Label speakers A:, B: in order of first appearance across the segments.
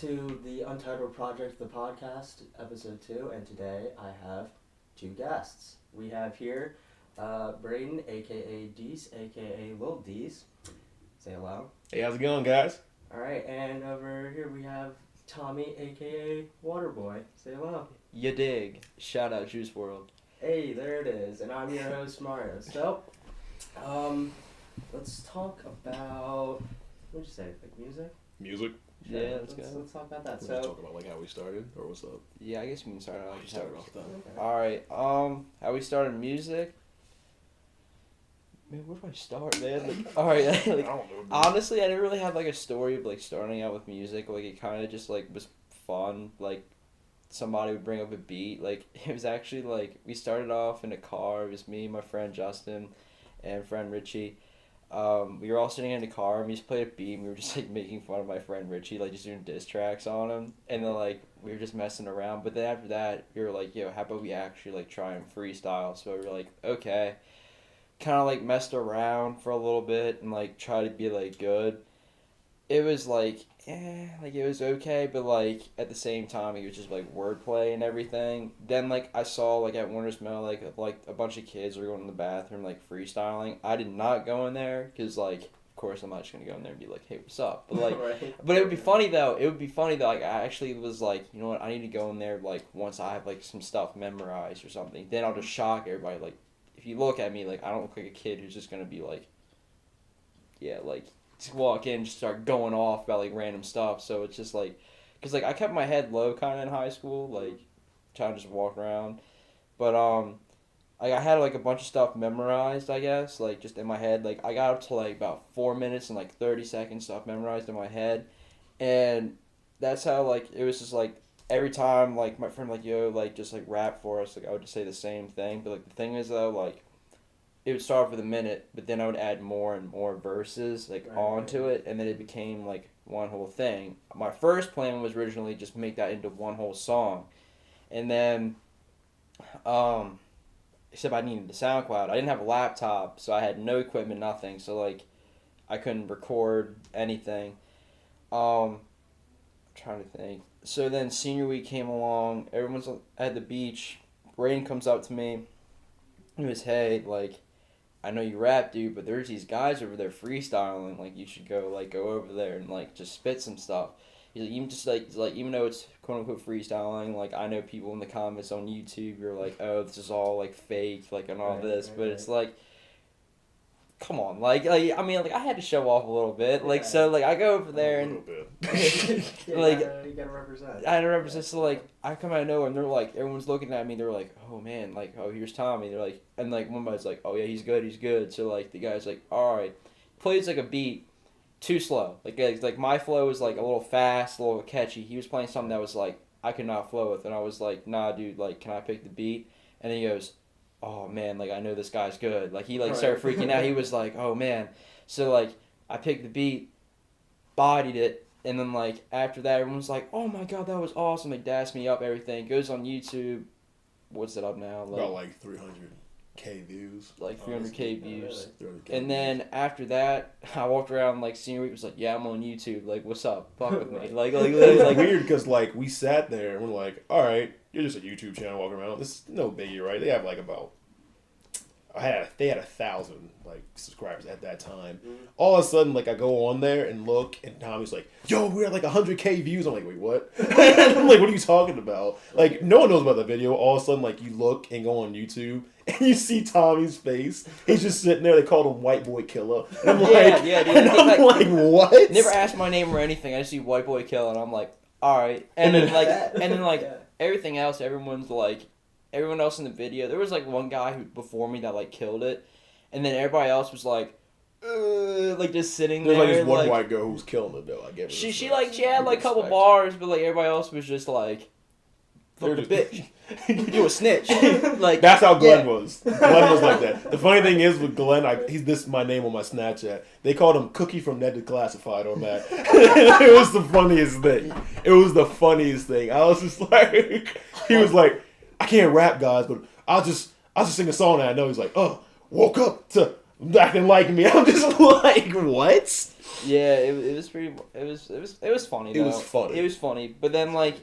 A: to the Untitled Project, the podcast, episode 2, and today I have 2 guests. We have here Braden, aka Dees, aka Lil Dees. Say hello.
B: Hey, how's it going, guys?
A: Alright, and over here we have Tommy, aka Waterboy. Say hello.
C: You dig. Shout out Juice WRLD.
A: Hey, there it is, and I'm your host, Mario. So, let's talk about, what'd you say, like music?
B: Music?
C: Sure. Yeah, let's go.
A: Let's talk about that.
B: We're talk about like how we started, or what's up?
C: Yeah, I guess we can start out.
B: You started off then.
A: Okay.
C: Alright, how we started music? Man, where do I start, man? Like, alright,
B: I
C: like,
B: don't know.
C: honestly, I didn't really have, like, a story of, like, starting out with music. Like, it kind of just, like, was fun. Like, somebody would bring up a beat. Like, it was actually, like, we started off in a car. It was me, my friend Justin, and friend Richie. We were all sitting in the car, and we just played a beat, and we were just, like, making fun of my friend Richie, like, just doing diss tracks on him. And then, like, we were just messing around. But then after that, we were like, yo, how about we actually, like, try and freestyle? So we were like, okay. Kind of, like, messed around for a little bit and, like, tried to be, like, good. It was, like, like, it was okay, but, like, at the same time, it was just, like, wordplay and everything. Then, like, I saw, like, at Warner's Mill, like, a bunch of kids were going in the bathroom, like, freestyling. I did not go in there, because, like, of course, I'm not just going to go in there and be like, hey, what's up? But, like,
A: Right.
C: but it would be funny, though. It would be funny, though. Like, I actually was like, you know what, I need to go in there, like, once I have, like, some stuff memorized or something. Then I'll just shock everybody, like, if you look at me, like, I don't look like a kid who's just going to be, like, yeah, like, just walk in and just start going off about, like, random stuff. So it's just, like, because, like, I kept my head low kind of in high school, like, trying to just walk around. But, like, I had, like, a bunch of stuff memorized, I guess, like, just in my head. Like, I got up to, like, about 4 minutes and, like, 30 seconds stuff memorized in my head. And that's how, like, it was just, like, every time, like, my friend, like, yo, like, just, like, rap for us, like, I would just say the same thing. But, like, the thing is, though, like, it would start with a minute, but then I would add more and more verses, like,
A: Right,
C: onto it, and then it became, like, one whole thing. My first plan was originally just make that into one whole song. And then, except I needed the SoundCloud. I didn't have a laptop, so I had no equipment, nothing. So, like, I couldn't record anything. I'm trying to think. So then senior week came along. Everyone's at the beach. Braden comes up to me. He goes, hey, like, I know you rap, dude, but there's these guys over there freestyling. Like, you should go over there and, like, just spit some stuff. He's like, even though it's quote-unquote freestyling, like, I know people in the comments on YouTube are like, oh, this is all, like, fake, like, and all this. But it's like, come on, like, I mean, like, I had to show off a little bit. Like, so, like, I go over there and,
A: Yeah,
C: like,
A: you gotta represent.
C: I had to represent, so, like, I come out of nowhere, and they're, like, everyone's looking at me, they're, like, oh, man, like, oh, here's Tommy, they're, like, and, like, one guy's, like, oh, yeah, he's good, so, like, the guy's, like, alright, plays, like, a beat, too slow, like, my flow was, like, a little fast, a little catchy, he was playing something that was, like, I could not flow with, and I was, like, nah, dude, like, can I pick the beat, and then he goes, oh, man, like, I know this guy's good, like, he, like, started freaking out, he was, like, oh, man, so, like, I picked the beat, bodied it, and then, like, after that, everyone's like, oh, my God, that was awesome. They dassed me up, everything. Goes on YouTube. What's it up now?
B: Like, about, like, 300K views.
C: Like, 300K views.
B: 300K
C: and then, after that, I walked around, like, senior week, was like, yeah, I'm on YouTube. Like, what's up? Fuck with me. Like,
B: it was, like, weird, because, like, we sat there, and we're like, all right, you're just a YouTube channel walking around. This is no biggie, right? They have, like, about... They had 1,000 like subscribers at that time.
A: Mm-hmm.
B: All of a sudden, like I go on there and look, and Tommy's like, "Yo, we're at like 100K views." I'm like, "Wait, what?" I'm like, "What are you talking about?" Like, no one knows about that video. All of a sudden, like you look and go on YouTube, and you see Tommy's face. He's just sitting there. They called him White Boy Killer. And I'm like,
C: yeah, dude.
B: And I'm like, what?
C: Never asked my name or anything. I just see White Boy Kill, and I'm like, all right. And then everything else, everyone's like. Everyone else in the video, there was, like, one guy who before me that, like, killed it, and then everybody else was, like, just sitting there.
B: There's, like, this one white girl who's killing it, though, I get it.
C: She had, like, a couple bars, but, like, everybody else was just, like, fuck the bitch. You a snitch. Like,
B: that's how Glenn was. Glenn was like that. The funny thing is with Glenn, this is my name on my Snapchat. They called him Cookie from Ned Declassified on that. It was the funniest thing. It was the funniest thing. I was just like, he was like, I can't rap, guys, but I'll just sing a song that I know. He's like, oh, woke up to acting like me. I'm just like, what?
C: Yeah, it was pretty. It was funny. Though.
B: It was funny.
C: It was funny, but then like,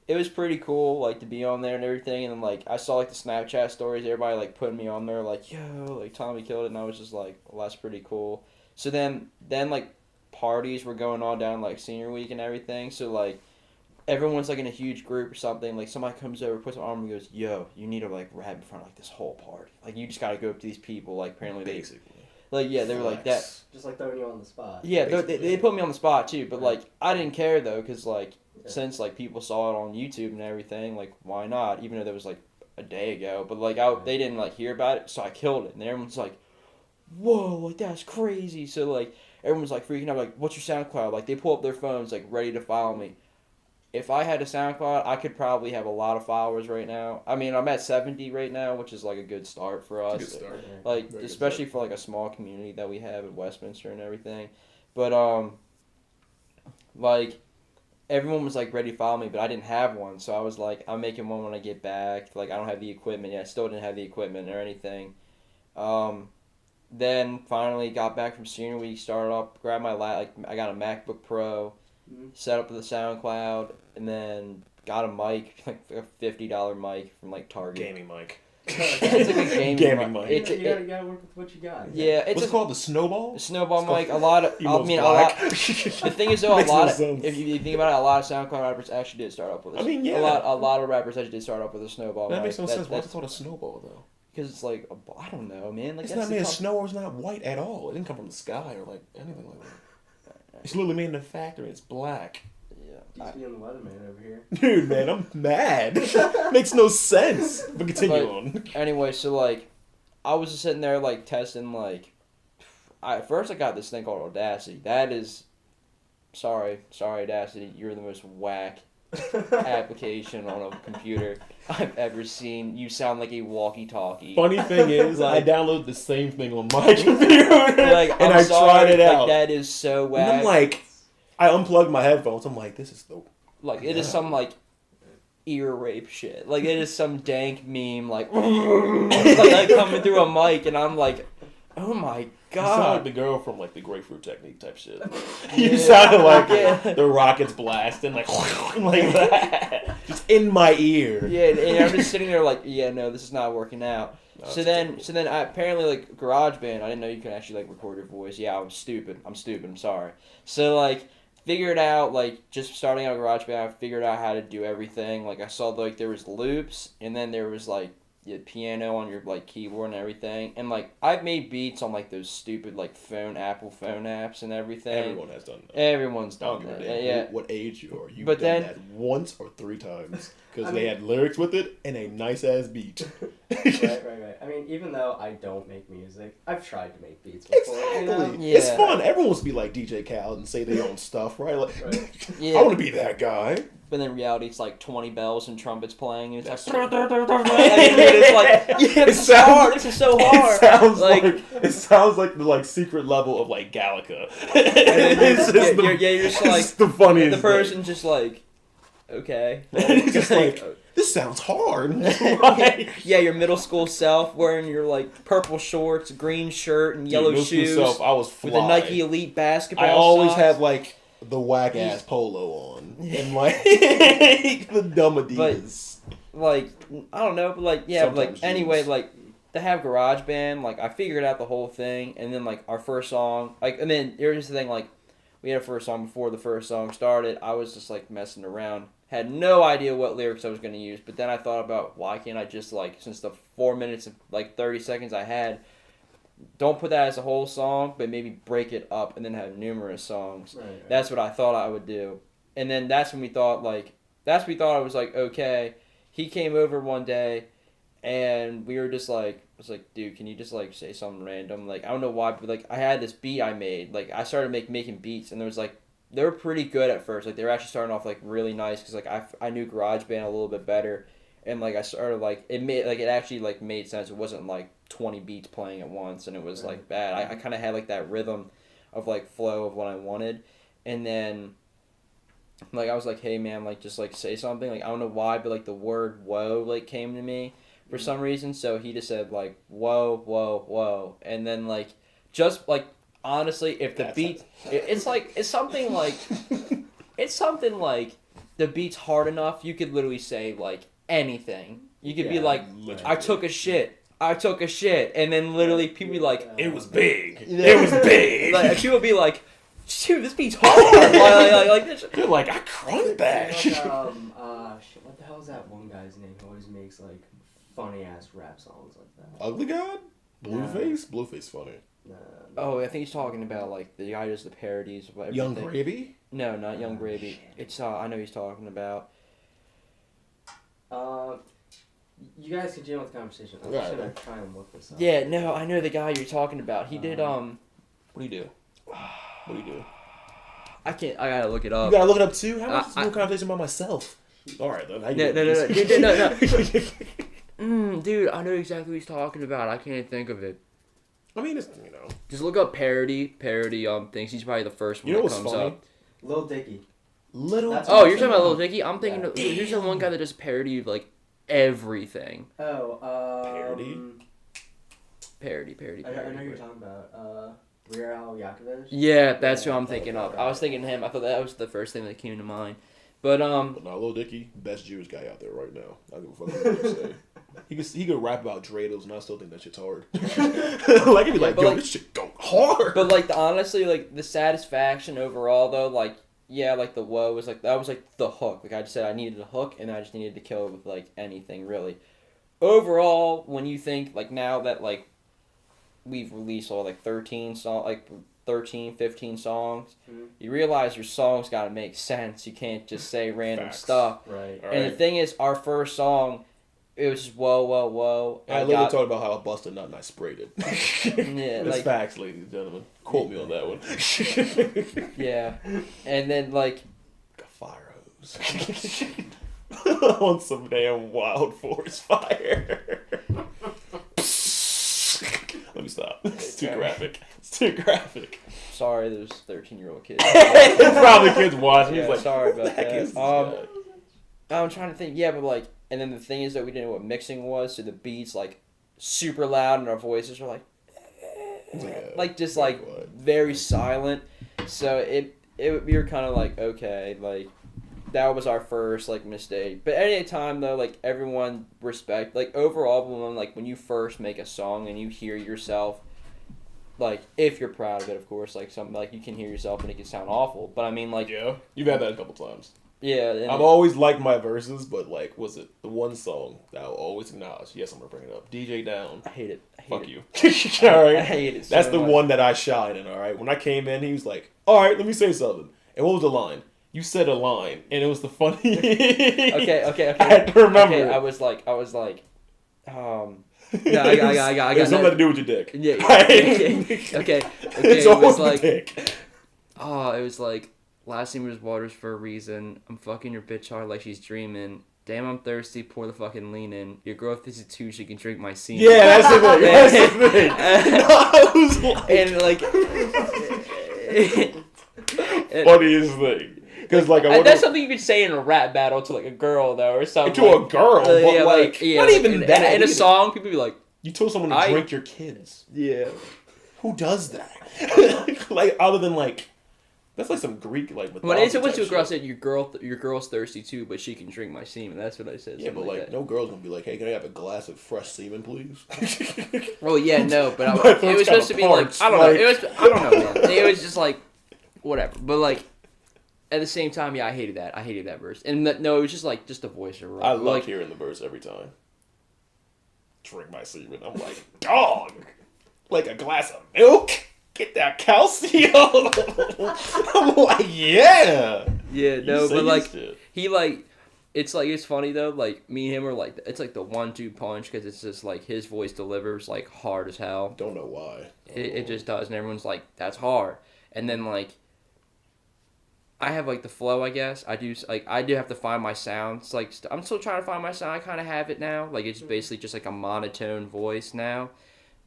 C: it was pretty cool like to be on there and everything. And then like I saw like the Snapchat stories, everybody like putting me on there like, yo, like Tommy killed it, and I was just like, well, that's pretty cool. So then like parties were going on down like senior week and everything. So like everyone's like in a huge group or something. Like somebody comes over, puts an arm, and goes, yo, you need to like rap in front of like this whole party. Like you just gotta go up to these people. Like apparently
B: Basically.
C: Like, yeah, they were like that.
A: Just like throwing you on the spot.
C: Yeah, they put me on the spot, too. But, like, I didn't care, though, because, like,
A: Yeah.
C: since, like, people saw it on YouTube and everything, like, why not? Even though that was, like, a day ago. But, like, they didn't, like, hear about it, so I killed it. And everyone's like, whoa, like, that's crazy. So, like, everyone's, like, freaking out, like, what's your SoundCloud? Like, they pull up their phones, like, ready to follow me. If I had a SoundCloud, I could probably have a lot of followers right now. I mean, I'm at 70 right now, which is like a good start for us.
B: Good start.
C: Like,
B: Very
C: especially for like a small community that we have at Westminster and everything. But like everyone was like ready to follow me, but I didn't have one. So I was like, I'm making one when I get back. Like I don't have the equipment yet. I still didn't have the equipment or anything. Then finally got back from senior week, started up, grabbed my I got a MacBook Pro. Set up the SoundCloud, and then got a mic, like a $50 mic from like Target.
B: Gaming mic.
C: It's like a gaming
B: mic.
A: You gotta work with what you got.
C: Yeah, it's
B: What's it called? The Snowball?
C: A snowball mic. A lot of, the thing is though,
B: Makes
C: a lot
B: no
C: of,
B: sense.
C: if you think about it, a lot of SoundCloud rappers actually did start up with.
B: I mean, yeah.
C: A lot of rappers actually did start up with a snowball.
B: That
C: mic.
B: makes no sense. Why is it called a snowball though?
C: Because it's like I don't know, man. Like
B: It's not made of snow, or it's not white at all. It didn't come from the sky or like anything like that. It's literally made in a factory. It's black.
A: He's being the weatherman over here.
B: Dude, man, I'm mad. Makes no sense. But continue on.
C: Anyway, so like, I was just sitting there like testing like, first I got this thing called Audacity. That is, sorry Audacity, you're the most whack application on a computer I've ever seen. You sound like a walkie-talkie.
B: Funny thing is,
C: Like-
B: I downloaded the same thing on my computer,
C: Like,
B: and
C: I'm
B: I
C: sorry,
B: tried it
C: like,
B: out.
C: that is so whack.
B: And I'm like, I unplugged my headphones. I'm like, this is the
C: Like it is some like ear rape shit. Like it is some dank meme like like coming through a mic, and I'm like, oh my
B: You sound like
C: god.
B: the girl from like the Grapefruit Technique type shit.
C: Yeah.
B: You sounded like
C: Yeah.
B: the rockets blasting like like that, just in my ear.
C: Yeah, and I'm just sitting there like, yeah, no, this is not working out.
B: No,
C: So
B: it's
C: then
B: terrible.
C: I apparently like GarageBand, I didn't know you could actually like record your voice. Yeah, I'm stupid. I'm sorry. So like figured out like just starting out GarageBand, I figured out how to do everything. Like I saw like there was loops, and then there was like the piano on your like keyboard and everything. And like I've made beats on like those stupid like Apple phone apps and everything.
B: Everyone has done that.
C: Everyone's
B: I don't
C: done
B: give a
C: that.
B: damn
C: Yeah.
B: what age you are. You've
C: But
B: done
C: then-
B: that once or 3 times because
A: I
B: they
A: mean-
B: had lyrics with it and a nice ass beat.
A: Right. I mean, even though I don't make music, I've tried to make beats before. You know?
B: Exactly.
C: Yeah.
B: It's fun. Everyone wants to be like DJ Khaled and say they own stuff, right? Like,
A: Right.
C: Yeah.
B: I want to be that guy.
C: But in reality, it's like 20 bells and trumpets playing, and it's like,
B: That's-
C: it's like, yeah, this is hard. This is so hard.
B: It sounds like the like secret level of like Gallica.
C: then
B: It's just the-
C: you're just
B: it's
C: like
B: the funniest.
C: the person's just like, okay.
B: It's just like, this sounds hard. Like,
C: yeah, your middle school self wearing your like purple shorts, green shirt, and yellow
B: dude,
C: shoes
B: myself, I was fly.
C: with a Nike Elite basketball.
B: I always
C: socks.
B: have like the whack ass polo on and like the dumb Adidas.
C: Like I don't know, but like yeah, but, like
B: Sometimes
C: anyway,
B: jeans.
C: like to have GarageBand, like I figured out the whole thing, and then like our first song, like and then here's the thing, like we had a first song before the first song started. I was just like messing around, had no idea what lyrics I was gonna use, but then I thought about why can't I just like since the 4 minutes and like 30 seconds I had, don't put that as a whole song, but maybe break it up and then have numerous songs.
A: Right.
C: That's what I thought I would do. And then that's when we thought I was like, okay. He came over one day and we were just like, I was like, dude, can you just like say something random? Like, I don't know why, but like I had this beat I made. Like I started making beats, and there was like, they were pretty good at first. Like they were actually starting off like really nice because like I knew GarageBand a little bit better. And like I started like, it actually like made sense. It wasn't like 20 beats playing at once and it was like bad. I kind of had like that rhythm of like flow of what I wanted. And then like I was like, hey man, like just like say something. Like I don't know why, but like the word whoa like came to me for some reason. So he just said like, whoa, whoa, whoa, and then like, just like honestly, if the beat, it's something like, it's something like, the beat's hard enough, you could literally say like anything. You could be like, I took a shit. I took a shit, and then literally people be like,
B: it was big. It was big.
C: Like people be like, dude, this beat's hard. like this.
B: You're like, I crunked that.
A: Shit, what the hell is that one guy's name who always makes like funny ass rap songs like that?
B: Ugly God? Blueface? Blueface funny.
A: No.
C: Oh, I think he's talking about like the guy who does the parodies of everything.
B: Young Gravy?
C: No, not Young Gravy. It's I know he's talking about.
A: You guys continue with the conversation. I'm just gonna try and look this up.
C: Yeah, no, I know the guy you're talking about. He did
B: What do you do? What do you do?
C: I gotta look it up.
B: You gotta look it up too? How am I supposed to do a conversation by myself? Alright then.
C: No. Dude, I know exactly what he's talking about. I can't think of it.
B: I mean, it's,
C: Just look up parody things. He's probably the first one that comes
B: funny?
C: up.
A: Lil Dicky.
C: Oh, you're talking about Lil Dicky? I'm thinking here's the one guy that does parody of like everything.
A: Oh,
C: Parody.
A: I know you're talking about. Weird Al Yankovic?
C: Yeah, that's who I'm thinking of. I was thinking of him. I thought that was the first thing that came to mind. But
B: But no, Lil Dicky, best Jewish guy out there right now. I don't give a fuck what you say. He could rap about dreidels, and I still think that shit's hard. Like, he'd be like, yo, like, this shit go hard.
C: But like, honestly, like the satisfaction overall, though, like, yeah, like the whoa was like that was like the hook. Like I just said, I needed a hook, and I just needed to kill it with like anything really. Overall, when you think like now that like we've released all like 13 songs, 15 songs, you realize your song's got to make sense. You can't just say random stuff.
A: Right.
C: And the thing is, our first song, it was just whoa, whoa, whoa.
B: I literally talked about how I busted a nut and I sprayed it.
C: Yeah,
B: that's facts, ladies and gentlemen. Quote me on that one.
C: Yeah, and then like
B: a fire hose on some damn wild forest fire. Let me stop. It's too graphic. It's too graphic.
C: Sorry, there's 13-year-old kids.
B: Probably kids watching.
C: Yeah,
B: He's like,
C: sorry about that.
B: Guy?
C: I'm trying to think. Yeah, but like, and then the thing is that we didn't know what mixing was, so the beats like super loud, and our voices were like just like very silent. So we were kind of like, okay, like that was our first like mistake. But any time though, like everyone respect, like overall, when you first make a song and you hear yourself, like if you're proud of it, of course, like something like you can hear yourself and it can sound awful. But I mean, like
B: yeah, you've had that a couple times.
C: Yeah,
B: I've always liked my verses, but like, was it the one song that I'll always acknowledge? Yes, I'm gonna bring it up. DJ Down.
C: I hate it.
B: Fuck you. All right.
C: I hate it.
B: That's the one that I shine in. All right. When I came in, he was like, "All right, let me say something." And what was the line? You said a line, and it was the funny.
C: Okay.
B: I had to remember.
C: Okay, I was like, yeah, I got
B: There's something to do with your dick.
C: Yeah. Okay.
B: It's always like, dick.
C: Oh, it was like, last name was Waters for a reason. I'm fucking your bitch hard like she's dreaming. Damn, I'm thirsty. Pour the fucking lean in. Your girl thinks it's too. She can drink my semen.
B: Yeah, that's the thing. That's the thing.
C: And like,
B: funniest thing. Because like
C: that's something you could say in a rap battle to like a girl though, or something.
B: To a girl, but
C: yeah,
B: like not
C: like,
B: even that.
C: In a song, people be like,
B: "You told someone to drink your kids."
C: Yeah.
B: Who does that? Like other than like, that's like some Greek like.
C: When I went to a girl, I said your girl's thirsty too, but she can drink my semen. That's what I said.
B: Yeah, but like no girl's gonna be like, "Hey, can I have a glass of fresh semen, please?"
C: Well, yeah, no, but it was supposed to be like I don't know. I don't know, man. It was just like whatever, but like. At the same time, yeah, I hated that verse. And no, it was just like, just a voiceover.
B: I love hearing the verse every time. Drink my semen. I'm like, dog! Like a glass of milk? Get that calcium! I'm like, yeah!
C: Yeah, no, but like, he like, it's funny though, like, me and him are like, it's like the 1-2 punch, because it's just like, his voice delivers like hard as hell.
B: Don't know why.
C: It just does, and everyone's like, that's hard. And then like, I have like the flow, I guess. I do have to find my sounds. Like I'm still trying to find my sound. I kind of have it now. Like it's basically just like a monotone voice now,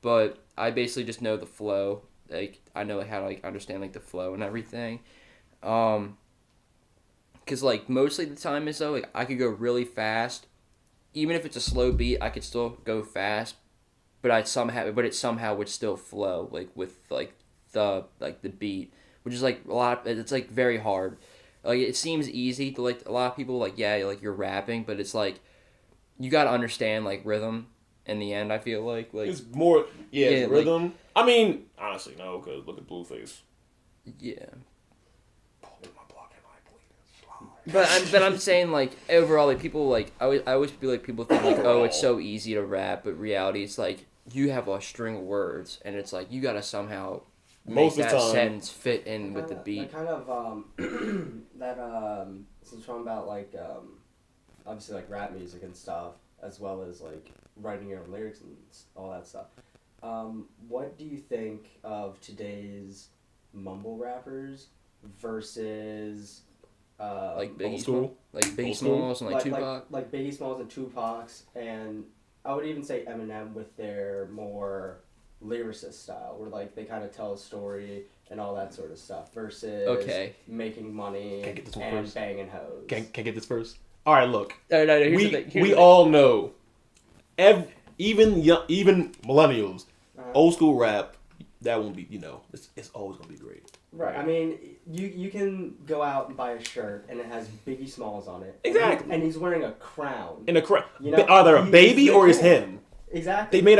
C: but I basically just know the flow. Like I know how to like understand like the flow and everything. Cause like mostly the time is though like I could go really fast, even if it's a slow beat, I could still go fast, but it somehow would still flow like with like the beat, which is like a lot. It's like very hard. Like it seems easy to like a lot of people like like you're rapping, but it's like you gotta understand like rhythm. In the end, I feel like
B: it's more it's rhythm.
C: Like,
B: I mean, honestly, no, because look at Blueface.
C: Yeah. But I'm saying like overall like people like I always feel like people think like oh it's so easy to rap, but reality it's like you have a string of words and it's like you gotta somehow make that sentence fit in with the beat.
A: That kind of since we're talking about like obviously like rap music and stuff as well as like writing your own lyrics and all that stuff. What do you think of today's mumble rappers versus
C: like Biggie Smalls and like Tupac?
A: Like Biggie Smalls and Tupac's, and I would even say Eminem with their more lyricist style, where like they kind of tell a story and all that sort of stuff versus making money and banging hoes.
B: Can I get this first? All right, look.
C: We
B: all know. Even millennials, old school rap, that won't be, it's always going to be great.
A: Right. I mean, you can go out and buy a shirt and it has Biggie Smalls on it.
B: Exactly.
A: And he's wearing a crown.
B: In a crown. Either a baby or is him.
A: Exactly.
B: They made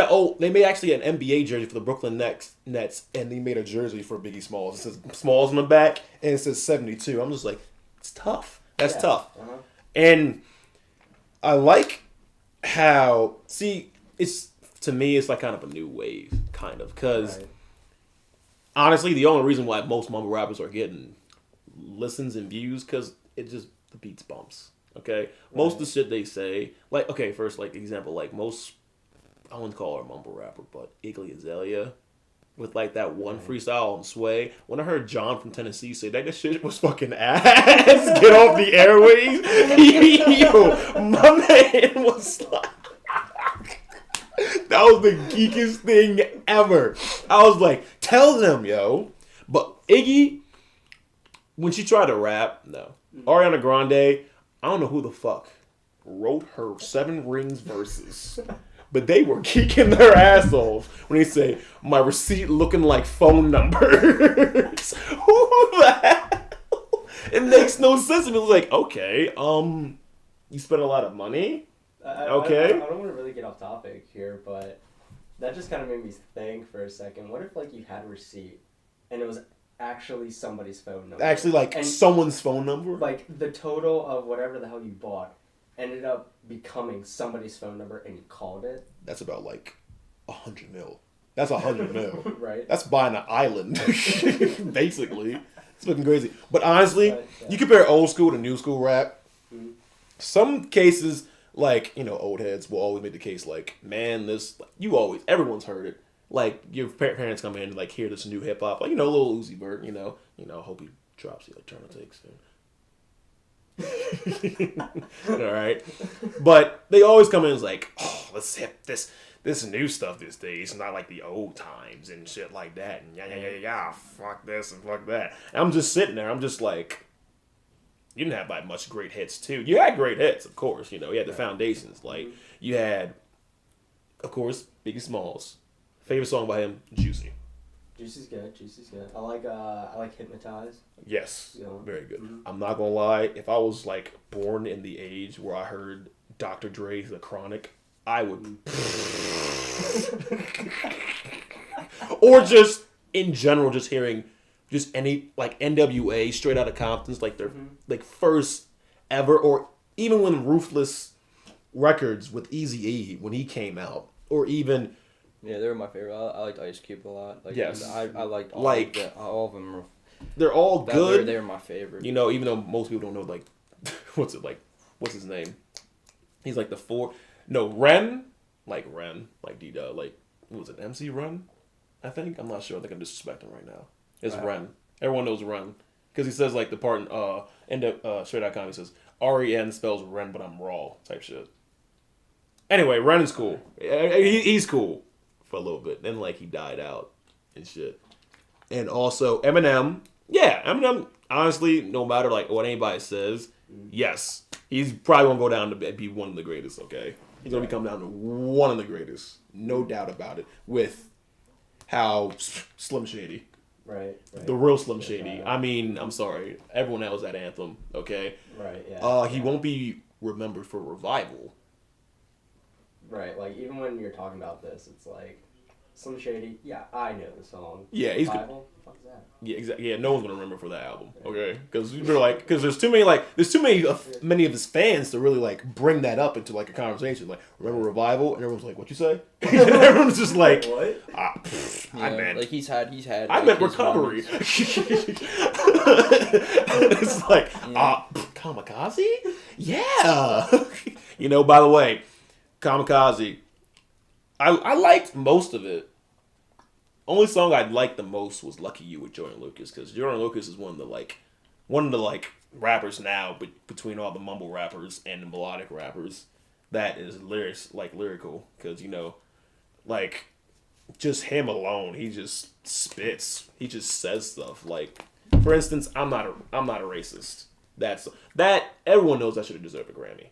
B: actually an NBA jersey for the Brooklyn Nets, and they made a jersey for Biggie Smalls. It says Smalls on the back, and it says 72. I'm just like, it's tough. That's tough.
A: Uh-huh.
B: And I like how, to me, it's like kind of a new wave, kind of, because honestly, the only reason why most mumble rappers are getting listens and views, because it just, the beats bumps, okay? Right. Most of the shit they say, like, okay, first, like, example, like, most, I wouldn't call her a mumble rapper, but Iggy Azalea, with, like, that one freestyle on Sway, when I heard John from Tennessee say that shit was fucking ass, get off the airways, yo, my man was like, that was the geekiest thing ever. I was like, tell them, yo. But Iggy, when she tried to rap, no. Ariana Grande, I don't know who the fuck wrote her 7 Rings verses. But they were geeking their ass off when they say, my receipt looking like phone numbers. Who the hell? It makes no sense. And it was like, okay, you spent a lot of money? Okay.
A: I don't want to really get off topic here, but that just kind of made me think for a second. What if, like, you had a receipt and it was actually somebody's phone number?
B: Actually, like, someone's phone number?
A: Like, the total of whatever the hell you bought ended up becoming somebody's phone number and you called it?
B: That's about, like, 100 mil. That's 100 mil.
A: Right.
B: That's buying an island, basically. It's looking crazy. But honestly, you compare old school to new school rap. Mm-hmm. Some cases... Like, old heads will always make the case like, man, everyone's heard it. Like, your parents come in and, like, hear this new hip-hop. Like, Lil Uzi Vert, hope he drops the Eternal Takes. All right? But they always come in and like, oh, let's hit this new stuff these days. It's not like the old times and shit like that. And yeah, fuck this and fuck that. And I'm just sitting there. I'm just like... You didn't have like much great hits too. You had great hits, of course. You had the foundations. Like you had, of course, Biggie Smalls. Favorite song by him, Juicy.
A: Juicy's good. I like Hypnotize.
B: Yes, very good. Mm-hmm. I'm not gonna lie. If I was like born in the age where I heard Dr. Dre's The Chronic, I would. Or just in general, just hearing. Just any, like, NWA, Straight Outta Compton's, like, their, like, first ever, or even when Ruthless Records with Eazy-E, when he came out, or even...
C: Yeah, they were my favorite. I liked Ice Cube a lot. Like,
B: yes.
C: I liked all of them.
B: They're all good.
C: They were my favorite.
B: Even though most people don't know, like, what's his name? He's, like, Ren, like D-Dub, like, what was it, MC Ren? I think? I'm not sure. I think I'm disrespecting right now. It's Ren. Everyone knows Ren. Because he says, like, the part in Straight Outta Compton, he says, R-E-N spells Ren, but I'm raw, type shit. Anyway, Ren is cool. He's cool for a little bit. Then, like, he died out and shit. And also, Eminem. Yeah, Eminem, honestly, no matter, like, what anybody says, yes, he's probably going to go down to be one of the greatest, okay? He's gonna become down to one of the greatest, no doubt about it. With how Slim Shady,
A: Right.
B: the real Slim Shady. I mean, I'm sorry, everyone knows that anthem. Okay.
A: Right. Yeah.
B: He won't be remembered for Revival.
A: Right. Like even when you're talking about this, it's like Slim Shady. Yeah, I know the song.
B: Yeah, he's good.
A: Bible. Fuck that.
B: Yeah, exactly. Yeah, no one's gonna remember for that album. Okay, because there's too many many of his fans to really like bring that up into like a conversation. Like, remember Revival, and everyone's like, "What you say?" And everyone's just like,
A: What?
B: I meant
C: like he's had.
B: I
C: like,
B: meant
C: his
B: recovery.
C: moments.
B: It's like, Kamikaze? Yeah. By the way, Kamikaze, I liked most of it. Only song I liked the most was "Lucky You" with Jordan Lucas, because Jordan Lucas is one of the rappers now, but between all the mumble rappers and the melodic rappers, that is lyrical, because like just him alone, he just spits, he just says stuff. Like, for instance, I'm not a racist. That everyone knows I should have deserved a Grammy.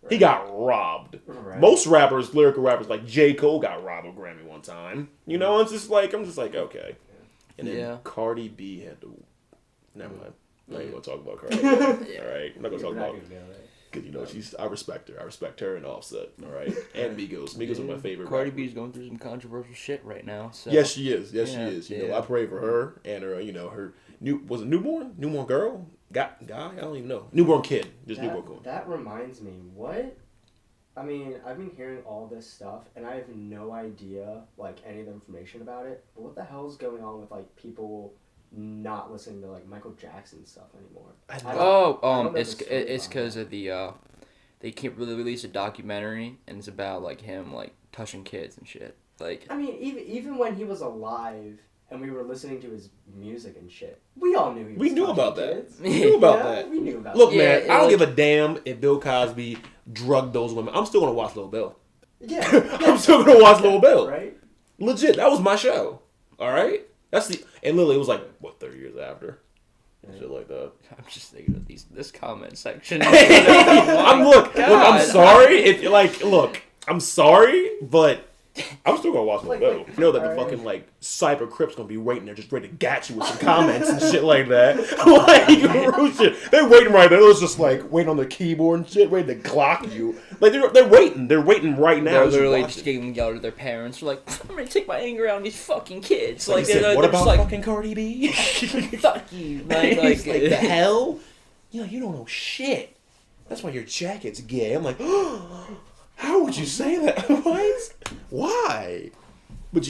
B: Right. He got robbed. Right. Most lyrical rappers like J. Cole got robbed of a Grammy one time. It's just like, I'm just like, okay. And then Cardi B had to... Never mind. I'm not even going to talk about Cardi B. All right? I'm not going to talk about... Because, I respect her. I respect her and Offset. All right? And Migos. Migos are my favorite
C: Cardi
B: rappers.
C: B's going through some controversial shit right now. So.
B: Yes, she is. Yes, she is. I pray for her and her, her... Was it newborn? Newborn girl? Guy? I don't even know. Newborn kid. Newborn kid.
A: That reminds me, what? I mean, I've been hearing all this stuff, and I have no idea, like, any of the information about it. But what the hell is going on with, like, people not listening to, like, Michael Jackson stuff anymore?
C: It's because of the, they can't really release a documentary, and it's about, like, him, like, touching kids and shit. Like,
A: I mean, even when he was alive... And we were listening to his music and shit. We all knew he was
B: We knew about
A: kids.
B: that. We knew about that.
A: We knew about
B: Look,
A: that.
B: man, I don't give a damn if Bill Cosby drugged those women. I'm still going to watch Lil Bill.
A: Yeah.
B: I'm still going to watch Lil Bill.
A: Right?
B: Legit. That was my show. All right? And literally, it was like, 30 years after? Yeah. Shit like that.
C: I'm just thinking of this comment section.
B: I'm sorry. I'm sorry, but... I'm still gonna watch Lil Bill. You know that the fucking Cyber Crips gonna be waiting there, just ready to gat you with some comments and shit like that. Real shit. They're waiting right there. It was just waiting on their keyboard and shit, ready to Glock you. Like they're waiting. They're waiting right now.
C: They're literally just getting yelled at their parents. They're like, I'm gonna take my anger out on these fucking kids.
B: Like, what about fucking Cardi B?
C: Fuck you.
B: Like the hell? You don't know shit. That's why your jacket's gay. I'm like, how would you say that? What? Why? But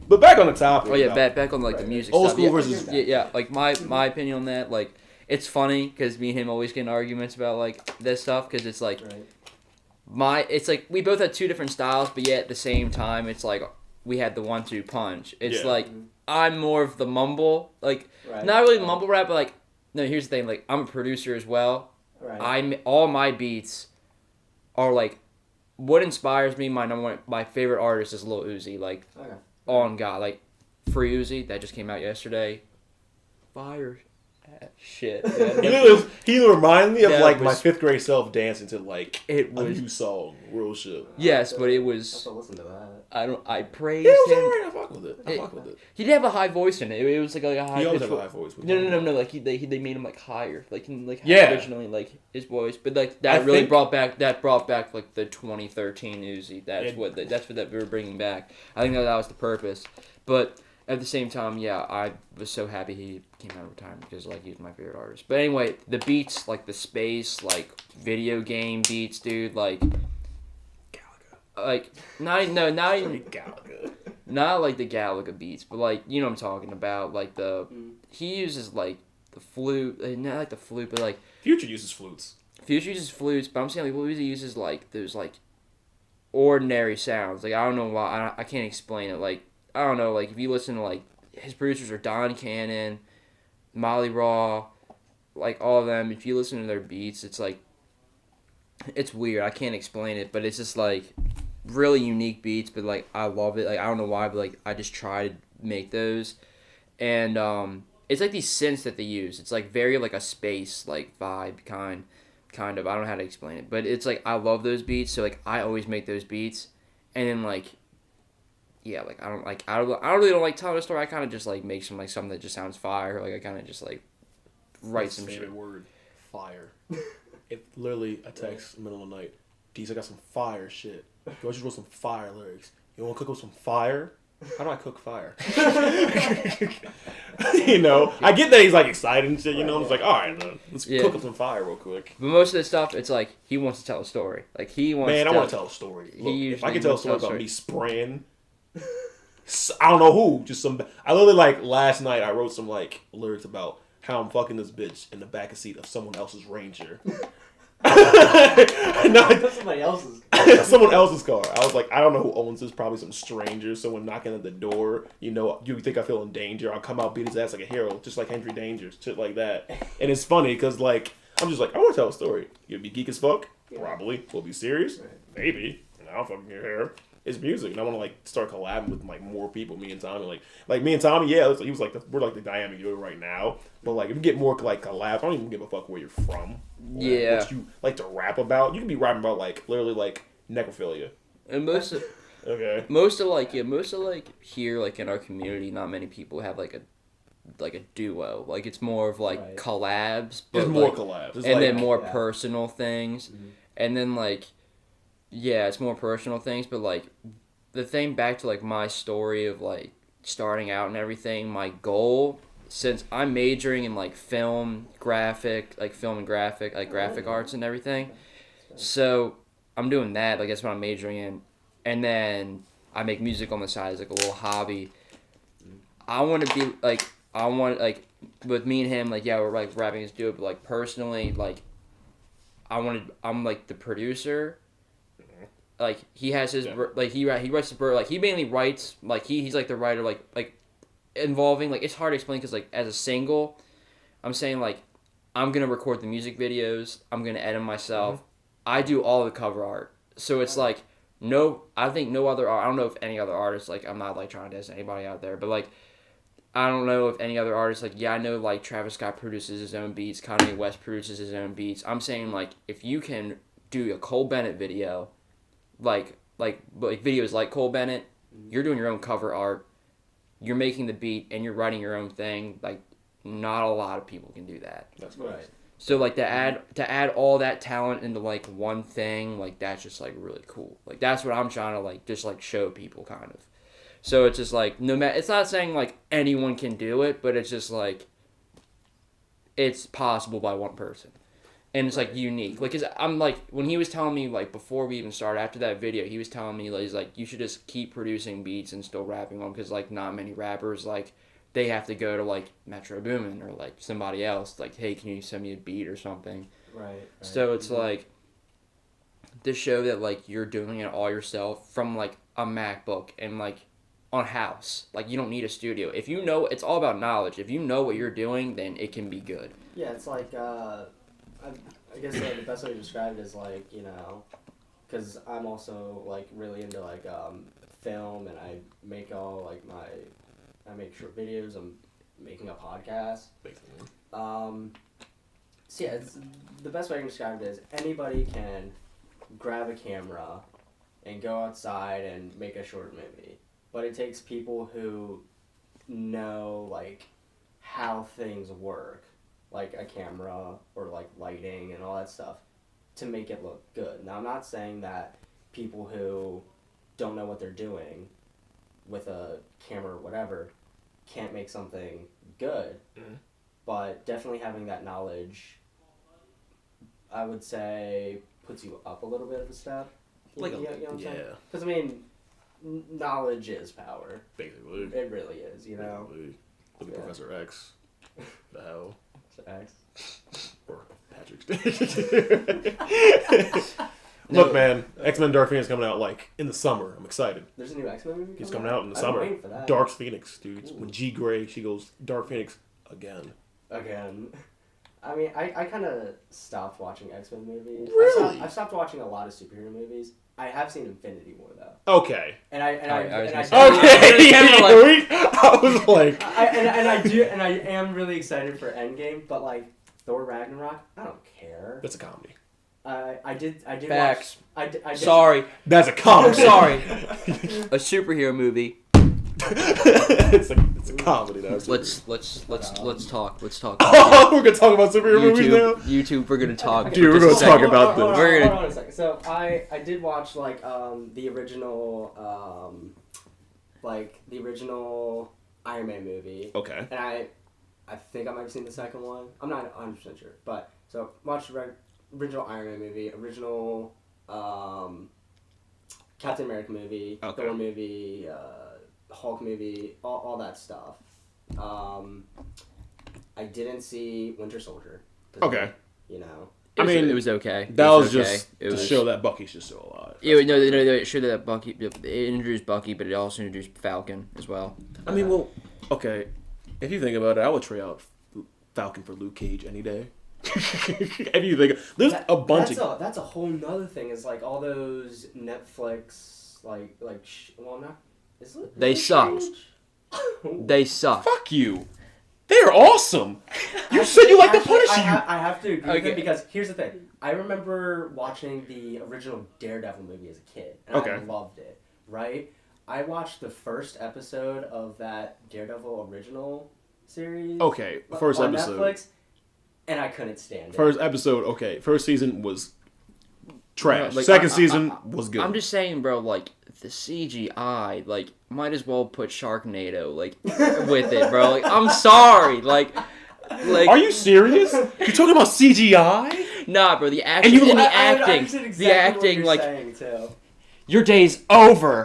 B: but back on the topic.
C: Oh yeah, back on the music
B: old
C: stuff.
B: school versus
C: like my opinion on that, like, it's funny because me and him always get in arguments about like this stuff, because it's like it's like we both had two different styles, but yet at the same time it's like we had the 1-2 punch. It's like I'm more of the mumble, like not really mumble rap, but like no. Here's the thing, like I'm a producer as well. Right. All my beats are like. What inspires me, my favorite artist is Lil Uzi. Like, on God, like Free Uzi that just came out yesterday. Fire, shit.
B: He reminded me of my 5th grade self dancing to a new song, real shit.
C: Yes, but it was.
A: I have to listen to that.
C: I praised
B: him. It was
C: alright.
B: I fuck with it.
C: He did have a high voice in it. It was like a high.
B: He always had a high voice.
C: No. Like they made him like higher, originally like his voice, but like that brought back like the 2013 Uzi. That's what we were bringing back. I think that was the purpose, but. At the same time, I was so happy he came out of retirement because he was my favorite artist. But anyway, the beats, like the space, like video game beats, dude, like
B: Galaga.
C: Like not even
B: Galaga.
C: Not like the Galaga beats, but like what I'm talking about. Like he uses like the flute, not like the flute, but like
B: Future uses flutes.
C: But I'm saying like Uzi uses like those like ordinary sounds. Like I don't know why I can't explain it. Like. I don't know, like, if you listen to, like, his producers are Don Cannon, Molly Raw, like, all of them. If you listen to their beats, it's, like, it's weird. I can't explain it, but it's just, like, really unique beats, but, like, I love it. Like, I don't know why, but, like, I just try to make those. And, it's, like, these synths that they use. It's, like, very, like, a space, like, vibe kind. kind of. I don't know how to explain it, but it's like I love those beats, so like I always make those beats, and then like, yeah, like I really don't like telling a story. I kind of just like make something that just sounds fire. Like I kind of just like write some
B: favorite
C: shit.
B: word, fire. It literally a text in the middle of the night. D's, I got some fire shit. You want you wrote some fire lyrics. You want to cook with some fire? How do I cook fire? You know, I get that he's like excited and shit. You know, I'm just like, all right, man, let's cook up some fire real quick.
C: But most of the stuff, it's like he wants to tell a story. Like he wants.
B: Man, I want to tell a story. Look, if I could tell a story about
C: me
B: spraying, I don't know who, just some. I literally like last night I wrote some like lyrics about how I'm fucking this bitch in the back seat of someone else's Ranger.
A: That's somebody else's car.
B: Someone else's car. I was like, I don't know who owns this. Probably some stranger. Someone knocking at the door. You know, you think I feel in danger. I'll come out, beat his ass like a hero, just like Henry Dangers, shit like that. And it's funny because like I'm just like I want to tell a story. You'll be geek as fuck. Probably. We'll be serious. Maybe. I don't fucking care. It's music, and I want to like start collabing with like more people. Me and Tommy, like me and Tommy, yeah, he was like we're like the dynamic duo right now. But like if you get more like collabs, I don't even give a fuck where you're from.
C: Yeah,
B: what you like to rap about. You can be rapping about like literally like necrophilia.
C: And most of here like in our community, not many people have like a duo. Like it's more of like collabs. But
B: There's more collabs,
C: and then more personal things, and then like. Yeah, it's more personal things, but, like, the thing back to, like, my story of, like, starting out and everything, my goal, since I'm majoring in, like, film and graphic, graphic arts and everything, so I'm doing that, like, that's what I'm majoring in, and then I make music on the side as, like, a little hobby. I want to be, like, with me and him, like, yeah, we're, like, rapping as duo, but, like, personally, like, I'm, like, the producer. Like he has his like he writes the like he mainly writes like he's like the writer like involving like it's hard to explain because like as a single, I'm saying like I'm gonna record the music videos, I'm gonna edit myself, I do all the cover art, so it's like I think no other I don't know if any other artist like I'm not like trying to diss anybody out there, but like I don't know if any other artist like I know like Travis Scott produces his own beats, Kanye West produces his own beats. I'm saying like if you can do a Cole Bennett video. Like videos like Cole Bennett, you're doing your own cover art, you're making the beat, and you're writing your own thing. Like, not a lot of people can do that.
B: That's right.
C: So like to add all that talent into like one thing, like that's just like really cool. Like that's what I'm trying to like just like show people kind of. So it's just like no matter. It's not saying like anyone can do it, but it's just like it's possible by one person. And it's, like, unique. Like, cause I'm, like, when he was telling me, like, before we even started, after that video, he was telling me, like, he's like, you should just keep producing beats and still rapping them, because, like, not many rappers, like, they have to go to, like, Metro Boomin or, like, somebody else, like, hey, can you send me a beat or something?
A: Right.
C: So it's, like, to show that, like, you're doing it all yourself from, like, a MacBook and, like, on a house. Like, you don't need a studio. If you know, it's all about knowledge. If you know what you're doing, then it can be good.
A: Yeah, it's like, I guess the best way to describe it is like, you know, because I'm also like really into like film and I make all like I make short videos. I'm making a podcast.
B: Basically.
A: So yeah, it's, the best way to describe it is anybody can grab a camera and go outside and make a short movie, but it takes people who know like how things work. Like a camera or like lighting and all that stuff to make it look good. Now I'm not saying that people who don't know what they're doing with a camera or whatever can't make something good, but definitely having that knowledge, I would say, puts you up a little bit of a step. You know what I'm saying? Because I mean, knowledge is power.
B: Basically.
A: It really is, you know?
B: Look at Professor X. The hell?
A: X.
B: Or Patrick Look, man, X-Men Dark Phoenix coming out like in the summer. I'm excited.
A: There's a new X-Men movie
B: It's coming out in the summer.
A: Waiting for that.
B: Dark Phoenix, dude. When G Gray, she goes Dark Phoenix again.
A: I mean, I kind of stopped watching X-Men movies.
B: Really?
A: I've stopped watching a lot of superhero movies. I have seen Infinity War though.
B: Okay. I was like,
A: I am really excited for Endgame, but like Thor Ragnarok, I don't care.
B: That's a comedy.
A: I did
C: Facts.
A: watch. I did.
C: Sorry.
B: That's a comedy.
C: Sorry. A superhero movie.
B: it's a comedy now.
C: Let's talk. Let's talk.
B: Oh, we're gonna talk about superhero movies now.
C: YouTube. We're gonna talk.
B: Dude, we're gonna talk about this.
C: We're gonna.
A: Hold on a second. So I did watch like the original Iron Man movie.
B: Okay.
A: And I think I might have seen the second one. I'm not 100% sure, but so watched the original Iron Man movie, original Captain America movie,
B: Okay.
A: Thor movie, Hulk movie, all that stuff. I didn't see Winter Soldier.
B: Okay.
A: You know.
C: I mean, it was okay.
B: That was just to show that Bucky's just still alive.
C: Yeah, no, it showed that Bucky. It introduced Bucky, but it also introduced Falcon as well.
B: I mean, well, okay. If you think about it, I would trade out Falcon for Luke Cage any day. If you think, there's a bunch of.
A: That's a whole nother thing. Is like all those Netflix not.
C: They suck. They suck.
B: Fuck you. They're awesome. You said you like the Punisher.
A: I have to agree with
C: Okay.
A: it because here's the thing. I remember watching the original Daredevil movie as a kid, and I loved it. Right? I watched the first episode of that Daredevil original series.
B: Okay, first
A: on
B: episode.
A: Netflix, and I couldn't stand it.
B: First episode, okay. First season was trash.
C: Like,
B: Second season was good.
C: I'm just saying, bro. Like the CGI, like might as well put Sharknado like with it, bro. Like I'm sorry, like.
B: Are you serious? You're talking about CGI?
C: Nah, bro. The action and the acting,
A: I understand exactly
C: the acting,
A: what
C: like
A: you're saying, too.
C: your day's over.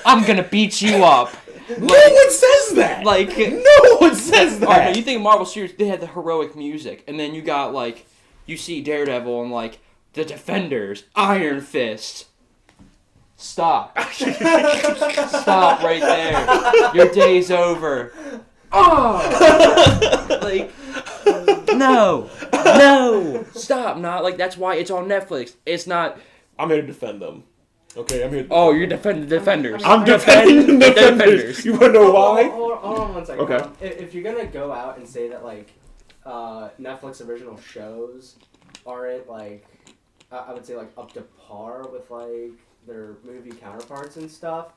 C: I'm gonna beat you up.
B: No one says that.
C: Like
B: no one says that.
C: Alright, you think Marvel series? They had the heroic music, and then you got like, you see Daredevil and like the Defenders, Iron Fist. Stop. Stop right there. Your day's over. Oh, like no, stop. Not like that's why it's on Netflix. It's not.
B: I'm here to defend them. Okay, I'm here.
C: Oh, you're defending the Defenders.
B: I'm defending the Defenders. You wanna know why?
A: Hold on 1 second.
B: Okay.
A: If you're gonna go out and say that like Netflix original shows aren't like I would say like up to par with like their movie counterparts and stuff,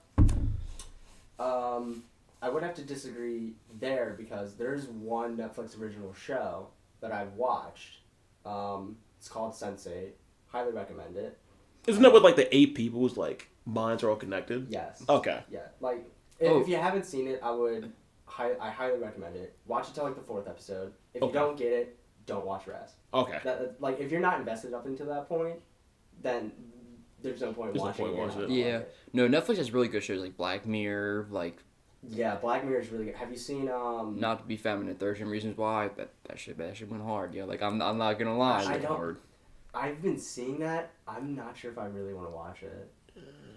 A: I would have to disagree there because there's one Netflix original show that I've watched. It's called Sense8. Highly recommend it.
B: Isn't that with like the 8 people whose like minds are all connected?
A: Yes.
B: Okay.
A: Yeah. Like if you haven't seen it, I highly recommend it. Watch it till like the 4th episode. If you don't get it, don't watch the rest.
B: Okay.
A: Like if you're not invested up until that point, then there's no point watching it.
C: Yeah. No, Netflix has really good shows like Black Mirror, like.
A: Yeah, Black Mirror is really good. Have you seen
C: Not to be feminine, 13 Reasons Why. That shit went hard. Yeah, like I'm not gonna lie, it went hard.
A: I've been seeing that. I'm not sure if I really want to watch it.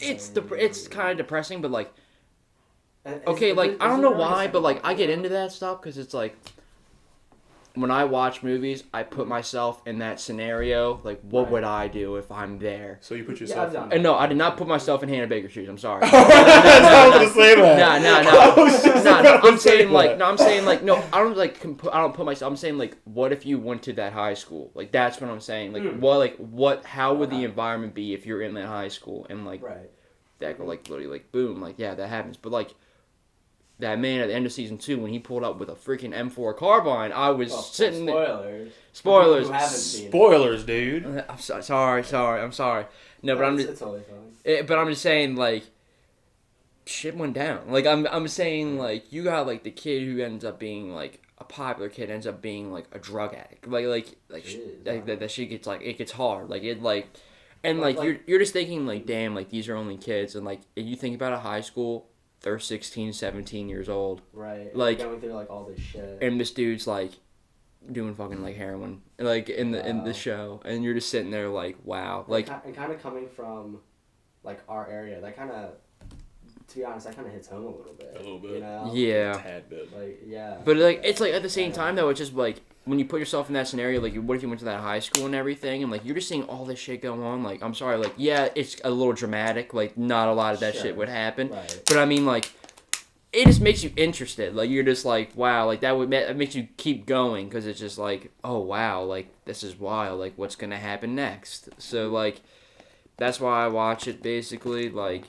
C: It's kind of depressing, but like.
A: And
C: Okay, like I don't know why, but like I get into that stuff because it's like. When I watch movies, I put myself in that scenario. Like, what would I do if I'm there?
B: So you put yourself.
A: Yeah,
C: And no, I did not put myself in Hannah Baker's shoes. I'm sorry.
B: I was gonna say that.
C: No. I'm saying like no. I don't like. I don't put myself. I'm saying like, what if you went to that high school? Like that's what I'm saying. Like how would the environment be if you're in that high school and like that girl like literally like boom like yeah that happens. But like. That man at the end of season 2, when he pulled up with a freaking M4 carbine, I was sitting there. Spoilers.
B: Spoilers, dude.
C: I'm sorry. I'm sorry. No, but I'm just.
A: It's totally fine.
C: But I'm just saying, like, shit went down. Like I'm saying, like, you got like the kid who ends up being like a popular kid ends up being like a drug addict. Like that shit gets like it gets hard. Like it like. And like you're just thinking like damn like these are only kids and like if you think about a high school. They're 16, 17 years old.
A: Right.
C: Like
A: going through like all this shit.
C: And this dude's like doing fucking like heroin. Like in the show. And you're just sitting there like, wow. Like
A: and kind of coming from like our area, that kind of to be honest, that kind of hits home a little bit.
B: A little bit.
A: You know?
C: Yeah.
B: A tad bit.
A: Like yeah.
C: But like it's like at the same time though, it's just like when you put yourself in that scenario, like what if you went to that high school and everything and like you're just seeing all this shit go on, like I'm sorry, like yeah, it's a little dramatic, like not a lot of that shit would happen.
A: Right.
C: But I mean like it just makes you interested. Like, you're just like, wow, like, that makes you keep going, because it's just like, oh, wow, like, this is wild. Like, what's going to happen next? So, like, that's why I watch it, basically. Like,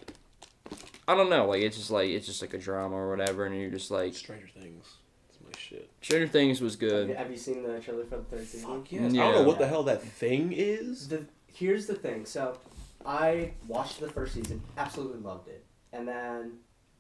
C: I don't know. Like, it's just like a drama or whatever, and you're just like...
B: Stranger Things. That's my shit.
C: Stranger Things was good.
A: Have you seen the trailer for the third season?
B: Fuck yes.
C: Yeah.
B: I don't know what the hell that thing is.
A: Here's the thing. So, I watched the first season, absolutely loved it, and then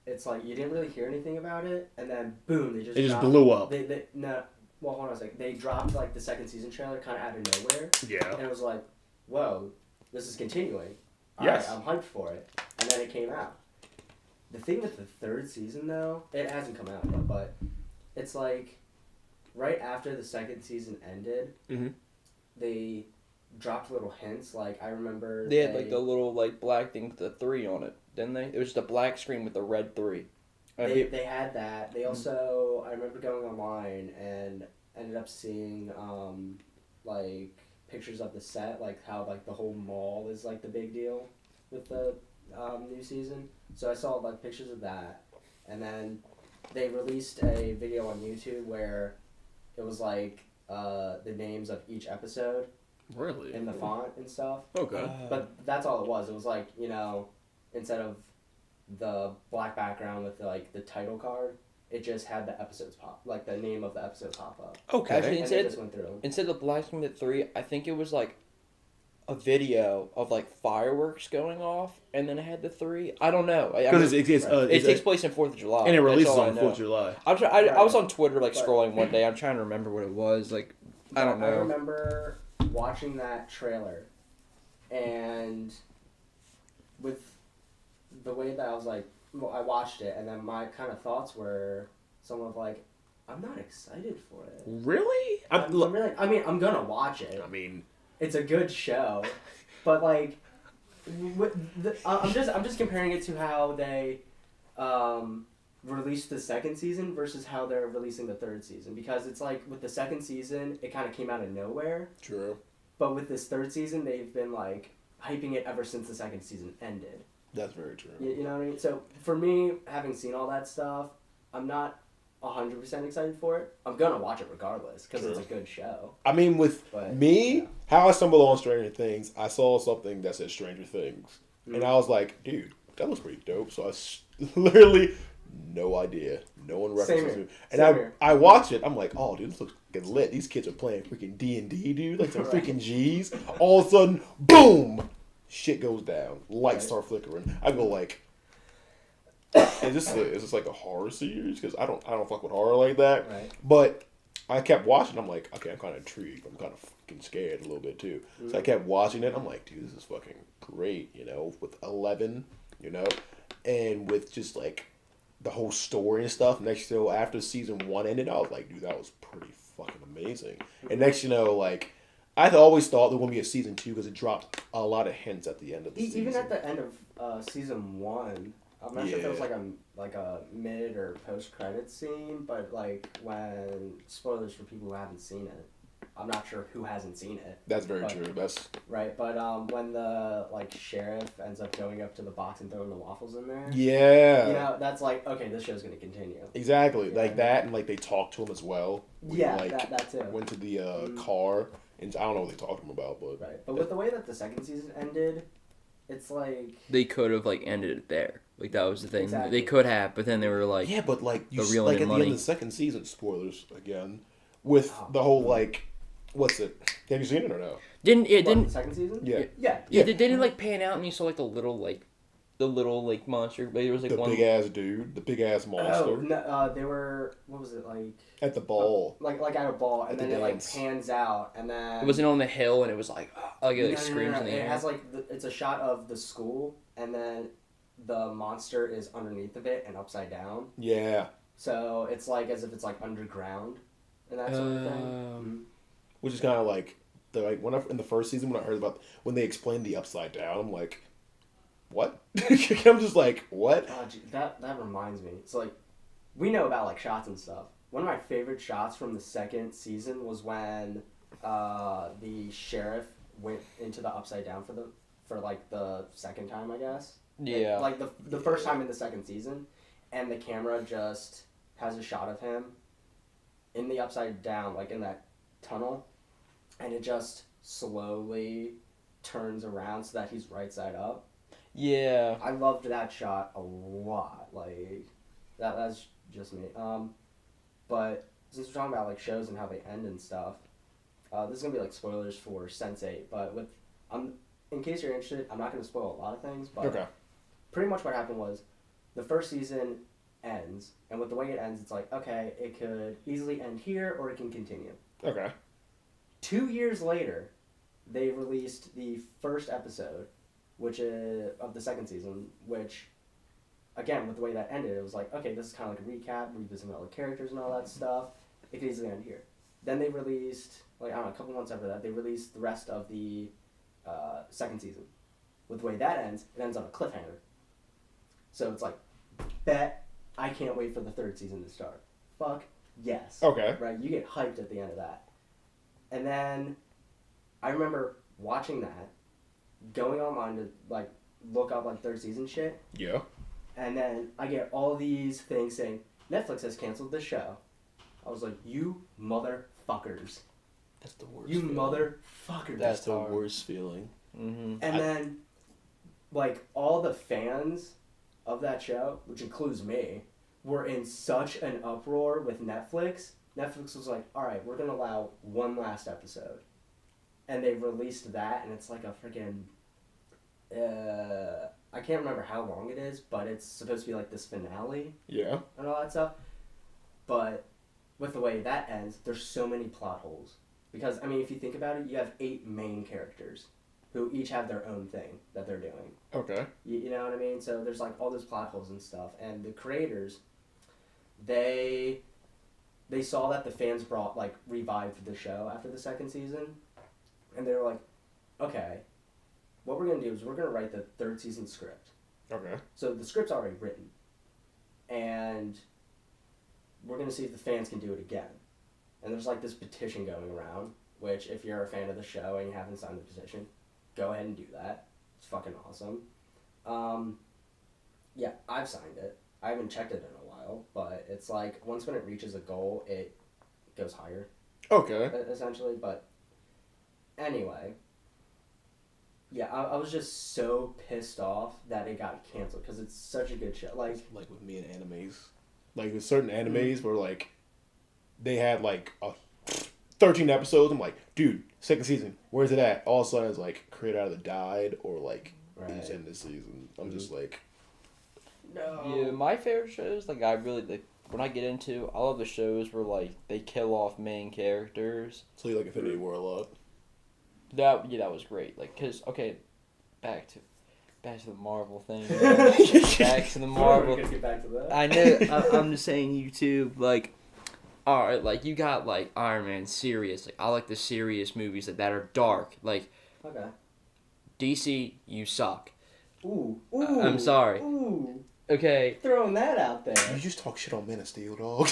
A: it's like you didn't really hear anything about it, and then boom, they just
B: blew up.
A: No, well, hold on a second. They dropped like the second season trailer kind of out of nowhere.
B: Yeah.
A: And it was like, whoa, this is continuing.
B: Yes.
A: Alright, I'm hyped for it. And then it came out. The thing with the third season, though, it hasn't come out yet, but it's like right after the second season ended, they dropped little hints. Like, I remember
C: They had like the little like black thing with the 3 on it, didn't they? It was just a black screen with the red 3.
A: They had that. They also, I remember going online and ended up seeing like pictures of the set, like how like the whole mall is like the big deal with the new season. So I saw like pictures of that, and then they released a video on YouTube where it was like the names of each episode.
B: Really?
A: In the font and stuff.
B: Okay.
A: But that's all it was. It was like, instead of the black background with like the title card, it just had the episodes like the name of the episode pop up.
B: Okay.
C: Actually,
A: And it just went through.
C: instead of the black screen with 3, I think it was like a video of like fireworks going off, and then it had the 3. I don't know.
B: Because
C: it takes place in 4th of July,
B: and it releases
C: on
B: on 4th of July.
C: I was on Twitter like scrolling one day. I'm trying to remember what it was. Like, I don't know.
A: I remember watching that trailer, and with the way that I was like, well, I watched it, and then my kind of thoughts were some of like, I'm not excited for it.
B: Really?
A: I'm really. I mean, I'm gonna watch it.
B: I mean,
A: it's a good show, but like, I'm just comparing it to how they released the second season versus how they're releasing the third season, because it's like with the second season it kind of came out of nowhere.
B: True.
A: But with this third season they've been like hyping it ever since the second season ended.
B: That's very true.
A: You know what I mean? So for me, having seen all that stuff, I'm not 100% excited for it. I'm gonna watch it regardless because it's a good show.
B: I mean, how I stumbled on Stranger Things, I saw something that said Stranger Things, and I was like, dude, that looks pretty dope. So I literally no idea. No one references me. And I watch it. I'm like, oh, dude, this looks fucking lit. These kids are playing freaking D&D, dude. Like some freaking G's. All of a sudden, boom! Shit goes down. Lights start flickering. I go like, is this like a horror series? Because I don't fuck with horror like that.
A: Right.
B: But I kept watching. I'm like, okay, I'm kind of intrigued. I'm kind of fucking scared a little bit too. So I kept watching it. I'm like, dude, this is fucking great. With 11, and with just like the whole story and stuff. Next, after season 1 ended, I was like, dude, that was pretty fucking amazing. And next, like, I always thought there was going to be a season 2 because it dropped a lot of hints at the end of the season.
A: Even at the end of season 1, I'm not sure if there was like a mid or post credits scene, but like when spoilers for people who haven't seen it. I'm not sure who hasn't seen it.
B: That's very true. That's
A: right. But when the like sheriff ends up going up to the box and throwing the waffles in there.
B: Yeah.
A: That's like, okay, this show's gonna continue.
B: Exactly. Yeah. Like that, and like they talked to him as well.
A: Yeah, that too.
B: Went to the car, and I don't know what they talked to him about, but
A: right. But with the way that the second season ended, it's like
C: they could have like ended it there. Like that was the thing.
A: Exactly.
C: They could have, but then they were like,
B: yeah, but like
C: you
B: like at the
C: money.
B: end of the second season, spoilers again, with the whole like. What's it? Have you seen it or no?
C: Didn't
A: the second season?
C: Yeah. Didn't it like pan out and you saw like the little monster? But it was like
B: the big ass dude, the big ass monster.
A: Oh no, they were, what was it like?
B: At the ball.
A: Like at a ball, and then it like pans out, and then
C: it wasn't on the hill, and it was like it screams in the air.
A: It has like it's a shot of the school, and then the monster is underneath of it and upside down.
B: Yeah.
A: So it's like as if it's like underground, and that sort of thing.
B: Which is kind of like in the first season when I heard about when they explained the upside down, I'm like, what? I'm just like, what?
A: Oh, gee, that reminds me. It's like we know about like shots and stuff. One of my favorite shots from the second season was when the sheriff went into the upside down for like the second time, I guess.
C: Yeah.
A: Like the first time in the second season, and the camera just has a shot of him in the upside down, like in that tunnel, and it just slowly turns around so that he's right side up.
C: Yeah.
A: I loved that shot a lot. Like that's just me. But since we're talking about like shows and how they end and stuff, this is gonna be like spoilers for Sense8. But in case you're interested, I'm not gonna spoil a lot of things. But
B: Okay.
A: pretty much what happened was, the first season ends, and with the way it ends, it's like, okay, it could easily end here or it can continue.
B: Okay.
A: 2 years later, they released the first episode, which is of the second season, which, again, with the way that ended, it was like, okay, this is kind of like a recap, revisiting all the characters and all that stuff. It could easily end here. Then they released, like, I don't know, a couple months after that, they released the rest of the second season. With the way that ends, it ends on a cliffhanger. So it's like, bet I can't wait for the third season to start. Fuck yes.
B: Okay.
A: Right? You get hyped at the end of that. And then I remember watching that, going online to like look up like third season shit,
B: Yeah.
A: and then I get all these things saying Netflix has canceled the show. I was like, you motherfuckers.
B: That's the worst.
A: You
B: feeling.
A: motherfuckers.
B: That's the
C: hard.
B: worst feeling.
C: Mm-hmm.
A: And then, like, all the fans of that show, which includes me, were in such an uproar with Netflix. Netflix was like, alright, we're going to allow one last episode. And they released that, and it's like a freaking... I can't remember how long it is, but it's supposed to be like this finale
B: Yeah.
A: and all that stuff. But with the way that ends, there's so many plot holes. Because, I mean, if you think about it, you have 8 main characters who each have their own thing that they're doing.
B: Okay.
A: You know what I mean? So there's like all those plot holes and stuff. And the creators, they saw that the fans revived the show after the second season. And they were like, okay, what we're going to do is we're going to write the third season script.
B: Okay.
A: So the script's already written. And we're going to see if the fans can do it again. And there's like this petition going around, which if you're a fan of the show and you haven't signed the petition, go ahead and do that. It's fucking awesome. Yeah, I've signed it. I haven't checked it in a while, but it's like once when it reaches a goal, it goes higher.
B: Okay.
A: Essentially, but anyway. Yeah, I was just so pissed off that it got canceled because it's such a good show. Like
B: with me and animes. Like with certain animes where like they had like 13 episodes. I'm like, dude, second season, where's it at? All of a sudden it's like Creator Either died or like it's in this season. I'm just like, no.
C: Yeah, my favorite shows, like I really like when I get into all of the shows where like they kill off main characters.
B: So you like Infinity War a lot?
C: That was great. Like, cause okay, back to the Marvel thing. Back to the Marvel.
A: We're gonna get back to that.
C: I know. I'm just saying, YouTube. Like, all right, like you got like Iron Man, serious. Like I like the serious movies that are dark. Like,
A: Okay.
C: DC, you suck.
A: Ooh.
C: I'm sorry.
A: Ooh.
C: Okay.
A: Throwing that out there.
B: You just talk shit on Man of Steel, dog.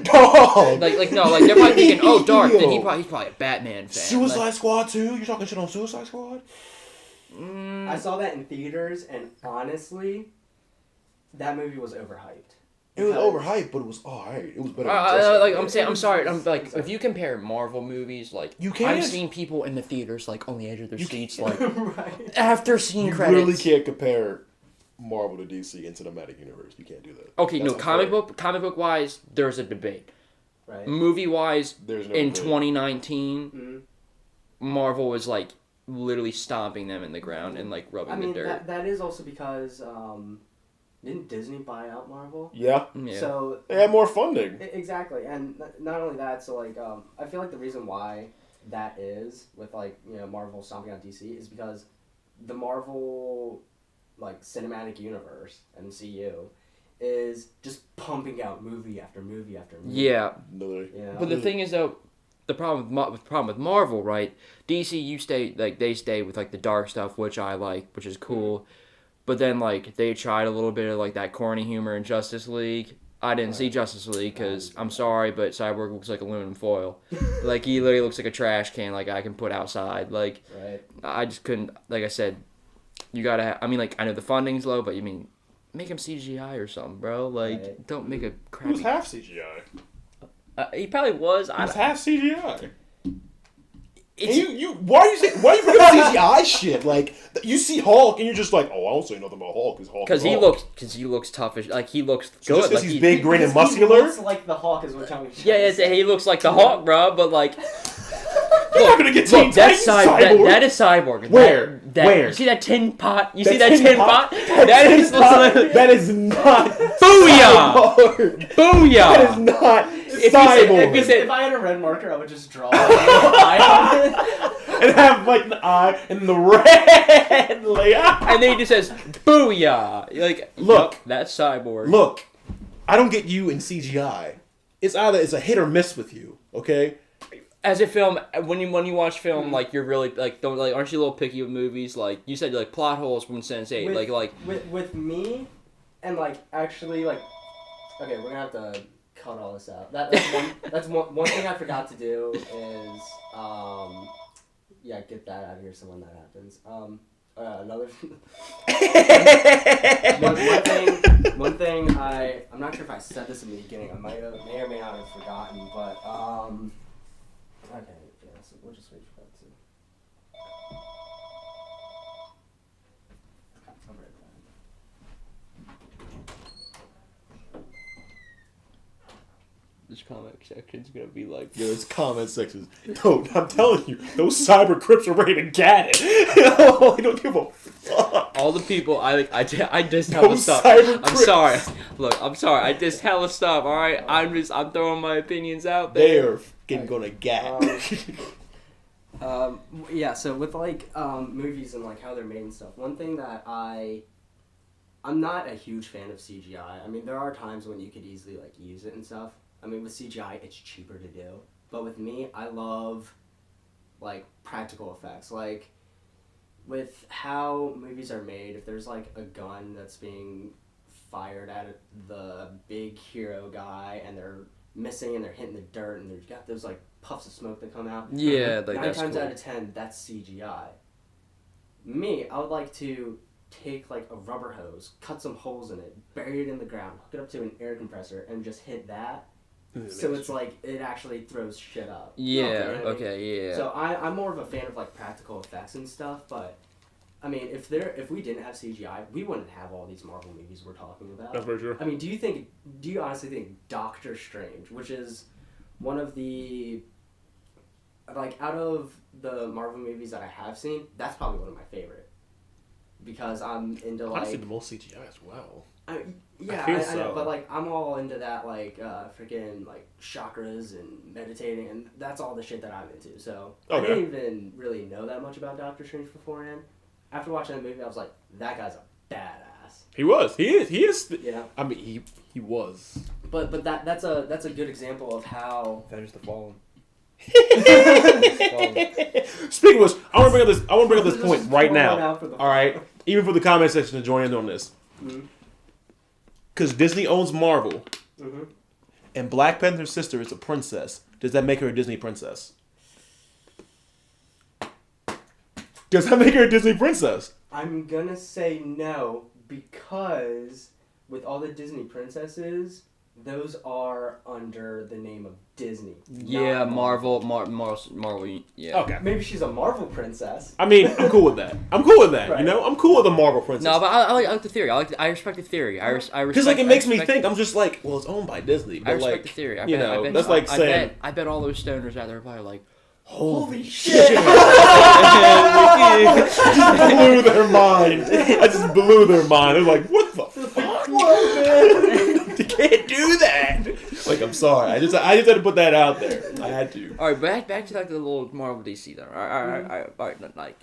B: Dog.
C: Like no, like they're probably thinking, oh, dark. Then he's probably a Batman fan.
B: Suicide Squad 2? You're talking shit on Suicide Squad?
A: I saw that in theaters, and honestly, that movie was overhyped.
B: It was overhyped, but it was alright. It was better.
C: Like I'm sorry. I'm like, if you compare Marvel movies, like
B: You can't.
C: I've seen people in the theaters like on the edge of their seats, like
A: Right.
C: after seeing
B: You
C: credits.
B: really can't compare Marvel to DC in cinematic universe. You can't do that.
C: Okay,
B: That's
C: no, comic book wise, there's a debate.
A: Right.
C: Movie wise,
B: There's no
C: in
B: debate.
C: 2019,
A: Mhm.
C: Marvel was like literally stomping them in the ground and like rubbing
A: I mean,
C: the dirt.
A: that is also because didn't Disney buy out Marvel?
B: Yeah.
C: Yeah.
A: So
B: They had more funding.
A: exactly, and not only that, so like I feel like the reason why that is with like Marvel stomping on DC is because the Marvel like cinematic universe MCU is just pumping out movie after movie after movie.
C: Yeah,
B: No,
C: but the thing is though, the problem with Marvel, right? DC, they stay with like the dark stuff, which I like, which is cool. But then like they tried a little bit of like that corny humor in Justice League. I didn't see Justice League because I'm sorry, but Cyborg looks like aluminum foil. Like he literally looks like a trash can, like I can put outside. Like
A: Right.
C: I just couldn't. Like I said, you gotta. I mean, like I know the funding's low, but you mean make him CGI or something, bro. Like,
A: Right.
C: don't make a
B: He
C: crappy.
B: was half CGI.
C: He probably was.
B: He was half CGI.
C: It's,
B: Why are you bringing up CGI shit? Like, you see Hulk and you're just like, oh, I don't say nothing about Hulk
C: because he looks tough as like he looks
B: So
C: good.
B: just because
C: Like
B: he's big, green, and
A: He
B: muscular.
A: looks like the Hawk is what Tommy.
C: Yeah, he looks like the Hulk, bro. But like,
B: You're not gonna get Teen Titans Cyborg.
C: that is Cyborg.
B: Where? Where?
C: You see that tin pot? You
B: That
C: see that tin pot?
B: That is not.
C: Booyah!
B: Cyborg.
C: Booyah!
B: That is not
C: If
B: Cyborg.
C: you said-
A: If I had a red marker, I would just draw an eye on it.
B: And have like the eye and the red layout.
C: And then he just says, "Booyah!" You're like,
B: Look.
C: yup, that's Cyborg.
B: Look, I don't get you in CGI. It's a hit or miss with you. Okay.
C: As a film, when you watch film, like you're really like don't like aren't you a little picky with movies? Like you said, like plot holes from Sense8.
A: With me, and like actually like, okay, we're gonna have to cut all this out. That's one thing I forgot to do is get that out of here. So when that happens, another one thing I'm not sure if I said this in the beginning. I may or may not have forgotten, but okay, yeah, so we'll just wait for that too. I'll be right back.
C: this comic section's gonna be like,
B: Yo, this comment section. No, I'm telling you, those cyber crips are ready to get it. I don't give a fuck.
C: all the people I just
B: No
C: hella stuff.
B: cyber
C: I'm
B: crips.
C: sorry. Look, I'm sorry. I just hella stuff. All right, I'm throwing my opinions out
B: They
C: there.
B: are fucking gonna get.
A: Yeah, so with like movies and like how they're made and stuff, one thing that I'm not a huge fan of CGI. I mean, there are times when you could easily like use it and stuff. I mean, with CGI, it's cheaper to do. But with me, I love like practical effects. Like with how movies are made, if there's like a gun that's being fired at the big hero guy and they're missing and they're hitting the dirt and they've got those like puffs of smoke that come out.
C: Yeah, like
A: 9
C: that's
A: times
C: cool.
A: out of 10, that's CGI. Me, I would like to take like a rubber hose, cut some holes in it, bury it in the ground, hook it up to an air compressor, and just hit that. So it's like it actually throws shit up.
C: Yeah.
A: You know what I mean?
C: Okay. Yeah.
A: So I'm more of a fan of like practical effects and stuff, but I mean, if we didn't have CGI, we wouldn't have all these Marvel movies we're talking about.
B: That's very true.
A: I mean, do you honestly think Doctor Strange, which is one of the like out of the Marvel movies that I have seen, that's probably one of my favorite because I'm into like
B: Honestly, the most CGI as well.
A: yeah,
B: I feel
A: I
B: so.
A: know, but like I'm all into that like freaking like chakras and meditating, and that's all the shit that I'm into. So I
B: Okay.
A: didn't even really know that much about Doctor Strange beforehand. After watching the movie, I was like, that guy's a badass.
B: He was. He is.
A: You know.
B: I mean, he was.
A: But that's a good example of how.
C: Avenge the Fallen.
B: Speaking of which, I want to bring up this point right
A: Pour
B: now.
A: one out for the-
B: All right, even for the comment section to join in on this,
A: Mhm.
B: because Disney owns Marvel,
A: Mhm.
B: and Black Panther's sister is a princess. Does that make her a Disney princess? Does that make her a Disney princess?
A: I'm gonna say no because with all the Disney princesses, those are under the name of Disney.
C: Yeah,
A: not
C: Marvel. Yeah.
B: Okay.
A: Maybe she's a Marvel princess.
B: I mean, I'm cool with that. I'm cool with that.
A: Right.
B: You know, I'm cool with a Marvel princess.
C: No, but I like the theory. I respect the theory. I respect.
B: Because like it makes me
C: I respect-
B: think. I'm just like, well, it's owned by Disney. But
C: I respect
B: like,
C: the theory.
B: you know, that's like
C: I
B: saying,
C: bet all those stoners out there are probably like,
B: holy
A: shit!
B: I just blew their mind. I just blew their mind. They're like, what the fuck? You can't do that. Like, I'm sorry. I just had to put that out there. I had to.
C: all right, back to like the little Marvel DC though. All right, like.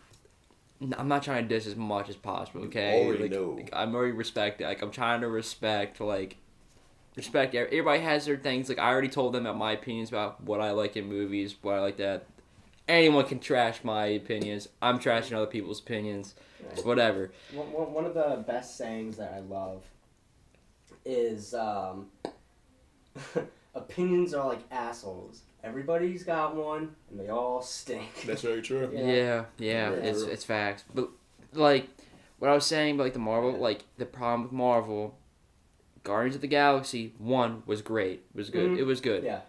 C: I'm not trying to diss as much as possible, okay?
B: Already
C: like,
B: know.
C: I'm already respecting. Like, I'm trying to respect. Everybody has their things. Like, I already told them about my opinions about what I like in movies, what I like that. Anyone can trash my opinions. I'm trashing other people's opinions.
A: Right.
C: Whatever.
A: One of the best sayings that I love is opinions are like assholes. Everybody's got one, and they all stink.
B: That's very true.
A: Yeah.
C: Yeah,
A: Yeah.
C: it's facts. But like what I was saying about like the Marvel, like the problem with Marvel, Guardians of the Galaxy 1 was great, was good, it was good.
A: Yeah.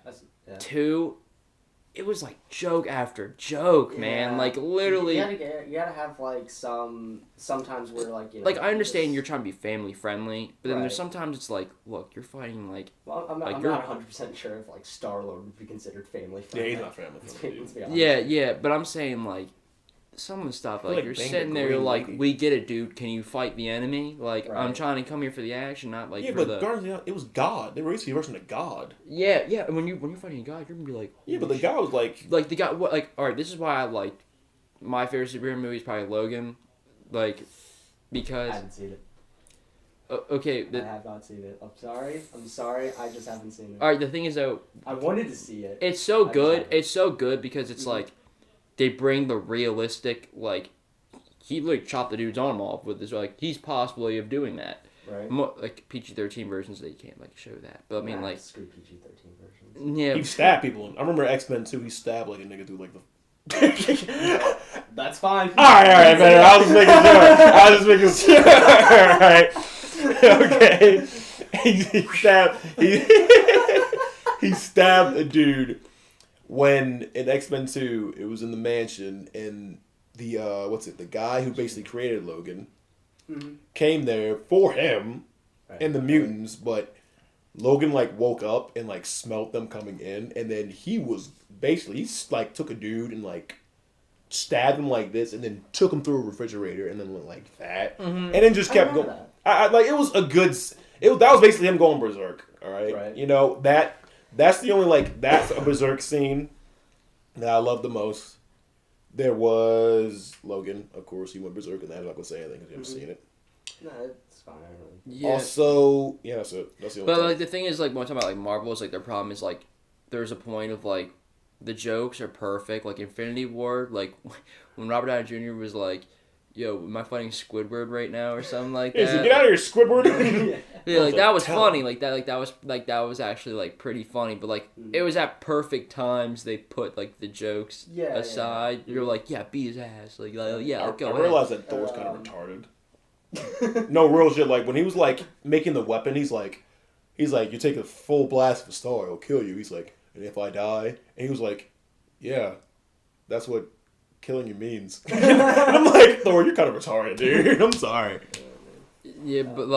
C: 2, it was like joke after joke, man. Like literally.
A: You gotta have like sometimes where like
C: Like I understand you're trying to be family friendly, but then there's sometimes it's like, look, you're fighting like.
A: Well, I'm not 100% sure if like Star-Lord would be considered family friendly.
B: Yeah, he's not family friendly.
C: Yeah, but I'm saying like. Some of the stuff, like you're sitting there, you're like, we get it, dude. Can you fight the enemy? Like, I'm trying to come here for the action, not like for the.
B: Yeah, but Guardians, it was God. They were basically a version of God.
C: Yeah. And when you're fighting a God, you're gonna be like.
B: Yeah, but the guy was like.
C: Like the guy, what? Like, all right, this is why I like. My favorite superhero movie is probably Logan, like, because.
A: I haven't seen it.
C: Okay.
A: I have not seen it. I'm sorry. I just haven't seen it.
C: All right. The thing is, though.
A: I wanted to see it.
C: It's so good. It's so good because it's like, they bring the realistic like. He like chopped the dude's arm off with his like he's possibly of doing that.
A: Right.
C: Like PG-13 versions they can't like show that, but I mean like
A: screw PG-13 versions.
C: Yeah.
B: He stabbed people. I remember X-Men 2. He stabbed like a nigga through like the.
A: That's fine.
B: All right, man. I was just making sure. All right. Okay. He stabbed a dude when in X-Men 2 it was in the mansion and. The guy who basically created Logan came there for him and the mutants, but Logan like woke up and like smelt them coming in, and then he like took a dude and like stabbed him like this, and then took him through a refrigerator, and then went like that, and then just kept going. I like it was a good. That was basically him going berserk. All right, you know that's the only that's a berserk scene that I love the most. There was Logan, of course. He went berserk, and I'm not gonna say anything because you haven't seen it.
A: No, it's fine.
B: Yeah. Also, yeah, that's it. That's the only.
C: But like the thing is, like when I'm talking about like Marvel, is like their problem is like there's a point of like the jokes are perfect. Like Infinity War, like when Robert Downey Jr. was like, "Yo, am I fighting Squidward right now?" or something like that.
B: Get out of here, Squidward!
C: Yeah, like that was funny. That was actually like pretty funny. But like it was at perfect times they put like the jokes aside. You're like, yeah, beat his ass. Like yeah, go.
B: I realized that Thor's kind of retarded. No real shit. Like when he was like making the weapon, he's like, you take a full blast of a star, it'll kill you. He's like, and if I die, and he was like, yeah, that's what killing you means. And I'm like, Thor, you're kind of retarded, dude. I'm sorry.
C: Yeah, but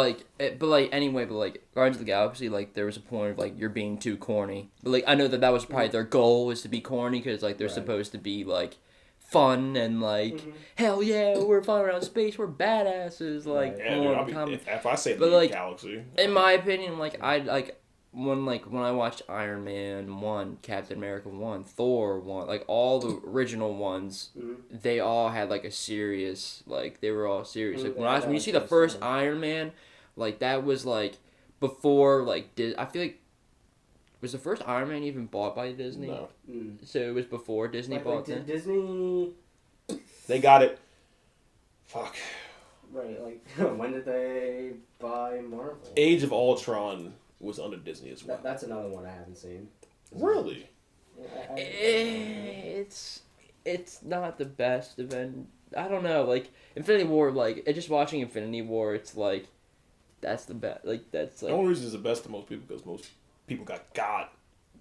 C: anyway, Guardians of the Galaxy, like, there was a point of, like, you're being too corny. But, like, I know that was probably their goal, was to be corny, because, like, they're supposed to be, like, fun and, like, hell yeah, we're flying around space, we're badasses, like,
B: yeah, dude, if I say the Galaxy.
C: In my opinion, when I watched Iron Man 1, Captain America 1, Thor 1, like all the original ones, they all had like a serious, like they were all serious. Like when you see the first Iron Man, like that was like before like I feel like was the first Iron Man even bought by Disney?
B: No.
C: So it was before Disney bought it.
A: Disney.
B: They got it. Fuck.
A: Right, like when did they buy Marvel?
B: Age of Ultron was under Disney as well.
A: That's another one I haven't seen.
B: Really?
C: It's not the best event. I don't know. Like Infinity War, like just watching Infinity War, it's like that's the best. Like that's like
B: the only reason it's the best to most people because most people got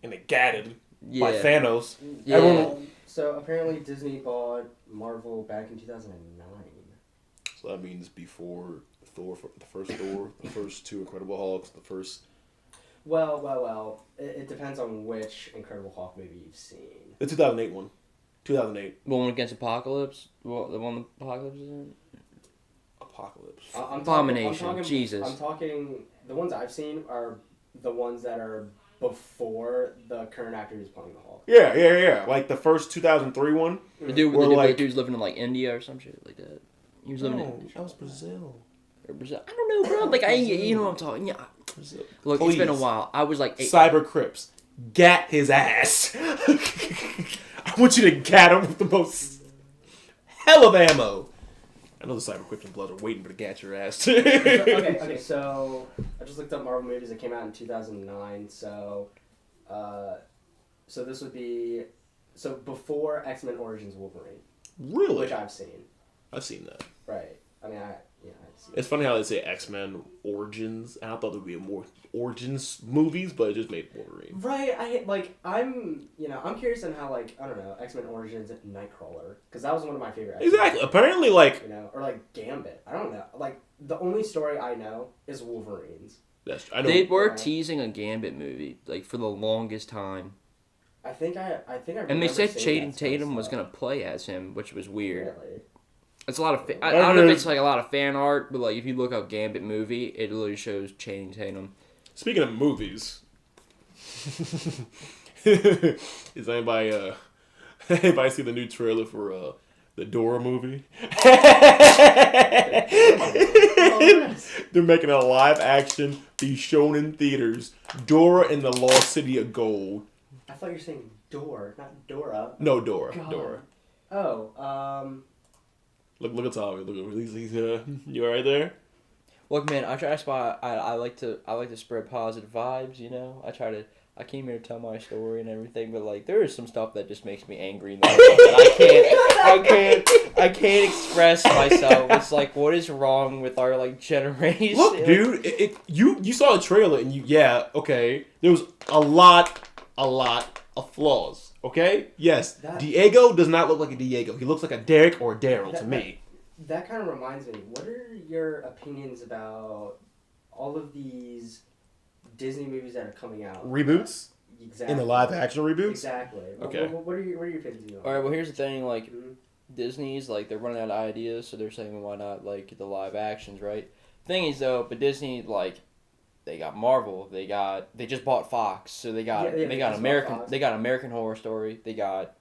B: and they gatted by Thanos.
C: Yeah.
A: So apparently Disney bought Marvel back in 2009.
B: So that means before Thor, the first Thor, the first two Incredible Hulks, the first.
A: Well. It depends on which Incredible Hulk movie you've seen.
B: The 2008 one. 2008.
C: The one against Apocalypse? Well, the one Apocalypse is in?
B: Apocalypse.
C: Abomination. Jesus.
A: I'm talking... The ones I've seen are the ones that are before the current actor who's playing the Hulk.
B: Yeah. Like the first 2003 one.
C: The dude's living in like India or some shit like that. He was living in...
B: that was Brazil.
C: Or Brazil. I don't know, bro. Like, you know what I'm talking... Yeah.
B: Brazil.
C: Look, Please. It's been a while. I was like...
B: Cyber Crips. Gat his ass. I want you to gat him with the most hell of ammo. I know the Cyber Crips and Blood are waiting to gat your ass.
A: Okay, so I just looked up Marvel movies that came out in 2009, so this would be... So before X-Men Origins Wolverine.
B: Really?
A: Which I've seen.
B: I've seen that.
A: Right. I mean, Yeah, I see.
B: It's funny how they say X-Men Origins. I thought there'd be more Origins movies, but it just made Wolverine.
A: Right, I'm curious on how, like, I don't know, X-Men Origins Nightcrawler, because that was one of my favorite X-Men.
B: Exactly. Apparently, like...
A: You know, or like Gambit. I don't know. Like, the only story I know is Wolverine's.
B: I know.
C: They were teasing a Gambit movie, like, for the longest time.
A: I think I
C: And they said
A: seeing
C: Channing
A: that sort of
C: Tatum was
A: stuff.
C: going to play as him, which was weird.
A: Really?
C: It's a lot of... I don't know if it's, like, a lot of fan art, but, like, if you look up Gambit movie, it literally shows Channing Tatum.
B: Speaking of movies... Is anybody see the new trailer for the Dora movie? They're making a live action, be shown in theaters. Dora and the Lost City of Gold.
A: I thought you were saying Door, not Dora.
B: No, Dora.
A: God.
B: Dora.
A: Oh,
B: Look at Tommy. Look at he's you alright there?
C: Look, man, I try to spot. I like to spread positive vibes. You know, I came here to tell my story and everything, but like there is some stuff that just makes me angry. I can't express myself. It's like, what is wrong with our like generation?
B: Look, dude, you saw the trailer and okay. There was a lot of flaws. Okay, yes, Diego does not look like a Diego. He looks like a Derek or a Daryl to me.
A: That kind of reminds me. What are your opinions about all of these Disney movies that are coming out?
B: Reboots?
A: Exactly.
B: In the live action reboots?
A: Exactly.
B: Okay.
A: What are your opinions on?
C: All right. Well, here's the thing. Like, Disney's like they're running out of ideas, so they're saying, well, why not like the live actions, right? Thing is though, but Disney like they got Marvel, they just bought Fox, so they got American Horror Story, they got.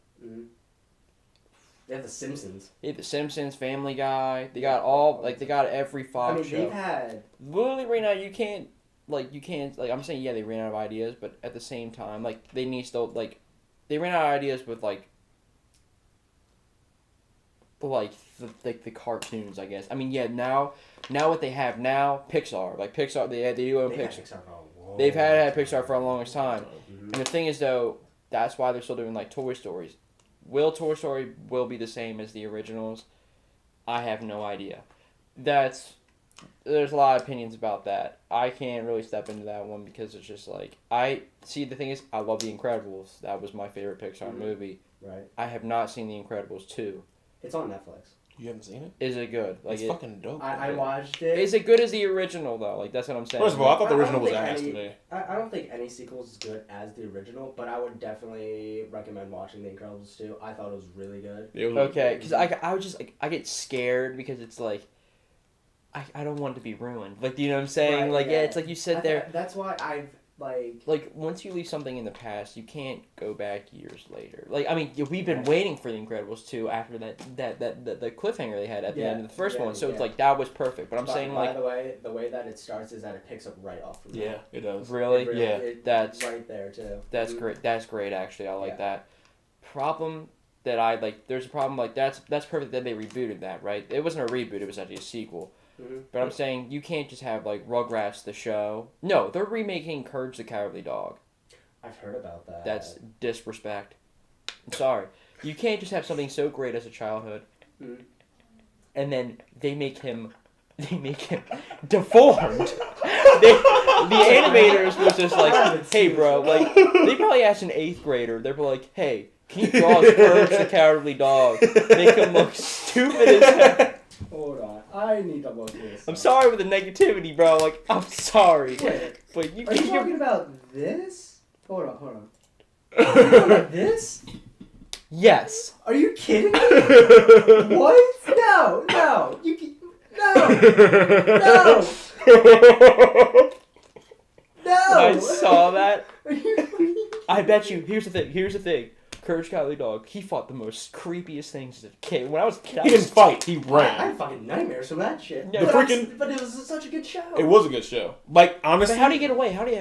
A: They have The Simpsons.
C: They have The Simpsons, Family Guy. They got all they got every Fox show.
A: They've had
C: literally right now. You can't I'm saying they ran out of ideas, but at the same time they need still they ran out of ideas with the cartoons, I guess. I mean, now what they have now, Pixar. Like Pixar, they do own Pixar. They've had Pixar for a longest time. And the thing is though, that's why they're still doing Toy Stories. Will Toy Story will be the same as the originals? I have no idea. There's a lot of opinions about that. I can't really step into that one because it's just the thing is, I love The Incredibles. That was my favorite Pixar movie.
A: Right.
C: I have not seen The Incredibles 2.
A: It's on Netflix.
B: You haven't seen it?
C: Is it good?
B: It's fucking dope.
A: I watched it.
C: Is it good as the original though? That's what I'm saying.
B: First of all, I thought the original was ass to me.
A: I don't think any sequel is as good as the original, but I would definitely recommend watching The Incredibles 2. I thought it was really good.
C: Okay, because I was just I get scared because it's I don't want it to be ruined. You know what I'm saying?
A: Right,
C: it's like you sit there.
A: That's why I've
C: once you leave something in the past, you can't go back years later. I mean, we've been waiting for The Incredibles 2 after that the cliffhanger they had at the end of the first one. So it's that was perfect. But I'm saying
A: by the way that it starts is that it picks up right off from
B: there. It does.
C: Really? That's
A: right there too.
C: That's great. That's great actually. I like that. Problem that there's a problem that's perfect that they rebooted that, right? It wasn't a reboot, it was actually a sequel. But I'm saying you can't just have Rugrats the show. No, they're remaking Courage the Cowardly Dog.
A: I've heard about that.
C: That's disrespect. I'm sorry. You can't just have something so great as a childhood, and then they make him deformed. The animators was just hey bro, they probably asked an 8th grader. They're like, hey, can you draw Courage the Cowardly Dog? Make him look stupid as hell.
A: Hold on, I need to look this.
C: I'm sorry with the negativity, bro. I'm sorry.
A: Wait,
C: but
A: are you talking about this? Hold on. Are you talking about this?
C: Yes.
A: Are you kidding me? What? No. No.
C: I saw that. I bet you. Here's the thing. Courage Cowardly Dog, he fought the most creepiest things as a kid. When I was a kid,
B: he didn't fight. He ran.
A: I had fucking nightmares from that shit.
C: Yeah,
A: but it was such a good show.
B: It was a good show. Honestly,
C: but how did he get away? How did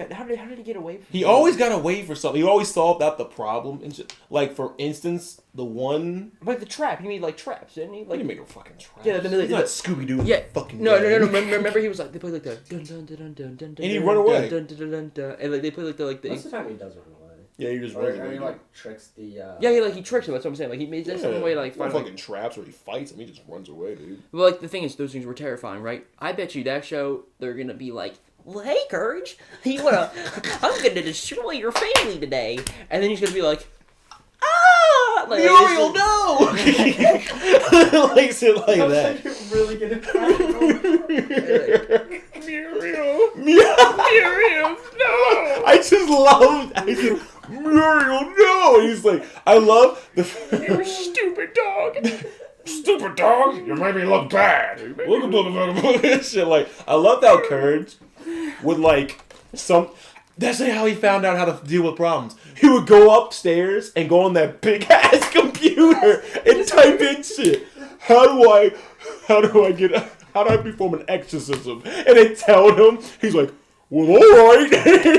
C: he get away from
B: He always got away for something. He always solved out the problem. And for instance, the one...
C: the trap. He made, traps, didn't he?
B: He didn't make a fucking trap.
C: Yeah,
B: he's not Scooby-Doo.
C: Yeah.
B: Fucking
C: No. Remember he was they played the... Dun, dun, dun, dun, dun, dun,
B: and he run away.
C: Dun, dun, dun, dun, dun, and they played the...
A: Most of the time he does run away.
B: Yeah, he just
A: Or
B: runs
A: he
B: away.
A: like tricks the.
C: Yeah, he tricks him. That's what I'm saying. Like he made that some way to like find
B: fucking traps or he fights him. He just runs away, dude.
C: Well, like the thing is, those things were terrifying, right? I bet you that show they're gonna be like, well, "Hey, Courage, you wanna? I'm gonna destroy your family today," and then he's gonna be like, "Ah, like,
B: Muriel, no!" Like shit like that.
A: You're really good at that.
B: Muriel, Muriel, no! I just Muriel, no! He's like, I love the. You stupid dog. Stupid dog, you made me look bad. Shit, like, I loved how Courage would like that's how he found out how to deal with problems. He would go upstairs and go on that big ass computer and type in shit. How do I perform an exorcism? And they tell him, he's like, well, alright.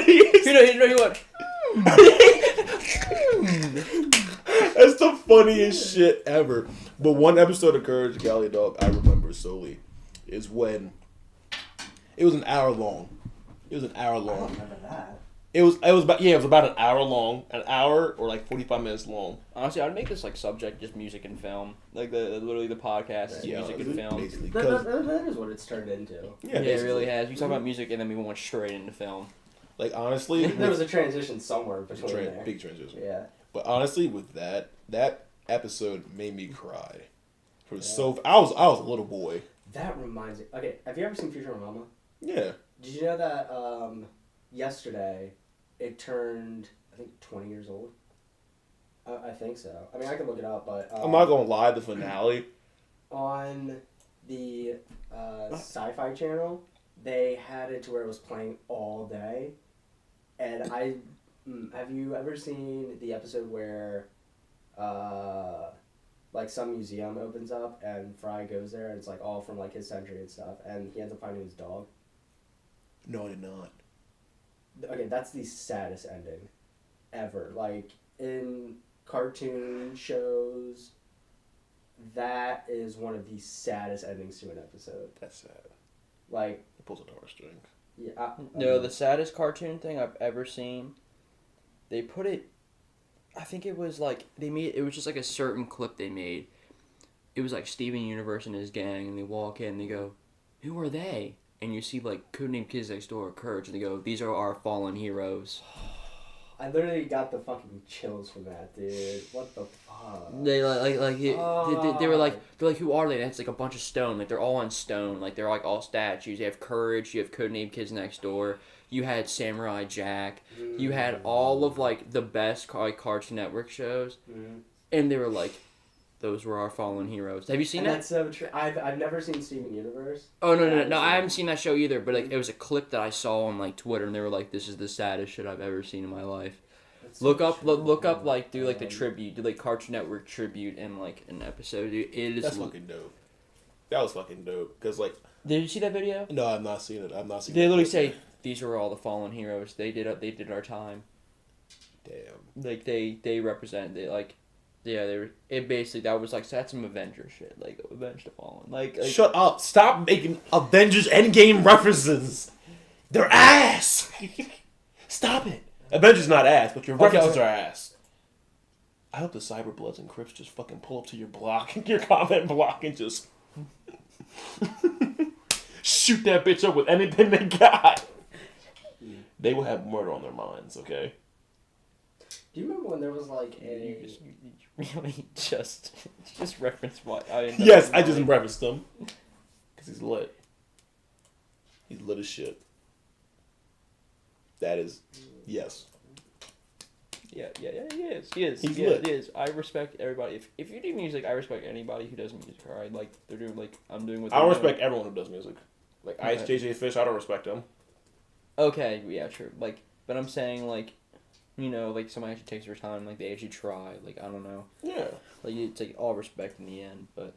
C: he went.
B: That's the funniest shit ever. But one episode of Courage the Cowardly Dog I remember solely is when it was an hour long.
A: I don't remember that.
B: It was about an hour long, an hour or like 45 minutes long.
C: Honestly, I'd make this like subject just music and film, like literally the podcast is music and film.
B: Basically,
A: That is what it's turned into.
C: Yeah, it really has. We talk about music and then we went straight into film.
B: Like honestly,
A: There was a transition somewhere between there.
B: big transition.
A: Yeah.
B: But honestly, with that episode made me cry. I was a little boy.
A: That reminds me. Okay, have you ever seen Futurama?
B: Yeah.
A: Did you know that yesterday it turned, I think, 20 years old? I think so. I mean, I can look it up, but...
B: I'm not gonna lie, the finale...
A: On the Sci-Fi Channel, they had it to where it was playing all day. And have you ever seen the episode where like some museum opens up and Fry goes there and it's like all from like his century and stuff and he ends up finding his dog?
B: No, I did not.
A: Okay, that's the saddest ending ever. Like in cartoon shows, that is one of the saddest endings to an episode.
B: That's sad.
A: Like,
B: It pulls a heartstring.
A: yeah.
C: No, the saddest cartoon thing I've ever seen. They put it. I think it was like it was just like a certain clip they made. It was like Steven Universe and his gang, and they walk in and they go, "Who are they?" And you see like Codename Kids Next Door, Courage, and they go, "These are our fallen heroes."
A: I literally got the fucking chills from that, dude. What the fuck?
C: They they were like who are they? And it's like a bunch of stone, like they're all on stone, like they're like all statues. You have Courage, you have Codename Kids Next Door, you had Samurai Jack, you had all of like the best Cartoon Network shows, and they were like, those were our fallen heroes. Have you seen that?
A: That's so true. I've never seen Steven Universe.
C: Oh no! I haven't seen that show either. But like, it was a clip that I saw on like Twitter, and they were like, "This is the saddest shit I've ever seen in my life." Look up, like do like the tribute, do like Cartoon Network tribute in like an episode. Dude, it is.
B: That's fucking dope. That was fucking dope. Cause like.
C: Did you see that video?
B: No, I've not seen it. I've not seen.
C: They literally say these are all the fallen heroes. They did our time.
B: Damn.
C: Like they represent it. Like, yeah, they were. It basically that was like that's some Avengers shit. Like Avenge the Fallen. Like
B: shut up! Stop making Avengers Endgame references. They're ass. Stop it. Avengers not ass, but your references are ass. I hope the Cyberbloods and Crips just fucking pull up to your block, your comment block, and just shoot that bitch up with anything they got. They will have murder on their minds, okay?
A: Do you remember when there was like a...
C: You really just reference what I...
B: Yes, I just referenced him. Because he's lit. He's lit as shit. That is... Yes.
C: Yeah, he is.
B: He's lit.
C: He is. I respect everybody. If you do music, I respect anybody who does music, alright? Like, they're doing, like, I'm doing what
B: I don't respect everyone who does music. Like,
C: okay.
B: Ice JJ Fish, I don't respect him.
C: Okay, yeah, true. Like, but I'm saying, like, you know, like, somebody actually takes their time, like, they actually try. Like, I don't know.
B: Yeah.
C: Like, it's, like, all respect in the end, but...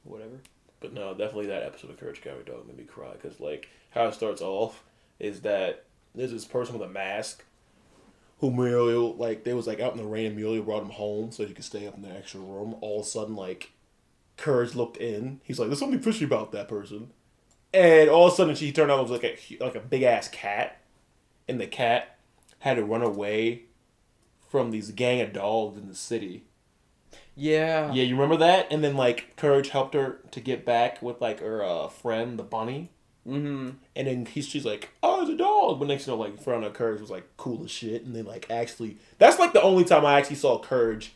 C: Whatever.
B: But no, definitely that episode of Courage Cowardly Dog made me cry. Because, like, how it starts off is that there's this person with a mask who Muriel, like, they was, like, out in the rain and Muriel brought him home so he could stay up in the extra room. All of a sudden, like, Courage looked in. He's like, there's something fishy about that person. And all of a sudden, she turned out it was, like a big-ass cat. And the cat had to run away from these gang of dogs in the city.
C: Yeah.
B: Yeah, you remember that? And then like Courage helped her to get back with like her friend, the bunny.
C: Mm-hmm.
B: And then she's like, oh, it's a dog. But next, like, front of Courage was like cool as shit. And then like actually, that's like the only time I actually saw Courage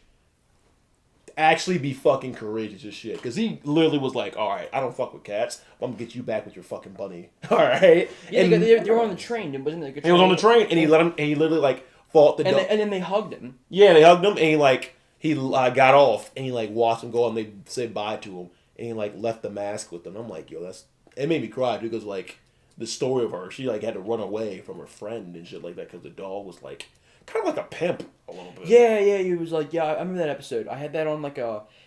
B: actually be fucking courageous as shit. Because he literally was like, all right, I don't fuck with cats. I'm gonna get you back with your fucking bunny. All right.
C: Yeah,
B: and
C: they were on the train. Wasn't it?
B: He was on the train, and he let him. And he literally like fought the dog.
C: And then they hugged him.
B: Yeah, they hugged him, and he got off, and he like watched him go, and they said bye to him, and he like left the mask with them. I'm like, yo, it made me cry because like the story of her, she like had to run away from her friend and shit like that because the dog was like kind of like a pimp a little bit.
C: Yeah, he was like, yeah, I remember that episode. I had that on like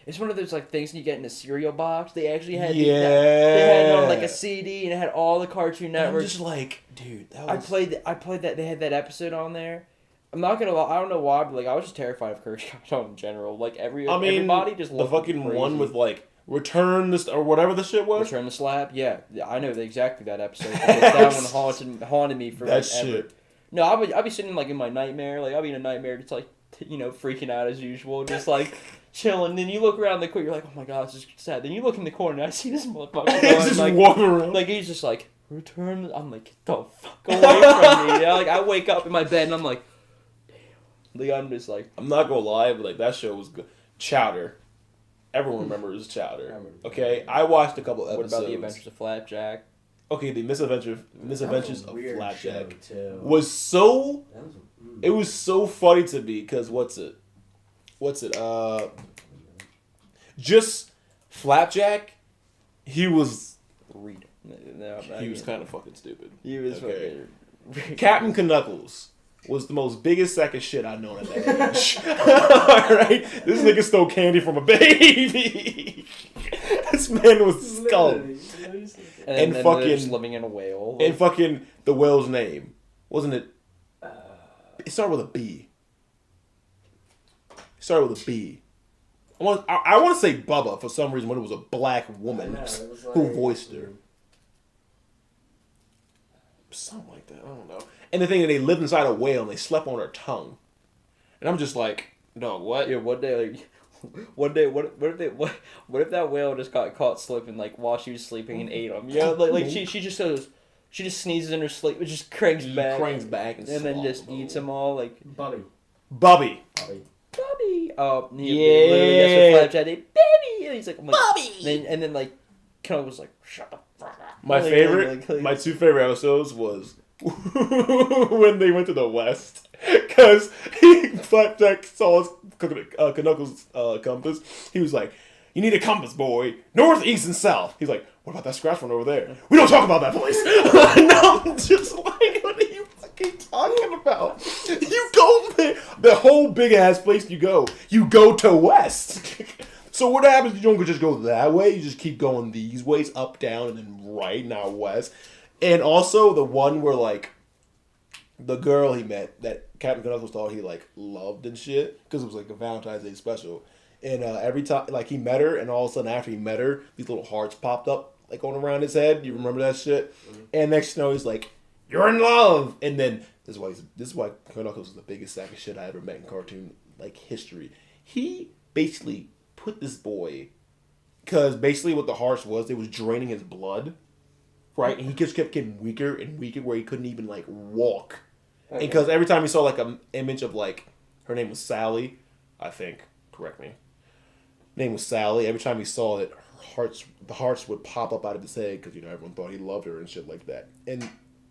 C: it's one of those like things you get in a cereal box. They actually had they had it on like a CD and it had all the Cartoon Networks.
B: I'm just like, dude, that
C: was... I played that. They had that episode on there. I'm not gonna lie, I don't know why, but like I was just terrified of Courage Cartoon in general. Like everybody just
B: the fucking
C: crazy.
B: one with like Return this or whatever the shit was.
C: Return the Slab, yeah, I know exactly that episode. That one haunted me for
B: that
C: like,
B: shit.
C: Ever. No, I'll be sitting like in my nightmare, like I'll be in a nightmare, just like freaking out as usual, just like chilling. Then you look around the corner, you're like, oh my god, this is sad. Then you look in the corner and I see this motherfucker going,
B: just
C: like,
B: walking around.
C: Like he's just like return. I'm like, get the fuck away from me. Yeah, like I wake up in my bed and I'm like, damn. Like I'm just like,
B: I'm not gonna lie, but like that show was good. Chowder. Everyone remembers Chowder. Okay, I watched a couple episodes.
C: What about the Adventures of Flapjack?
B: Okay, the Misadventures of Flapjack
A: was
B: so. It was so funny to me because what's it? Just Flapjack. He was. He was kind of fucking stupid.
C: He was
B: okay. Captain Knuckles was the most biggest sack of shit I've known at that age. Alright? This nigga stole candy from a baby. This man was scum.
C: And
B: fucking
C: just living in a whale.
B: And fucking the whale's name. Wasn't it? It started with a B. I want to say Bubba for some reason when it was a black woman who voiced her. Something like that. I don't know. And the thing that they lived inside a whale and they slept on her tongue. And I'm just like, no, what?
C: Yeah, what if that whale just got caught slipping like while she was sleeping and ate him? Yeah, like she just goes, she just sneezes in her sleep, it just cranks back
B: and
C: then just eats them all like
B: Bubby.
C: Oh
B: yeah.
C: Literally, that's what Flapjack did. Baby, and he's like,
B: Bubby.
C: And then like, Knuckles was like, shut the fuck up.
B: My two favorite episodes was when they went to the West, because Flapjack saw Knuckles' compass. He was like, "You need a compass, boy. North, east, and south." He's like, "What about that scratch one over there? We don't talk about that place." No, I'm just like, what are you fucking talking about? You go there, the whole big ass place you go to West. So what happens? You don't just go that way. You just keep going these ways, up, down, and then right, now west. And also the one where like the girl he met that Captain Knuckles thought he like loved and shit because it was like a Valentine's Day special. And every time like he met her, and all of a sudden after he met her, these little hearts popped up like going around his head. You remember that shit? Mm-hmm. And next you know he's like, "You're in love." And then this is why Knuckles is the biggest sack of shit I ever met in cartoon like history. He basically put this boy, because basically what the hearts was, they was draining his blood. Right, and he just kept getting weaker and weaker, where he couldn't even like walk. Okay. And because every time he saw like an image of like her name was Sally, I think. Correct me. Her name was Sally. Every time he saw it, the hearts would pop up out of his head because everyone thought he loved her and shit like that. And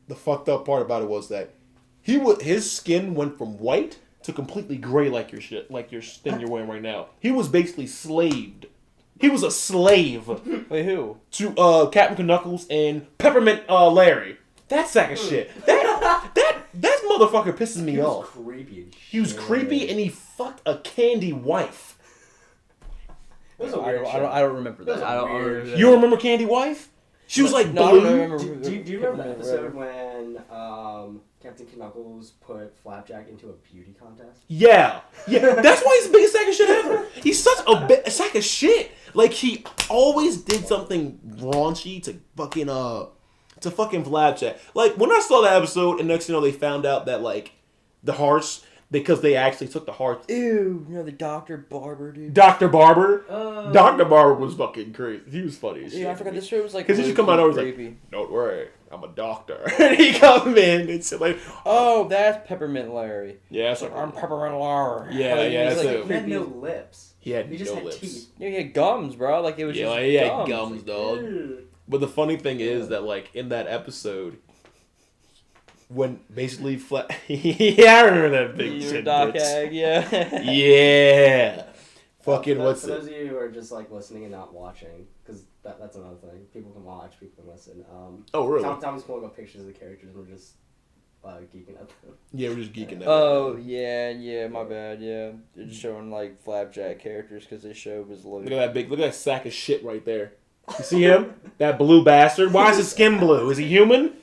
B: the fucked up part about it was that his skin went from white to completely gray like your thing you're wearing right now. He was basically slaved. He was a slave.
C: Wait, who?
B: To Captain Knuckles and Peppermint Larry. That sack of shit. That motherfucker pisses me off. He was creepy and he fucked a candy wife.
C: I don't remember that. I don't remember that.
B: You don't remember Candy Wife? She was like blue.
A: Do you remember the episode when Captain Knuckles put Flapjack into a beauty contest?
B: Yeah. That's why he's the biggest sack of shit ever. He's such a sack of shit. Like he always did something raunchy to fucking Flapjack. Like when I saw that episode, and next thing you know they found out that like the hearts because they actually took the hearts.
C: Ew, the Dr. Barber, dude.
B: Dr. Barber? Dr. Barber was fucking crazy. He was funny as shit.
C: Yeah, I forgot this show was like.
B: Because he just come out and was
C: creepy.
B: like, don't worry, I'm a doctor. And he come in and said, like,
C: oh, that's Peppermint Larry.
B: yeah, it's
C: Like,
B: like,
C: I'm Peppermint Larry.
B: Yeah,
C: Like,
B: yeah,
C: he was,
B: that's
C: like,
B: it.
A: He had no
C: creepy.
A: lips.
B: he had
A: He just
B: no
A: had
B: lips.
A: teeth.
C: Yeah, he had gums, bro. Like, it was
B: Yeah,
C: just
B: like, he had
C: gums.
B: gums, dog. But the funny thing is that, like, in that episode, when basically yeah, I remember that big
C: You were
B: shit,
C: Doc
B: bitch.
C: Hag, yeah.
B: Yeah. Fucking
A: for
B: what's
A: those
B: it?
A: of you who are just like listening and not watching, because that's another thing. People can watch, people can listen.
B: Oh, really?
A: Tommy's pulling up pictures of the characters, and we're just geeking at them.
B: Yeah, we're just geeking out.
C: Oh, yeah, my bad, yeah. They're just showing, like, Flapjack characters because this show was
B: Look
C: like...
B: at that sack of shit right there. You see him? That blue bastard? Why is his skin blue? Is he human?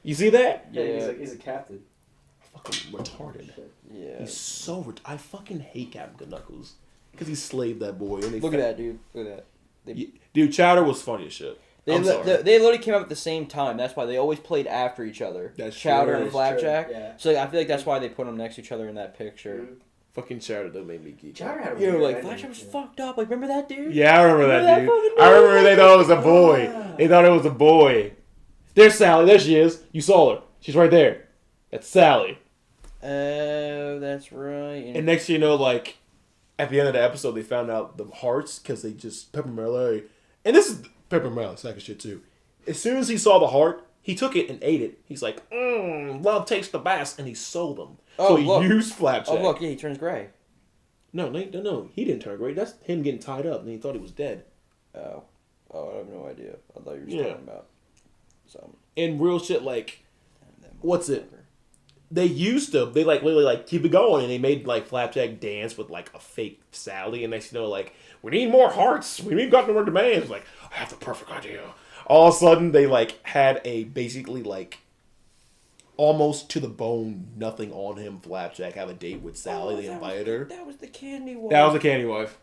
B: You see that?
C: Yeah.
A: He's a captain.
B: Fucking retarded.
C: Yeah.
B: He's so I fucking hate Captain Knuckles. Because he slaved that boy. And they
C: Look at that, dude. Look at that.
B: Dude, Chowder was funny as shit. I'm sorry.
C: They literally came out at the same time. That's why they always played after each other.
B: That's
C: Chowder
B: true.
C: and Flapjack.
A: True, yeah.
C: So I feel like that's why they put them next to each other in that picture.
A: Mhm.
B: Fucking Chowder, that made me geek.
A: Chowder had a
C: You know,
A: weird
C: like
A: ending,
C: Flapjack was
A: too.
C: fucked up. Like, remember that dude?
B: Yeah, I remember that dude.
C: fucking
B: I remember they thought it was a
A: Oh,
B: boy.
A: yeah.
B: They thought it was a boy. There's Sally. There she is. You saw her. She's right there. That's Sally.
C: Oh, that's right.
B: And next thing you know, like, at the end of the episode, they found out the hearts because they just Peppermint Larry. And this is Peppermint Larry, sack of shit too. As soon as he saw the heart, he took it and ate it. He's like, love tastes the best, and he sold them.
C: Oh,
B: so he
C: look.
B: used Flapjack.
C: Oh, look, yeah, he turns gray.
B: No, he didn't turn gray. That's him getting tied up, and he thought he was dead.
C: Oh, I have no idea. I thought you were
B: Yeah.
C: talking about something.
B: And real shit, like, what's it? They used to, they like literally like keep it going, and they made like Flapjack dance with like a fake Sally, and next you know, like, we need more hearts. We've got no more demands. Like, I have the perfect idea. All of a sudden, they like had a basically like almost to the bone, nothing on him. Flapjack have a date with Sally. They invited her.
C: That was the candy one.
B: That was a candy wife.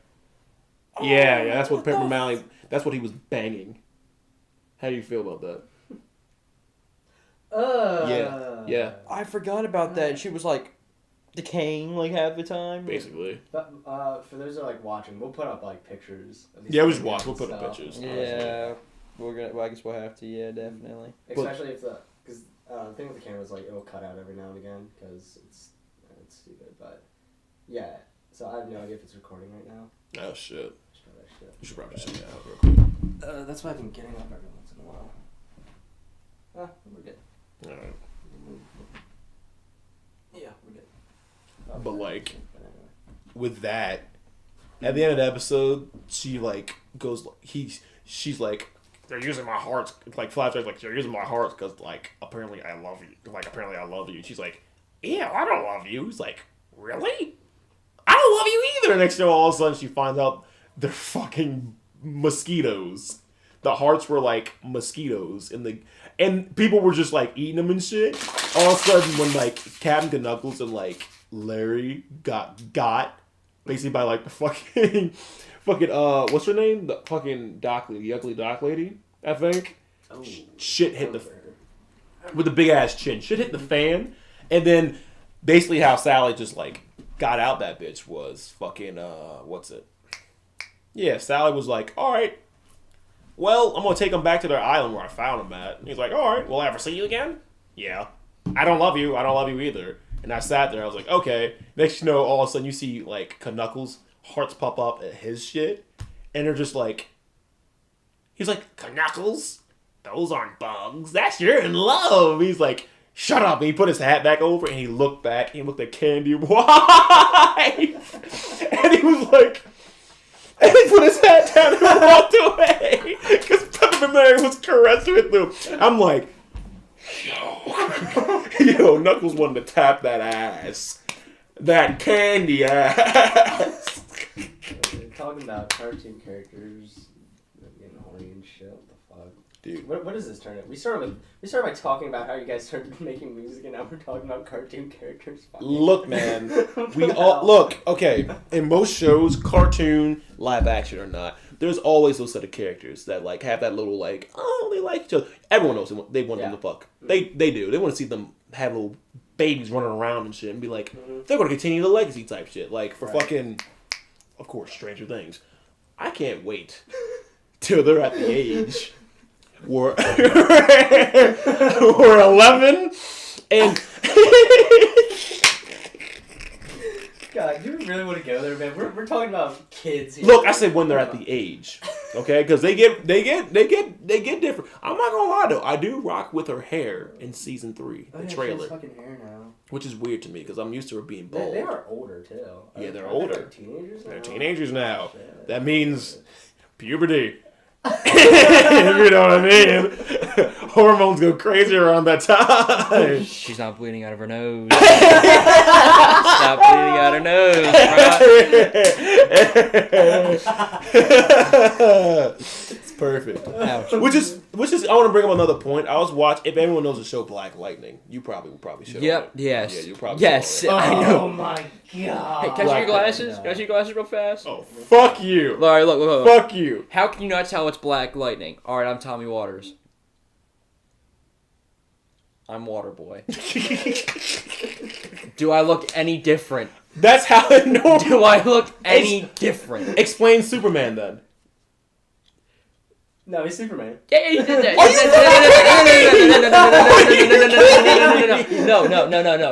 C: Oh,
B: Yeah, that's what
C: the
B: Pepper Malley. That's what he was banging. How do you feel about that? Yeah.
C: I forgot about that. She was like decaying like half the time.
B: Basically.
A: But for those that are like watching, we'll put up like pictures. Of these
B: Yeah, we just
A: figures
B: watch. We'll
A: and
B: put up
A: stuff.
B: pictures.
C: Yeah, we're gonna. Well, I guess we'll have to. Yeah, definitely.
A: Especially if because the thing with the camera is like it will cut out every now and again because it's stupid. But yeah, so I have no idea if it's recording right now.
B: Oh shit.
A: Just try that shit.
B: You should probably send that out real quick.
A: That's why I've been getting up every once in a while. We're good.
B: Alright.
A: Yeah, we're good.
B: But, like,
A: But anyway.
B: With that, at the end of the episode, she like goes. She's like, they're using my hearts. Like Flapjack's like, they're using my hearts because like apparently I love you. Like apparently I love you. She's like, yeah, I don't love you. He's like, really? I don't love you either. Next thing all of a sudden she finds out they're fucking mosquitoes. The hearts were like mosquitoes and people were just like eating them and shit. All of a sudden when like Captain Knuckles and like Larry got basically by like the fucking what's her name? The fucking doc lady, the ugly doc lady, I think.
A: Oh,
B: Shit hit with the big ass chin. Shit hit the fan, and then basically how Sally just like got out that bitch was fucking what's it? Yeah, Sally was like, all right, well, I'm gonna take them back to their island where I found them at. And he's like, all right, will I ever see you again? Yeah. I don't love you. I don't love you either. And I sat there. I was like, okay. Next, you know, all of a sudden you see like Knuckles' hearts pop up at his shit, and they're just like, he's like, Knuckles, those aren't bugs. That's you're in love. He's like, shut up. And he put his hat back over and he looked back. He looked at Candy Wife, and he was like. And he put his hat down and walked away. Because Peppermint Mary was caressing with him. I'm like, yo, Knuckles wanted to tap that ass. That candy ass.
A: Talking about cartoon characters getting horny and shit. What the fuck?
B: Dude.
A: What is this turn? We started by talking about how you guys started making music, and now we're talking about cartoon characters.
B: Look, man. We all look, okay, in most shows, cartoon, live action or not, there's always those set of characters that like have that little like, oh, they like each other. Everyone knows they want them to fuck. They do. They want to see them have a little babies running around and shit, and be like, they're gonna continue the legacy type shit, like for
A: Right.
B: fucking, of course, Stranger Things. I can't wait till they're at the age where we're 11 and.
A: God, do we really want to go there, man? We're talking about kids here.
B: Look, I said when they're at the age, okay? Because they get different. I'm not gonna lie though, I do rock with her hair in season 3,
A: Oh,
B: the
A: yeah, she
B: trailer,
A: has fucking hair now.
B: which is weird to me because I'm used to her being bald.
A: They are older too.
B: Yeah, they're
A: Are
B: older.
A: They like teenagers now?
B: They're teenagers now.
A: Shit.
B: That means puberty. If you know what I mean. Hormones go crazy around that time.
C: She's not bleeding out of her nose. Stop bleeding out her nose, bro.
B: It's perfect.
C: Ouch.
B: Which is I want to bring up another point. I was watching. If anyone knows the show Black Lightning, you probably should.
C: Yep. Yes.
B: Yeah, you probably
C: yes.
B: should.
C: I know.
A: Oh my god.
C: Hey, can I see
B: Black
C: your glasses?
A: Lightning,
C: Can I see your glasses real fast?
B: Oh, fuck you.
C: All right, look.
B: Fuck you.
C: How can you not tell it's Black Lightning? All right, I'm Tommy Waters. I'm Waterboy. Do I look any different?
B: That's how I know.
C: Do I look any different?
B: Explain Superman then.
A: No, he's Superman.
C: Yeah, you did that.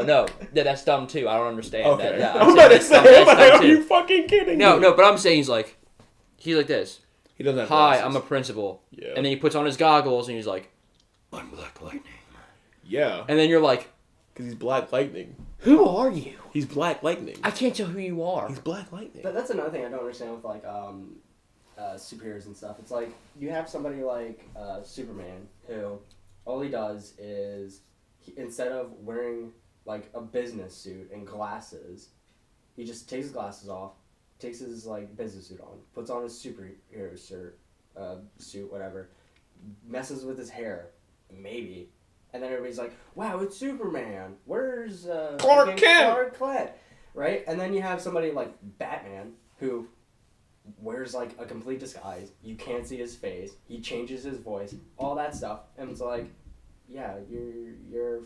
C: No. That's dumb too. I don't understand
B: Okay.
C: that.
B: I'm about to say,
C: that's dumb
B: are
C: too.
B: you fucking kidding me?
C: No, but I'm saying he's like this.
B: He doesn't have
C: Hi,
B: glasses.
C: I'm a principal.
B: Yeah.
C: And then he puts on his goggles and he's like, I'm Black Lightning.
B: Yeah.
C: And then you're like,
B: Because he's Black Lightning.
C: who are you?
B: He's Black Lightning.
C: I can't tell who you are.
B: He's Black Lightning.
A: But that's another thing I don't understand with like superheroes and stuff. It's like you have somebody like Superman who all he does is instead of wearing like a business suit and glasses, he just takes his glasses off, takes his like business suit on, puts on his superhero suit, whatever, messes with his hair, maybe, and then everybody's like, "Wow, it's Superman. Where's
B: Clark
A: fucking
B: Kent?"
A: Clark Kent?" Right? And then you have somebody like Batman who wears like a complete disguise. You can't see his face. He changes his voice. All that stuff, and it's like, yeah, you're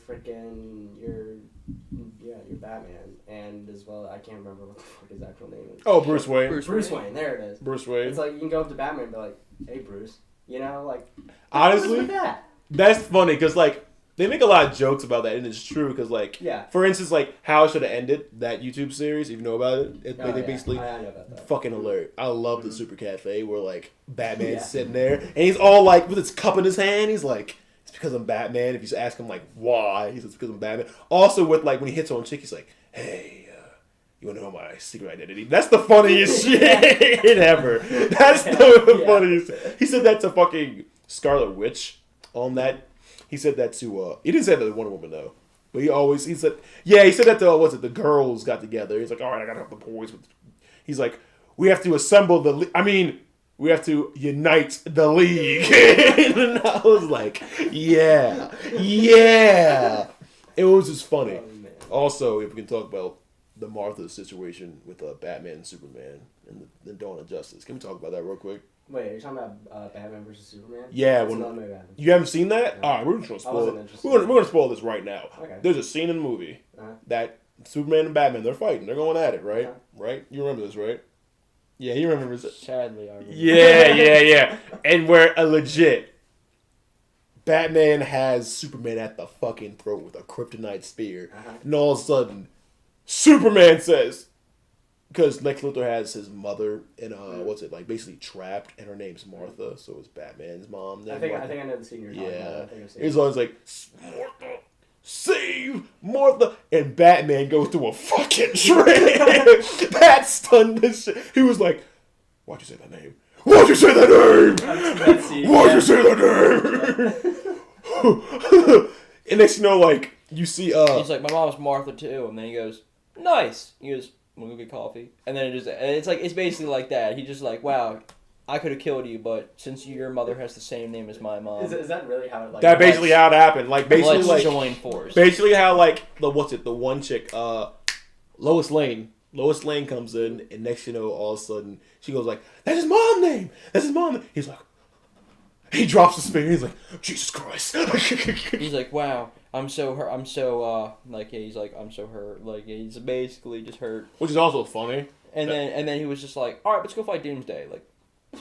A: Batman, and as well, I can't remember what the fuck his actual name is.
B: Oh, Bruce Wayne.
A: Bruce Wayne. There it is.
B: Bruce Wayne.
A: It's like you can go up to Batman and be like, "Hey, Bruce," you know, like.
B: Honestly,
A: what's with that?
B: that's funny because like they make a lot of jokes about that, and it's true because like
A: Yeah.
B: for instance, like how it should have ended that YouTube series. If you know about it,
A: Oh,
B: they
A: yeah.
B: basically
A: I know about that.
B: fucking hilarious. I love the Super Cafe where like Batman's
A: Yeah.
B: sitting there and he's all like with his cup in his hand. He's like, "It's because I'm Batman." If you ask him like why, he says, "It's because I'm Batman." Also with like when he hits on a chick, he's like, "Hey. You want to know my secret identity?" That's the funniest shit ever. That's the
A: Yeah.
B: funniest. He said that to fucking Scarlet Witch on that. He said that to, he didn't say that to Wonder Woman though. But he said that to, the girls got together. He's like, "All right, I gotta have the boys." He's like, "We have to assemble we have to unite the league." And I was like, yeah. It was just funny.
A: Oh, man.
B: Also, if we can talk about the Martha situation with Batman and Superman and the Dawn of Justice. Can we talk about that real quick?
A: Wait, are you talking about Batman versus Superman?
B: Yeah,
A: That's
B: when-
A: another movie I haven't
B: You haven't seen that?
A: No.
B: All right, we're just gonna
A: I
B: spoil
A: wasn't
B: it.
A: interested.
B: We're gonna spoil this right now.
A: Okay.
B: There's a scene in the movie
A: Uh-huh.
B: that Superman and Batman, they're fighting. They're going at it, right?
A: Okay.
B: Right? You remember this, right? Yeah, he remembers it.
C: Sadly, I remember.
B: Yeah. And where a legit Batman has Superman at the fucking throat with a kryptonite spear.
A: Uh-huh.
B: And all of a sudden, Superman says, because Lex Luthor has his mother in basically trapped, and her name's Martha, so it's Batman's mom.
A: I think I know the scene you're talking about.
B: Yeah.
A: I think I've seen
B: He's
A: it.
B: always like, "Martha, save Martha," and Batman goes through a fucking trance. That stunned this shit. He was like, "Why'd you say that name? Why'd you say that name?
A: That scene,
B: Why'd
A: yeah.
B: you say that name?" And next you know, like, you see,
C: He's like, my mom's Martha too, and then he goes, nice. He goes, wanna go get coffee? And then it's basically like that. He just like, wow, I could have killed you, but since your mother has the same name as my mom,
A: Is that really how it like?
B: that basically how it happened. Like, basically,
C: let's
B: like,
C: join force.
B: basically how, like, the one chick, Lois Lane. Lois Lane comes in, and next you know, all of a sudden, she goes like, "That's his mom's name. That's his mom's name." He's like, He drops the spear. He's like, Jesus Christ.
C: He's like, wow, I'm so hurt. I'm so like, yeah, he's like, I'm so hurt. Like, yeah, he's basically just hurt.
B: Which is also funny.
C: And then he was just like, all right, let's go fight Doomsday. Like,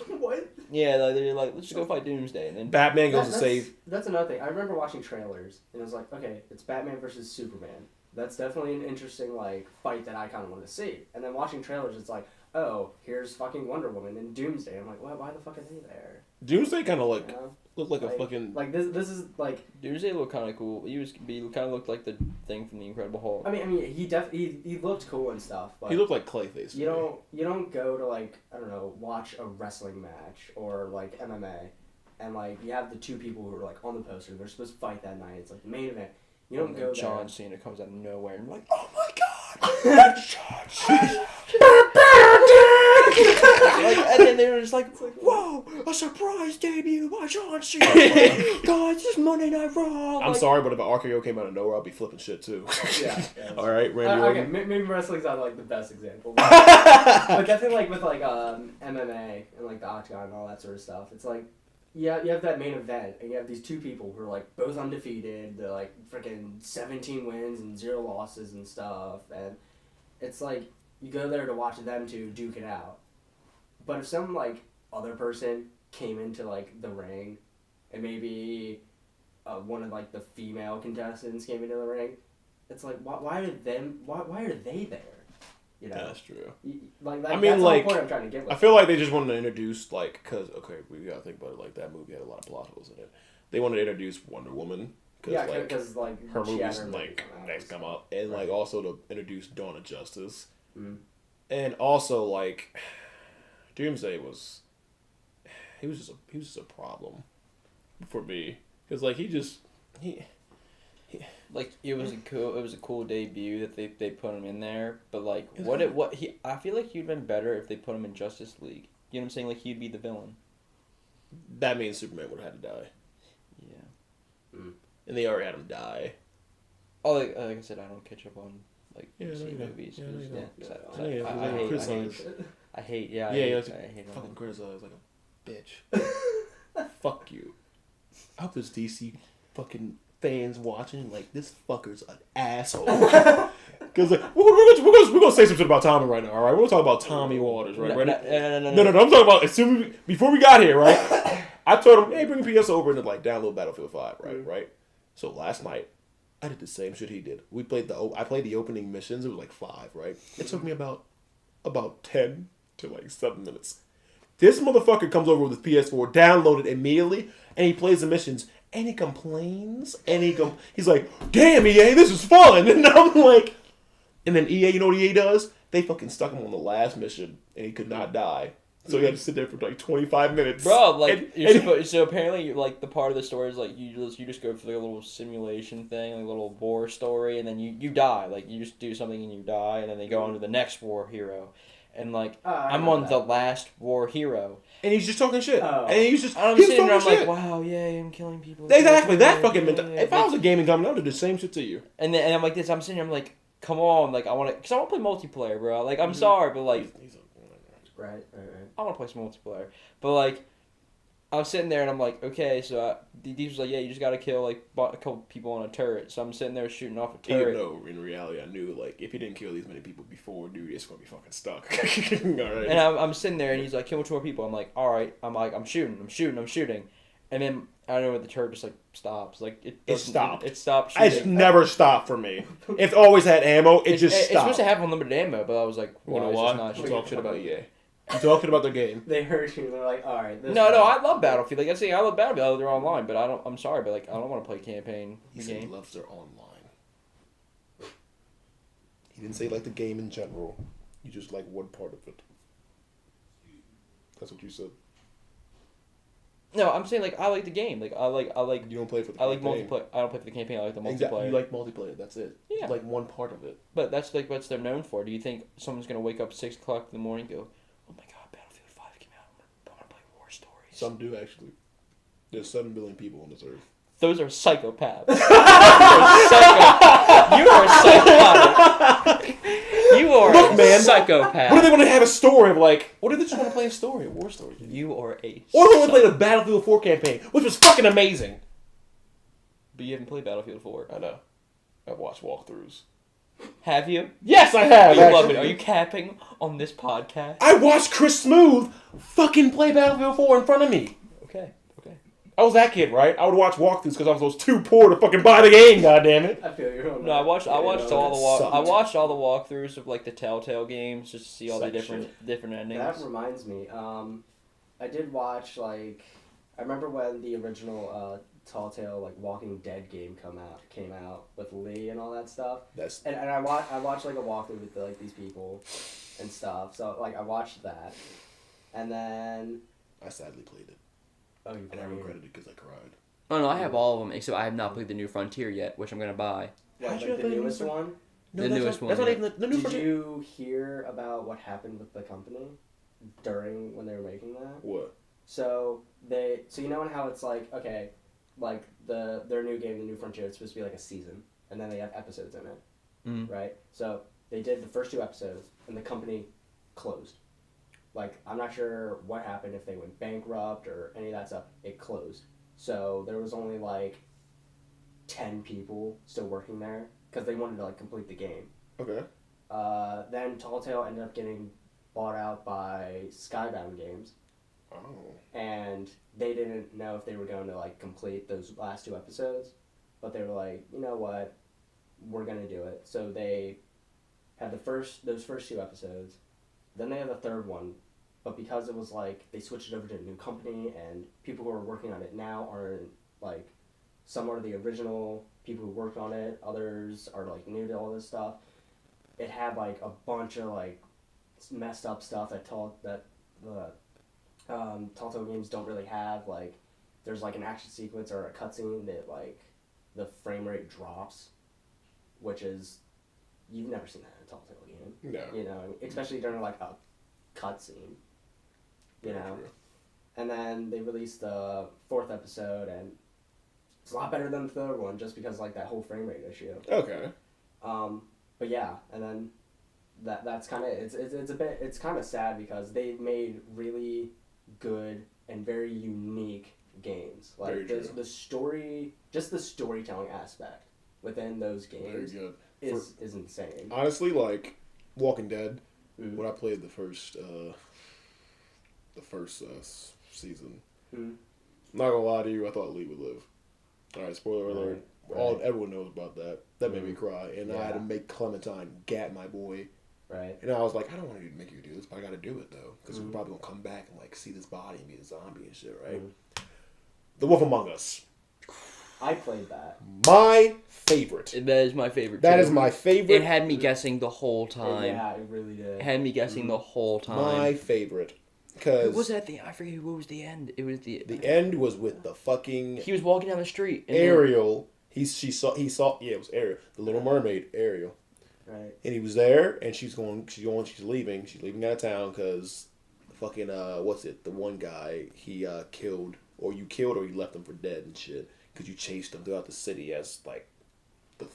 A: What?
C: yeah, like, they're like, let's just go fight Doomsday. And then
B: Batman goes to save.
A: That's another thing. I remember watching trailers, and it was like, okay, it's Batman versus Superman. That's definitely an interesting, like, fight that I kind of want to see. And then watching trailers, it's like, oh, here's fucking Wonder Woman and Doomsday. I'm like, why the fuck are they there?
B: Doomsday kind of like
A: You know?
B: looked like a fucking.
A: Like this is like.
C: Doomsday looked kind of cool. He kind of looked like the thing from the Incredible Hulk.
A: I mean, he looked cool and stuff, but
B: He looked like Clayface.
A: you don't go to, like, I don't know, watch a wrestling match or like MMA, and like you have the two people who are like on the poster. They're supposed to fight that night. It's like the main event. You don't go
C: John
A: there.
C: Cena comes out of nowhere and I'm like, oh my god, John Cena. Like, and then they were just like, whoa, a surprise debut by John Cena. Guys, this is Monday Night Raw.
B: I'm
C: like,
B: sorry, but if an RKO came out of nowhere, I'll be flipping shit too.
A: Yeah.
B: All right, Randy
A: Okay,
B: Orton.
A: maybe wrestling's not like the best example. But definitely like with like MMA and like the Octagon and all that sort of stuff. It's like, yeah, you have that main event and you have these two people who are like both undefeated. They're like freaking 17 wins and 0 losses and stuff, and it's like you go there to watch them two duke it out. But if some like other person came into like the ring, and maybe one of like the female contestants came into the ring, it's like why are they there? You know,
B: That's true.
A: Like
B: I mean,
A: that's
B: like,
A: the point I'm trying to get with.
B: I feel like they just wanted to introduce, like, because, okay, we gotta think about it, like, that movie had a lot of plot holes in it. They wanted to introduce Wonder Woman,
A: because like
B: her
A: she had
B: movies, like,
A: come out
B: next
A: and
B: come
A: stuff.
B: up, and,
A: Right.
B: like, also to introduce Dawn of Justice.
A: Mhm.
B: And also, like, Doomsday was, he was just a problem for me. Because, like,
C: like it was a cool debut that they put him in there, but like I feel like he'd been better if they put him in Justice League. You know what I'm saying? Like he'd be the villain.
B: that means Superman would have had to die.
C: Yeah.
B: Mm. And they already had him die.
C: Oh, like I said, I don't catch up on like
B: Yeah, no,
C: DC
B: you don't.
C: movies.
B: Yeah, no, you don't.
C: Yeah, 'cause
B: Yeah, yeah,
C: I
B: yeah,
C: hate
B: criticize.
C: I hate yeah.
B: Yeah,
C: I
B: yeah,
C: hate all
B: fucking
C: them.
B: criticize like a bitch. Fuck you. I hope there's DC fucking fans watching like this fucker's an asshole. Because like we're gonna say something about Tommy right now. All right, we're gonna talk about Tommy Waters, right? No. I'm talking about as soon as before we got here, right? I told him, hey, bring PS over and like download Battlefield 5, right?
A: Mm-hmm.
B: Right. So last night, I did the same shit he did. I played the opening missions. It was like 5, right? It took me about 10 to like 7 minutes. This motherfucker comes over with his PS4, downloaded immediately, and he plays the missions, and he complains, and he's like, damn, EA, this is fun! And I'm like, and then EA, you know what EA does? They fucking stuck him on the last mission, and he could not die. So he had to sit there for like 25 minutes.
C: Bro, like, so apparently, like, the part of the story is, like, you just go for like a little simulation thing, like a little war story, and then you die. Like, you just do something and you die, and then they go on to the next war hero. And, like, I'm on the last war hero.
B: And he's just talking shit.
A: Oh.
B: And he's just,
C: I'm
B: he's
C: sitting there, I'm
B: talking
C: like,
B: shit.
C: wow, yay, I'm killing people.
B: Exactly, that fucking
C: yeah,
B: mentality. If I was a gaming company, I would do the same shit to you.
C: And I'm like this, I'm sitting here, I'm like, come on, like, I want to play multiplayer, bro. Like, I'm sorry, but, like,
A: Right.
C: I want to play some multiplayer. But, like, I was sitting there and I'm like, okay, so D was like, yeah, you just got to kill, like, a couple people on a turret. So I'm sitting there shooting off a turret.
B: Even though, in reality, I knew, like, if he didn't kill these many people before, dude, it's going to be fucking stuck. All right.
C: And I'm sitting there and he's like, kill 2 more people. I'm like, all right. I'm shooting. And then, I don't know, the turret just, like, stops. Like, it stopped. It stopped shooting.
B: It's never stopped for me. It's always had ammo. It just stopped.
C: It's supposed to have unlimited ammo, but I was like,
B: You know
C: it's
B: what?
C: just not
B: You
C: shooting.
B: talk shit about EA. You talking about their game.
A: They heard you. They're like, all right.
C: No, I love Battlefield. Like I say, I love Battlefield. They're online, but I'm sorry, but like I don't want to play campaign
B: He said he
C: game.
B: loves their online. He didn't say like the game in general. You just like one part of it. That's what you said.
C: No, I'm saying like I like the game. Like I like.
B: You don't play for the
C: I like
B: campaign.
C: multiplayer. I don't play for the campaign. I like the multiplayer.
B: Exactly. You like multiplayer. That's it.
C: Yeah.
B: You like one part of it.
C: But that's like what they're known for. Do you think someone's gonna wake up at 6 o'clock in the morning and go, "Oh my God, Battlefield 5 came out. I want to play war stories."
B: Some do actually. There's 7 billion people on this earth.
C: Those are psychopaths. You are a psychopath. You are
B: Look,
C: a
B: man.
C: psychopath.
B: What do they want to have a story of like? What do they just want to play a story, a war story?
C: You are a.
B: Or they want to play the Battlefield 4 campaign, which was fucking amazing.
C: But you haven't played Battlefield 4.
B: I know. I've watched walkthroughs.
C: Have you?
B: Yes, I have.
C: You love
B: actually.
C: it. Are you capping on this podcast?
B: I watched Chris Smooth fucking play Battlefield 4 in front of me.
C: Okay.
B: I was that kid, right? I would watch walkthroughs because I was too poor to fucking buy the game. Goddammit.
A: I feel you.
C: No, I watched all
B: sucked.
C: I watched all the walkthroughs of like the Telltale games just to see all the
B: Sucked
C: different endings.
A: That reminds me. I did watch I remember when the original Telltale Walking Dead game came out with Lee and all that stuff. And I watched like a walkthrough with these people and stuff. So I watched that, and then
B: I sadly played it.
A: oh, you
B: And I
A: played
B: regretted it because I cried.
C: Oh no, I have all of them except I have not played the New Frontier yet, which I'm gonna buy.
A: what,
B: How'd you
A: like
B: not
A: the
B: play the
A: newest
B: new
A: one.
B: No,
C: The
B: that's
C: newest
B: not,
C: one,
B: That's not
C: yeah.
B: even the new
A: Did
B: Frontier.
A: you hear about what happened with the company during when they were making that?
B: What?
A: So you know how it's okay, their new game, the New Frontier, it's supposed to be like a season, and then they have episodes in it, right? So they did the first 2 episodes, and the company closed. I'm not sure what happened, if they went bankrupt or any of that stuff. It closed. So there was only 10 people still working there because they wanted to complete the game.
B: Okay.
A: Then Telltale ended up getting bought out by Skybound Games.
B: Oh.
A: And they didn't know if they were going to complete those last 2 episodes, but they were like, you know what, we're gonna do it. So they had those first 2 episodes, then they had the third one, but because it was they switched it over to a new company, and people who are working on it now aren't some are the original people who worked on it, others are new to all this stuff. It had a bunch of messed up stuff that Telltale games don't really have. There's an action sequence or a cutscene that the frame rate drops, which is, you've never seen that in a Telltale game.
B: No.
A: You know, especially during a cutscene. You know, and then they released the 4th episode, and it's a lot better than the 3rd one just because that whole frame rate issue.
B: Okay.
A: But yeah, and then that's kind of it's kind of sad because they made really good and very unique games. The story, just the storytelling aspect within those games is insane.
B: Honestly, Walking Dead, when I played the first season, I'm not gonna lie to you, I thought Lee would live. Alright, spoiler alert.
A: Right.
B: Everyone knows about that. That made me cry, and I had to make Clementine gat my boy.
A: Right.
B: And I was like, I don't want to make you do this, but I got to do it though, because we're probably gonna come back and see this body and be a zombie and shit, right? The Wolf Among Us.
A: I played that.
B: My favorite.
C: That is my favorite.
B: That
C: too.
B: is my favorite.
C: It had me guessing the whole time.
A: Yeah, it really did.
C: It had me guessing the whole time.
B: My favorite.
C: Who
B: Because
C: was that the? I forget what was the end. It was the
B: end was with the fucking
C: He was walking down the street. And
B: Ariel. He saw. Yeah, it was Ariel, the Little Mermaid, Ariel.
A: Right.
B: And he was there, and she's leaving. She's leaving out of town because fucking the one guy he killed, or you killed, or you left him for dead and shit, because you chased him throughout the city as the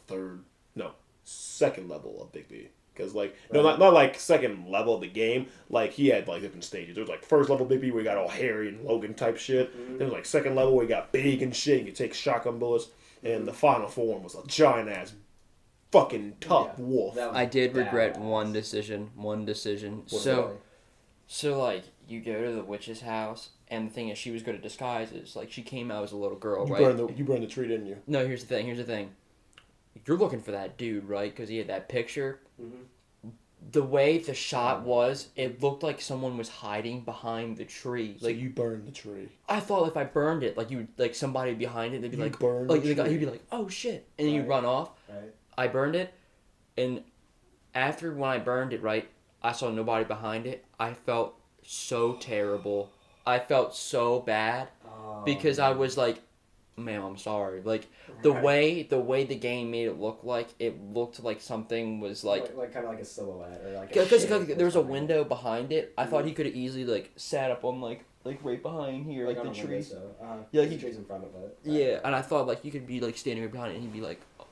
B: second level of Big B. Because not second level of the game. He had different stages. There was first level Big B where you got all Harry and Logan type shit. Then there was second level where you got big and shit. You could take shotgun bullets. And the final form was a giant ass fucking tough wolf.
C: I did regret one decision. So you go to the witch's house, and the thing is, she was good at disguises. She came out as a little girl, right?
B: You burned the tree, didn't you?
C: No, here's the thing. You're looking for that dude, right? Because he had that picture.
A: Mm-hmm.
C: The way the shot was, it looked like someone was hiding behind the tree.
B: So you burned the tree.
C: I thought if I burned it, somebody behind it, they'd be
B: he'd be
C: like, oh shit, and then you run off.
A: Right.
C: I burned it, and after when I burned it, right, I saw nobody behind it. I felt so terrible. I felt so bad because I was like, ma'am, I'm sorry. The way the game made it looked like something was
A: kind of like a silhouette or
C: because there was a window behind it. I thought he could have easily sat up on right behind here, the trees.
A: Yeah, he trees in front of it.
C: Yeah, and I thought you could be standing right behind it, and he'd be like, oh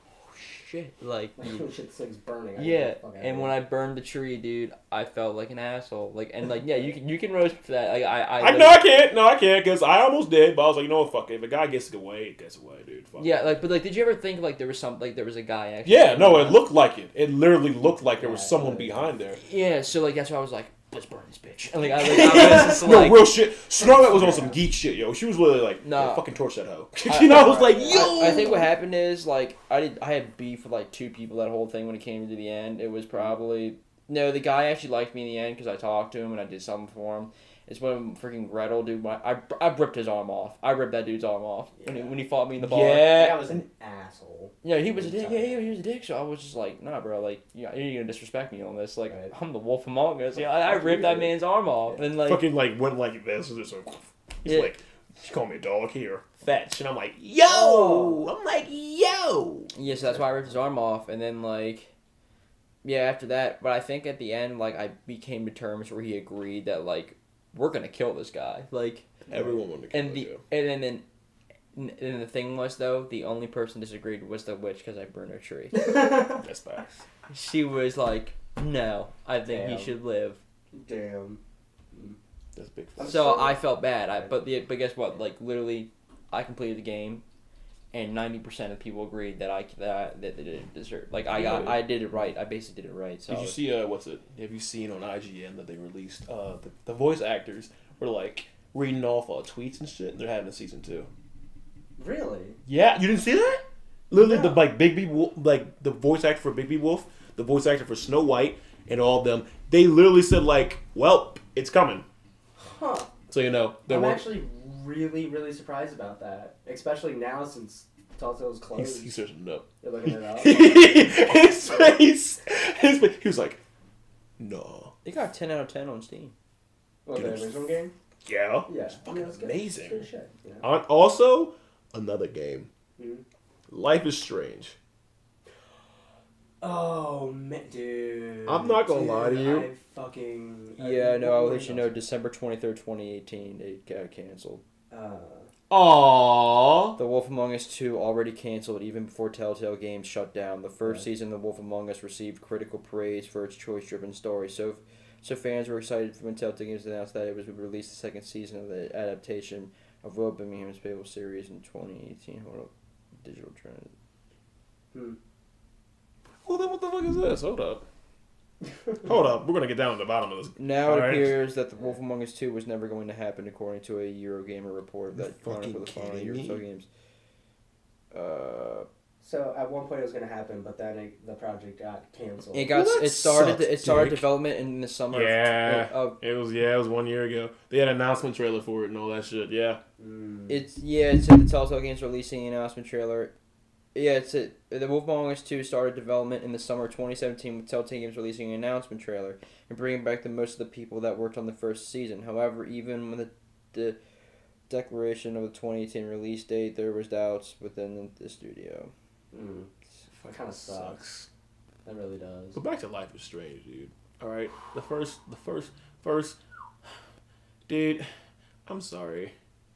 C: shit, like.
A: Shit's like burning.
C: Yeah, and when I burned the tree, dude, I felt like an asshole. Like, and like, yeah, you can roast for that. Like,
B: I can't, because I almost did, but I was like, you know what, fuck it. If a guy gets away, it gets away, dude. Fuck
C: yeah,
B: it.
C: like, but like, did you ever think like there was a guy actually?
B: Yeah, no, it looked like it. It literally looked like there was someone behind there.
C: Yeah, so like that's why I was like, let's burn this bitch. And like, I was just
B: no,
C: like,
B: real shit. Scarlett was on some geek shit, yo. She was really like,
C: nah,
B: fucking torch that hoe. I was like, yo.
C: I think what happened is like I had beef with like 2 people that whole thing when it came to the end. It was probably the guy actually liked me in the end because I talked to him and I did something for him. It's when freaking Gretel, dude. I ripped his arm off. I ripped that dude's arm off when he fought me in the bar.
B: Yeah,
A: that was an asshole.
C: Yeah, he was a dick. Yeah, he was a dick. So I was just like, nah, bro. Like, you're gonna disrespect me on this. Like, I'm the wolf among us. Yeah, I ripped that man's arm off, and like,
B: fucking like went like this. Just like, he's like, she called me a dog here, fetch, and I'm like,
C: yo. Yeah, so that's why I ripped his arm off, and then like, yeah, after that. But I think at the end, like, I became to terms where he agreed that like, we're gonna kill this guy. Like,
B: everyone wanted to kill him.
C: And the thing was, though, the only person disagreed was the witch because I burned her tree.
B: That's bad.
C: She was like, no, I think he should live.
A: Damn.
B: That's big.
C: So I felt bad. But guess what? Like, literally, I completed the game, and 90% of people agreed that they didn't deserve. Like, I did it right. I basically did it right. So
B: did you see, have you seen on IGN that they released, the voice actors were, like, reading off tweets and shit, and they're having a season 2.
A: Really?
B: Yeah, you didn't see that? Literally, the like Bigby Wolf, like the voice actor for Bigby Wolf, the voice actor for Snow White, and all of them. They literally said like, "Well, it's coming."
A: Huh?
B: So you know,
A: I'm actually really, really surprised about that, especially now since Telltale's closed.
B: He's searching it up.
A: You're looking it up.
B: his face. He was like, "No."
C: It got 10 out of 10 on Steam.
A: What, the original game?
B: Yeah.
A: Yeah.
B: It's fucking amazing.
A: Good shit, yeah.
B: Also, another game.
A: Mm-hmm.
B: Life is Strange.
A: Oh, man, dude.
B: I'm not gonna lie to you.
C: Yeah, no, I'll let you know. December 23rd, 2018, it got canceled.
B: Aww.
C: The Wolf Among Us 2 already canceled even before Telltale Games shut down. The first season of The Wolf Among Us received critical praise for its choice-driven story. So fans were excited when Telltale Games announced that it was released the second season of the adaptation of Will Birmingham's Fable series in 2018. Hold up. Digital trend.
B: Well, then what the fuck is this? Hold up. We're going to get down to the bottom of this.
C: Now it appears that The Wolf Among Us 2 was never going to happen, according to a Eurogamer report that chronicled the final year of games.
A: So at one point it was going to happen, but then the project got canceled.
C: It started development in the summer.
B: Yeah, it was 1 year ago. They had an announcement trailer for it and all that shit. Yeah.
C: It said the Telltale Games releasing an announcement trailer. Yeah, The Wolf Among Us 2 started development in the summer of 2017 with Telltale Games releasing an announcement trailer and bringing back most of the people that worked on the first season. However, even with the declaration of the 2018 release date, there was doubts within the studio.
A: It kind of sucks. That really does.
B: But back to Life is Strange, dude. All right, the first, dude. I'm sorry,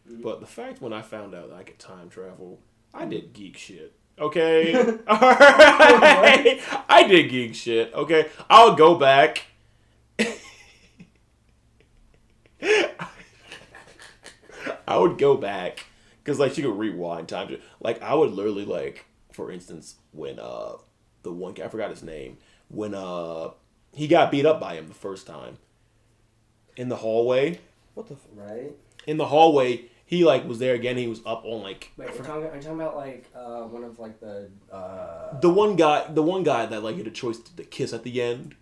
B: but the fact when I found out that I could time travel, I did geek shit. Okay, all right. I did geek shit. Okay, I'll go back. I would go back because like she could rewind time. Like I would literally like, for instance, when the one guy, I forgot his name, when he got beat up by him the first time in the hallway.
C: What the
A: right?
B: In the hallway. He like was there again. He was up on like.
A: Wait, are you talking about like one of like the.
B: The one guy that like had a choice to kiss at the end.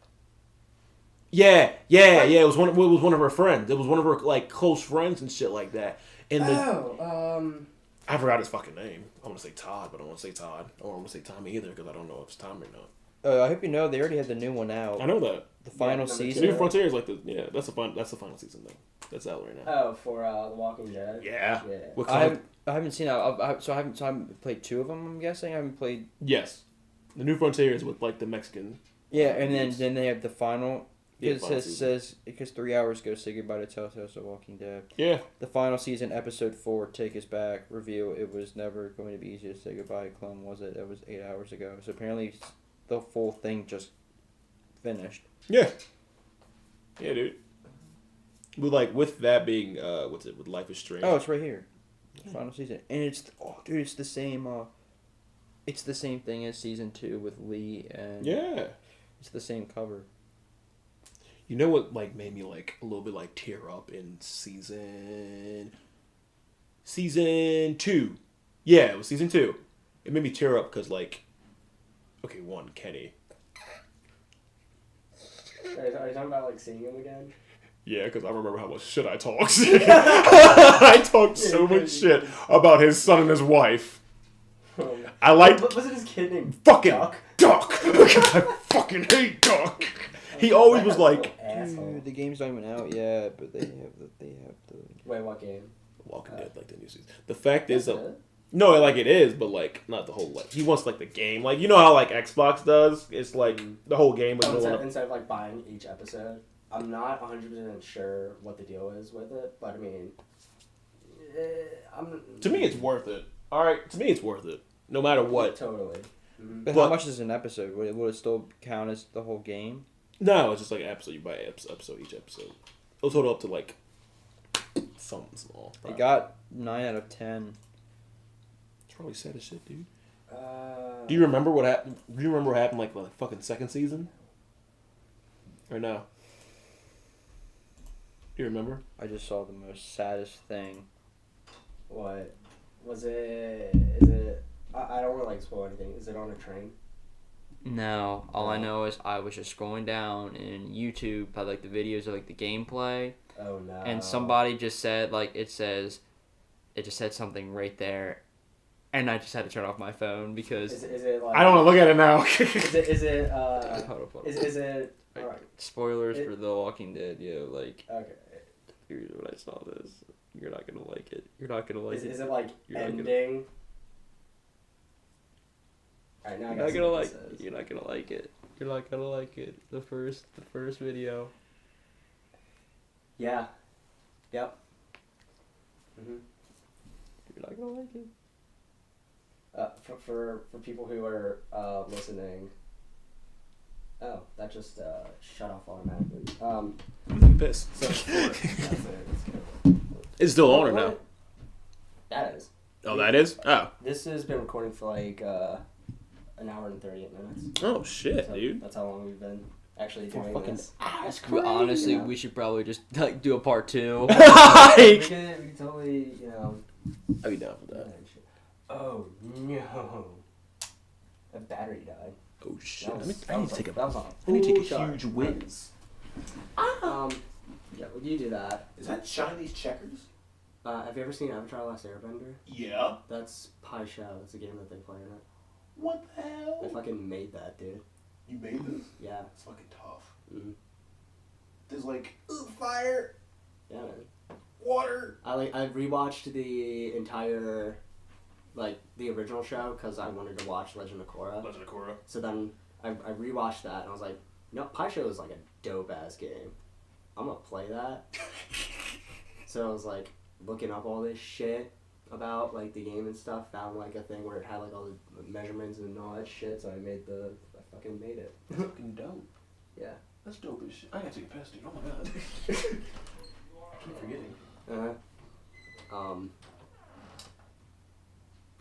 B: Yeah. It was one of her friends. It was one of her like close friends and shit like that. And I forgot his fucking name. I want to say Todd, but I don't want to say Todd. I don't want to say Tommy either because I don't know if it's Tommy or not.
C: I hope you know they already had the new one out.
B: I know that.
C: The final season.
B: New Frontier is like that's the final season though. That's out right now.
A: Oh, for The Walking Dead.
B: Yeah.
C: I haven't seen that. So I haven't played 2 of them. I'm guessing I haven't played.
B: Yes, the New Frontier is with like the Mexican.
C: Yeah, and then they have the final Because
B: final
C: it
B: season.
C: says because 3 hours ago, say goodbye to Telltale's The Walking Dead.
B: Yeah.
C: The final season, episode 4, Take Us Back, review. It was never going to be easy to say goodbye. Clone was it? It was 8 hours ago. So apparently, the full thing just finished.
B: Yeah. Yeah, dude. But like with that being, what's it? With Life is Strange.
C: Oh, it's right here. Final season, and dude, it's the same. It's the same thing as season 2 with Lee and.
B: Yeah.
C: It's the same cover.
B: You know what like made me like a little bit like tear up in season 2. Yeah, it was season 2. It made me tear up because like, okay, one, Kenny.
A: Are you talking about like seeing him again?
B: Yeah, because I remember how much shit I talked. I talked so much shit about his son and his wife. I liked
A: Was it his kid named
B: fucking
A: Duck?
B: I fucking hate Duck. He always was like,
A: Asshole.
C: The game's not even out yet, but they have the.
A: Wait, what game?
B: Walking Dead, like the new season. The fact is,
A: Is it?
B: no, like it is, but like not the whole. Like he wants like the game, like you know how like Xbox does. It's like the whole game. But
A: Instead of like buying each episode, I'm not 100% sure what the deal is with it, but I mean,
B: to me, it's worth it. All right, to me, it's worth it, no matter what.
A: Totally. Mm-hmm.
C: But how much is an episode? Would it still count as the whole game?
B: No, it's just like an episode. You buy an episode each episode. It'll total up to like something small.
C: It got 9 out of 10.
B: It's probably sad as shit, dude.
A: Do
B: Do you remember what happened? Do you remember what happened like the fucking second season? Or no? Do you remember?
C: I just saw the most saddest thing.
A: What was it? Is it? I don't want to like spoil anything. Is it on a train?
C: No, all I know is I was just scrolling down in YouTube by like the videos of like the gameplay,
A: Oh no!
C: and somebody just said like it just said something right there, and I just had to turn off my phone because
A: Is it like?
B: I don't want to look at it now.
A: Is it?
C: Hold up.
A: Is it?
C: Like,
A: All right.
C: spoilers for The Walking Dead. Yeah, like
A: Okay.
C: here's when I saw this. You're not gonna like it. You're not gonna like it.
A: Is it like
C: You're not gonna-
A: ending? Alright, now I
C: You're
A: gotta
C: not
A: see
C: gonna
A: what
C: like.
A: this is.
C: You're not gonna like it. You're not gonna like it. The first video.
A: Yeah. Yep. Mhm.
C: You're not gonna like it.
A: For people who are listening. Oh, that just shut off automatically.
B: Piss.
A: So that's it. Let's go.
B: It's still on or no?
A: That is.
B: Oh, that is? Oh.
A: This has been recording for like an hour and 38 minutes.
B: Oh, shit,
A: So
B: dude.
A: That's how long we've been actually
B: For
A: doing
B: fucking
A: this.
B: ass
C: Honestly,
A: Yeah.
C: we should probably just like do a part 2.
A: we can totally, you know.
B: I'd be down for that.
A: Oh no. The battery died.
B: Oh, shit.
A: That was-
B: I need to take a
A: that was on
B: I need to take a
A: full
B: huge
A: shot.
B: whiz.
A: Yeah, would you do that?
B: Is that Chinese checkers?
A: Have you ever seen Avatar: Last Airbender?
B: Yeah.
A: That's Pai Shao. That's a game that they play in it.
B: What the
A: I
B: hell?
A: fucking made that, dude.
B: You made this?
A: Yeah.
B: It's fucking tough.
A: Mm-hmm.
B: There's like, fire,
A: Yeah, man.
B: water.
A: I rewatched the entire, like, the original show because I wanted to watch Legend of Korra.
B: Legend of Korra.
A: So then I rewatched that and I was like, no, Pai Shao is like a dope ass game. I'm gonna play that. So I was like looking up all this shit about like the game and stuff. Found like a thing where it had like all the measurements and all that shit. So I fucking made it.
B: That's fucking dope.
A: Yeah.
B: That's dope as shit. I gotta take a piss, dude. Oh my god. I keep forgetting.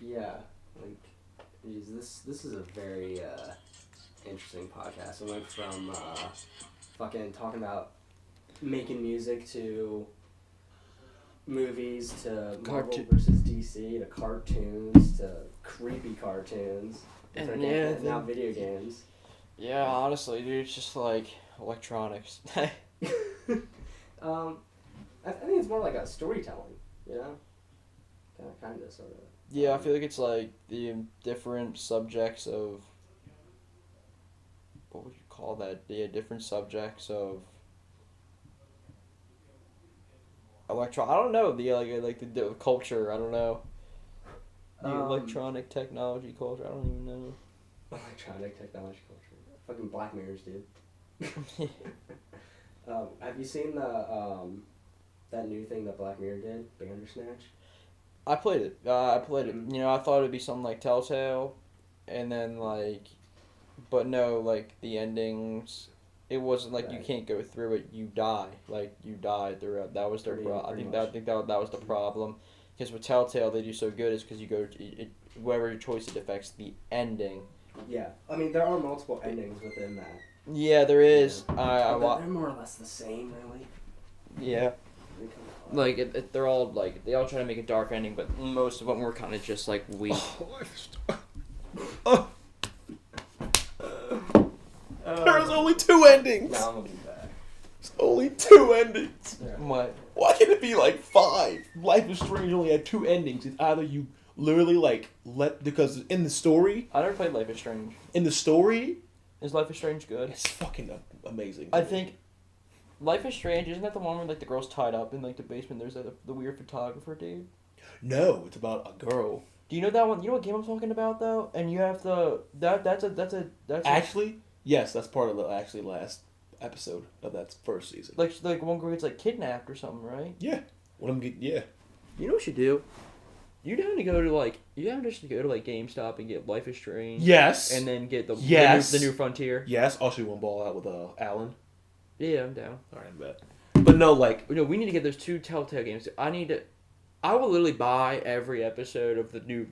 A: Yeah, like, geez, this is a very interesting podcast. It went from fucking talking about making music to movies to Marvel versus DC to cartoons to creepy cartoons
C: And
A: and now video games.
C: Yeah, honestly, dude, it's just like electronics.
A: I think it's more like a storytelling, you know? Kind of, sort of.
C: Yeah, I feel like it's like the different subjects of. What would you call that? Yeah, different subjects of. I don't know the the culture. I don't know. The electronic technology culture. I don't even know.
A: Electronic technology culture. Fucking Black Mirrors, dude. Have you seen the that new thing that Black Mirror did, Bandersnatch?
C: I played it. I played it. You know, I thought it'd be something like Telltale, and then like, but no, like the endings. It wasn't like you
A: Right.
C: can't go through it. You die. Like you die throughout. That was their. I
A: Pretty
C: think
A: much.
C: that was the problem. Because with Telltale, they do so good is because you go whatever your choice it affects the ending.
A: Yeah, I mean there are multiple endings within that.
C: Yeah, there is.
A: But they're more or less the same, really.
C: Yeah.
A: They come out.
C: Like they're all like they all try to make a dark ending, but most of them were kind of just like weak.
B: There's only 2 endings.
A: Now I'm gonna be back.
B: There's only 2 endings.
C: What?
B: Why can't it be like 5? Life is Strange only had 2 endings. It's either you literally like because in the story,
C: I never played Life is Strange. Is Life is Strange good?
B: it's fucking amazing.
C: I think Life is Strange, isn't that the one where like the girl's tied up in like the basement? There's the weird photographer dude.
B: No, it's about a girl.
C: Do you know that one? You know what game I'm talking about though? And you have to that's
B: Actually, yes, that's part of the last episode of that first season.
C: like one girl gets like kidnapped or something, right?
B: Yeah. Yeah.
C: You know what you do? You down to go to like GameStop and get Life is Strange.
B: Yes.
C: And then get
B: Yes.
C: the new Frontier.
B: Yes, I'll shoot one ball out with Alan.
C: Yeah, I'm down.
B: All right, I bet. But no, like
C: No, we need to get those 2 Telltale games. I will literally buy every episode of the new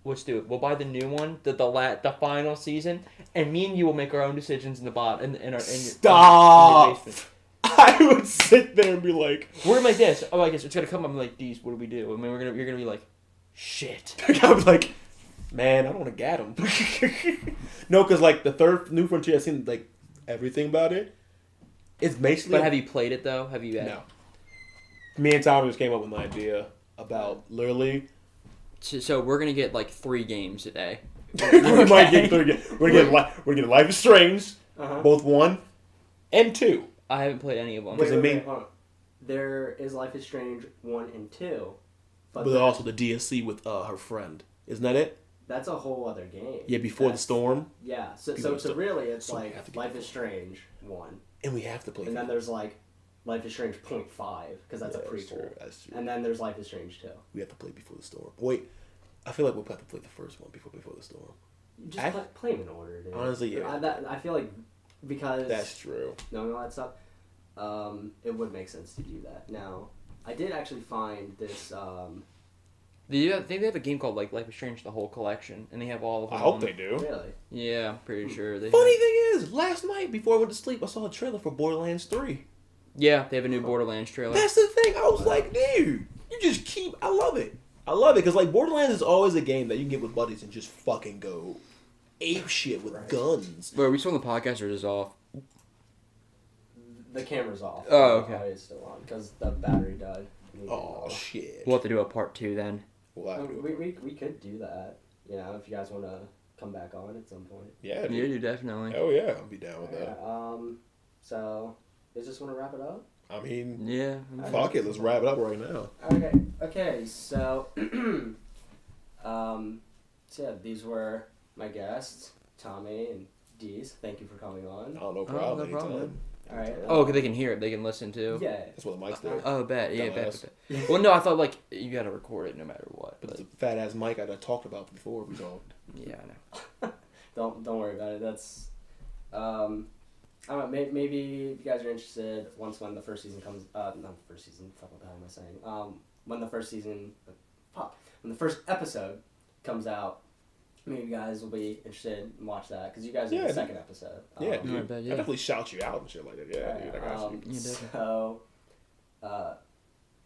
C: let's do it. We'll buy the new one, the final season, and me and you will make our own decisions in the bot in your
B: stop.
C: basement.
B: I would sit there and be like,
C: We're gonna like this. Oh, I guess it's gonna come up and like, "These, what do we do?" I mean, you're gonna be like, "Shit."
B: I'm like, man, I don't want to get him. No, because like the third New Frontier, I've seen like everything about it. It's basically.
C: But have you played it though? Have you?
B: No. Me and Tom just came up with an idea about literally.
C: So we're gonna get like 3 games today.
B: We might get 3. We're gonna get Life is Strange, both 1 and 2.
C: I haven't played any of them.
A: Hold on. There is Life is Strange 1 and 2,
B: But there's also the DSC with her friend. Isn't that it?
A: that's a whole other game.
B: Yeah, Before the Storm.
A: Yeah,
B: Before
A: so
B: the Storm.
A: really it's
B: So we
A: like
B: have to get
A: Life
B: it.
A: is Strange 1,
B: And we have to play.
A: and then there's like Life is Strange .5 because that's a prequel,
B: That's true.
A: and then there's Life is Strange 2.
B: We have to play Before the Storm. Wait, I feel like we'll have to play the first one before the Storm.
A: You just play them in order, dude.
B: Honestly, yeah.
A: I feel like because
B: That's true.
A: knowing all that stuff, it would make sense to do that. Now, I did actually find this.
C: I think they have a game called like Life is Strange, the whole collection, and they have all of them.
B: I hope they do.
A: Really?
C: Yeah, I'm pretty sure they.
B: Funny thing is, last night before I went to sleep, I saw a trailer for Borderlands 3.
C: Yeah, they have a new Borderlands trailer.
B: That's the thing. I was like, dude, you just keep. I love it. I love it because like Borderlands is always a game that you can get with buddies and just fucking go ape shit with guns.
C: Wait, are we still on the podcast or is it off?
A: The camera's off.
C: Oh, okay.
A: It's still on because the battery died.
B: Oh shit.
C: We'll have to do a part 2 then.
B: We'll have to do it.
A: We could do that. You know, if you guys want to come back on at some point.
B: Yeah,
C: Yeah,
B: dude.
C: you definitely.
B: Oh yeah, I'll be down with
A: Yeah,
B: that.
A: so, you just want to wrap it up?
B: I mean,
C: Yeah.
B: fuck it. Let's wrap it up right now.
A: Okay, so, so yeah, these were my guests, Tommy and Deez. Thank you for coming on.
B: Oh, no
C: no
B: problem.
C: problem.
B: Anytime.
A: All right.
C: Oh, okay, they can hear it. They can listen too.
A: Yeah.
B: That's what the mic's there.
C: Oh, bet. Yeah,
B: Dumbass.
C: bet. Well, no, I thought like you gotta record it no matter what.
B: But
C: But
B: it's a fat ass mic I talked about before we talked.
C: yeah, I know.
A: Don't worry about it. That's, I don't know, maybe if you guys are interested, when the first season comes, not the first season, fuck, what the hell am I saying? When the first season, when the first episode comes out, maybe you guys will be interested in watch that, because you guys are
B: Yeah,
A: the
B: dude.
A: second episode.
B: Yeah,
C: I
B: dude.
C: bet,
B: I
C: yeah.
B: definitely shout you out and shit like that. Yeah, dude. I got you.
C: Yeah, definitely.
A: So,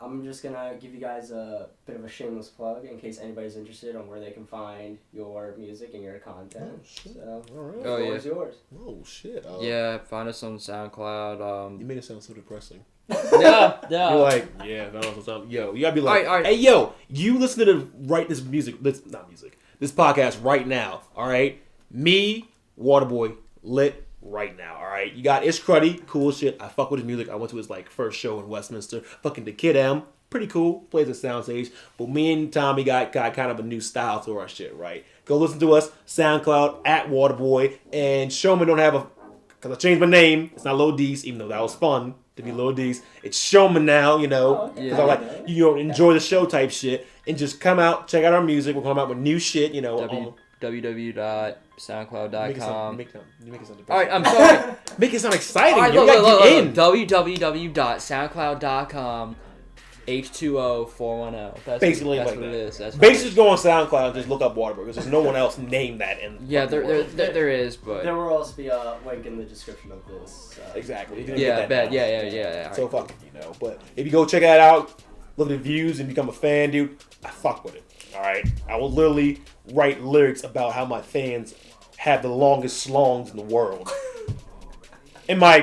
A: I'm just gonna give you guys a bit of a shameless plug in case anybody's interested on where they can find your music and your content.
B: Oh, shit.
A: So,
B: All right.
C: Oh,
A: the
C: yeah.
A: floor is yours.
B: Oh shit.
C: Yeah, find us on SoundCloud.
B: You made it sound so depressing.
C: No, no.
B: You're like, yeah, that was something. Yo, you gotta be like,
C: All right.
B: hey, yo, you listen to this music, this podcast right now. All right, me, Waterboy, lit right now. All right, you got It's Cruddy, cool shit. I fuck with his music. I went to his like first show in Westminster. Fucking the Kid M, pretty cool. Plays at soundstage. But me and Tommy got kind of a new style to our shit. Right, go listen to us SoundCloud at Waterboy, and Showman don't have Because I changed my name. It's not Lil D's, even though that was fun to be Lil D's. It's Showman now, you know. Because I like, enjoy the show type shit. And just come out, check out our music. We'll come out with new shit, you know.
C: www.soundcloud.com.
B: Make it sound
C: All right, I'm sorry.
B: Make it sound exciting.
C: All right,
B: You gotta get in.
C: www.soundcloud.com. H2O410. That's
B: Basically
C: what,
B: like
C: what
B: that.
C: it is. That's what
B: Basically, just go on SoundCloud and just look up Waterboy because there's no one else named that in.
C: yeah, there is, but
A: There will also be a link in the description of this.
B: Exactly.
C: yeah, yeah.
B: So fuck it, you know. But if you go check that out, look at the views and become a fan, dude, I fuck with it. All right, I will literally write lyrics about how my fans have the longest slongs in the world. And my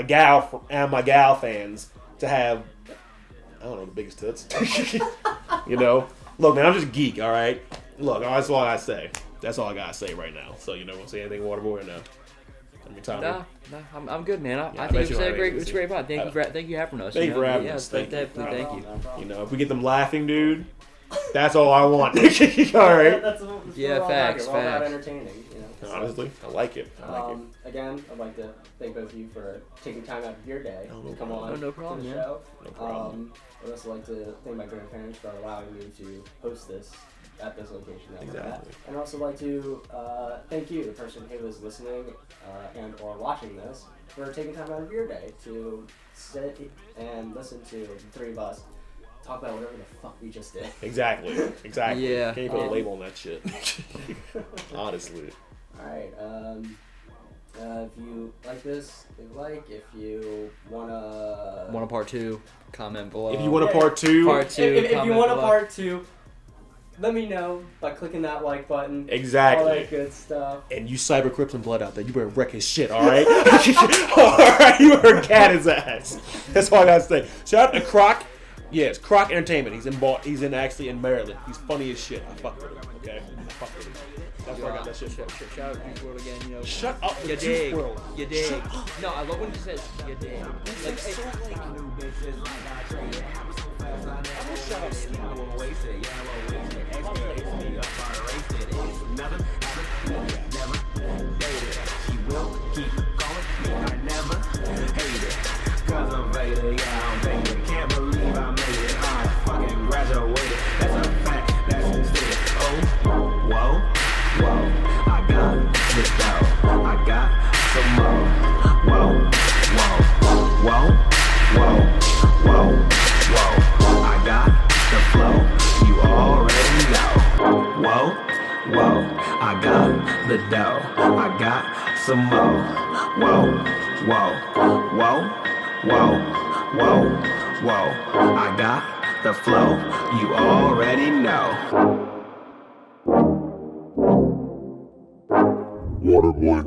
B: gal fans to have, I don't know, the biggest tits. You know, look, man, I'm just geek. All right, look, that's all I gotta say. That's all I gotta say right now. So you know, want to say anything, Waterboy, or no?
C: Nah, I'm good, man.
B: Yeah,
C: I think it's a great pod. Thank you for having us.
B: Thank you for having
C: us.
B: Thank you.
C: Thank you.
B: You know, if we get them laughing, dude, that's all I want. All right.
A: That's
C: Yeah, facts.
A: All about entertaining. You know?
B: Honestly, I like it.
A: Again, I'd like to thank both of you for taking time out of your day to come on
C: no problem,
A: to the
C: man.
A: show.
B: No problem.
A: I'd also like to thank my grandparents for allowing me to host this at this location that we're at. And I'd also like to thank you, the person who is listening and or watching this, for taking time out of your day to sit and listen to the three of us talk about whatever the fuck we just did.
B: Exactly.
C: Yeah.
B: Can't put a label on that shit. Honestly.
A: Alright, if you like this, if you want
C: Want a part 2, comment below.
B: If you want a part 2,
A: if you want a part 2, let me know by clicking that like button.
B: Exactly.
A: All that good stuff.
B: And you Cyber Crips and Blood out there, you better wreck his shit, alright? Alright, you better cat his ass. That's all I gotta say. Shout out to Croc. Yeah, it's Croc Entertainment. He's actually in Maryland. He's funny as shit. I fuck with him, okay? I fuck with him. That's where I got that shit from.
C: Shout out to Juice WRLD again, you know.
B: Shut up
C: You
B: with
C: dig.
B: Juice WRLD.
C: You dig. No, I love when he says, you dig. Like,
B: Shut up,
D: Cause I'm faded, yeah, I'm faded. Can't believe I made it. I fucking graduated. That's a fact, that's sincere. Oh, whoa, whoa. I got the dough. I got some more. Whoa, whoa, whoa, whoa, whoa, whoa. I got the flow. You already know. Whoa, whoa. I got the dough. I got some more. Whoa, whoa, whoa. Whoa, whoa, whoa, I got the flow, you already know.
E: Waterboy.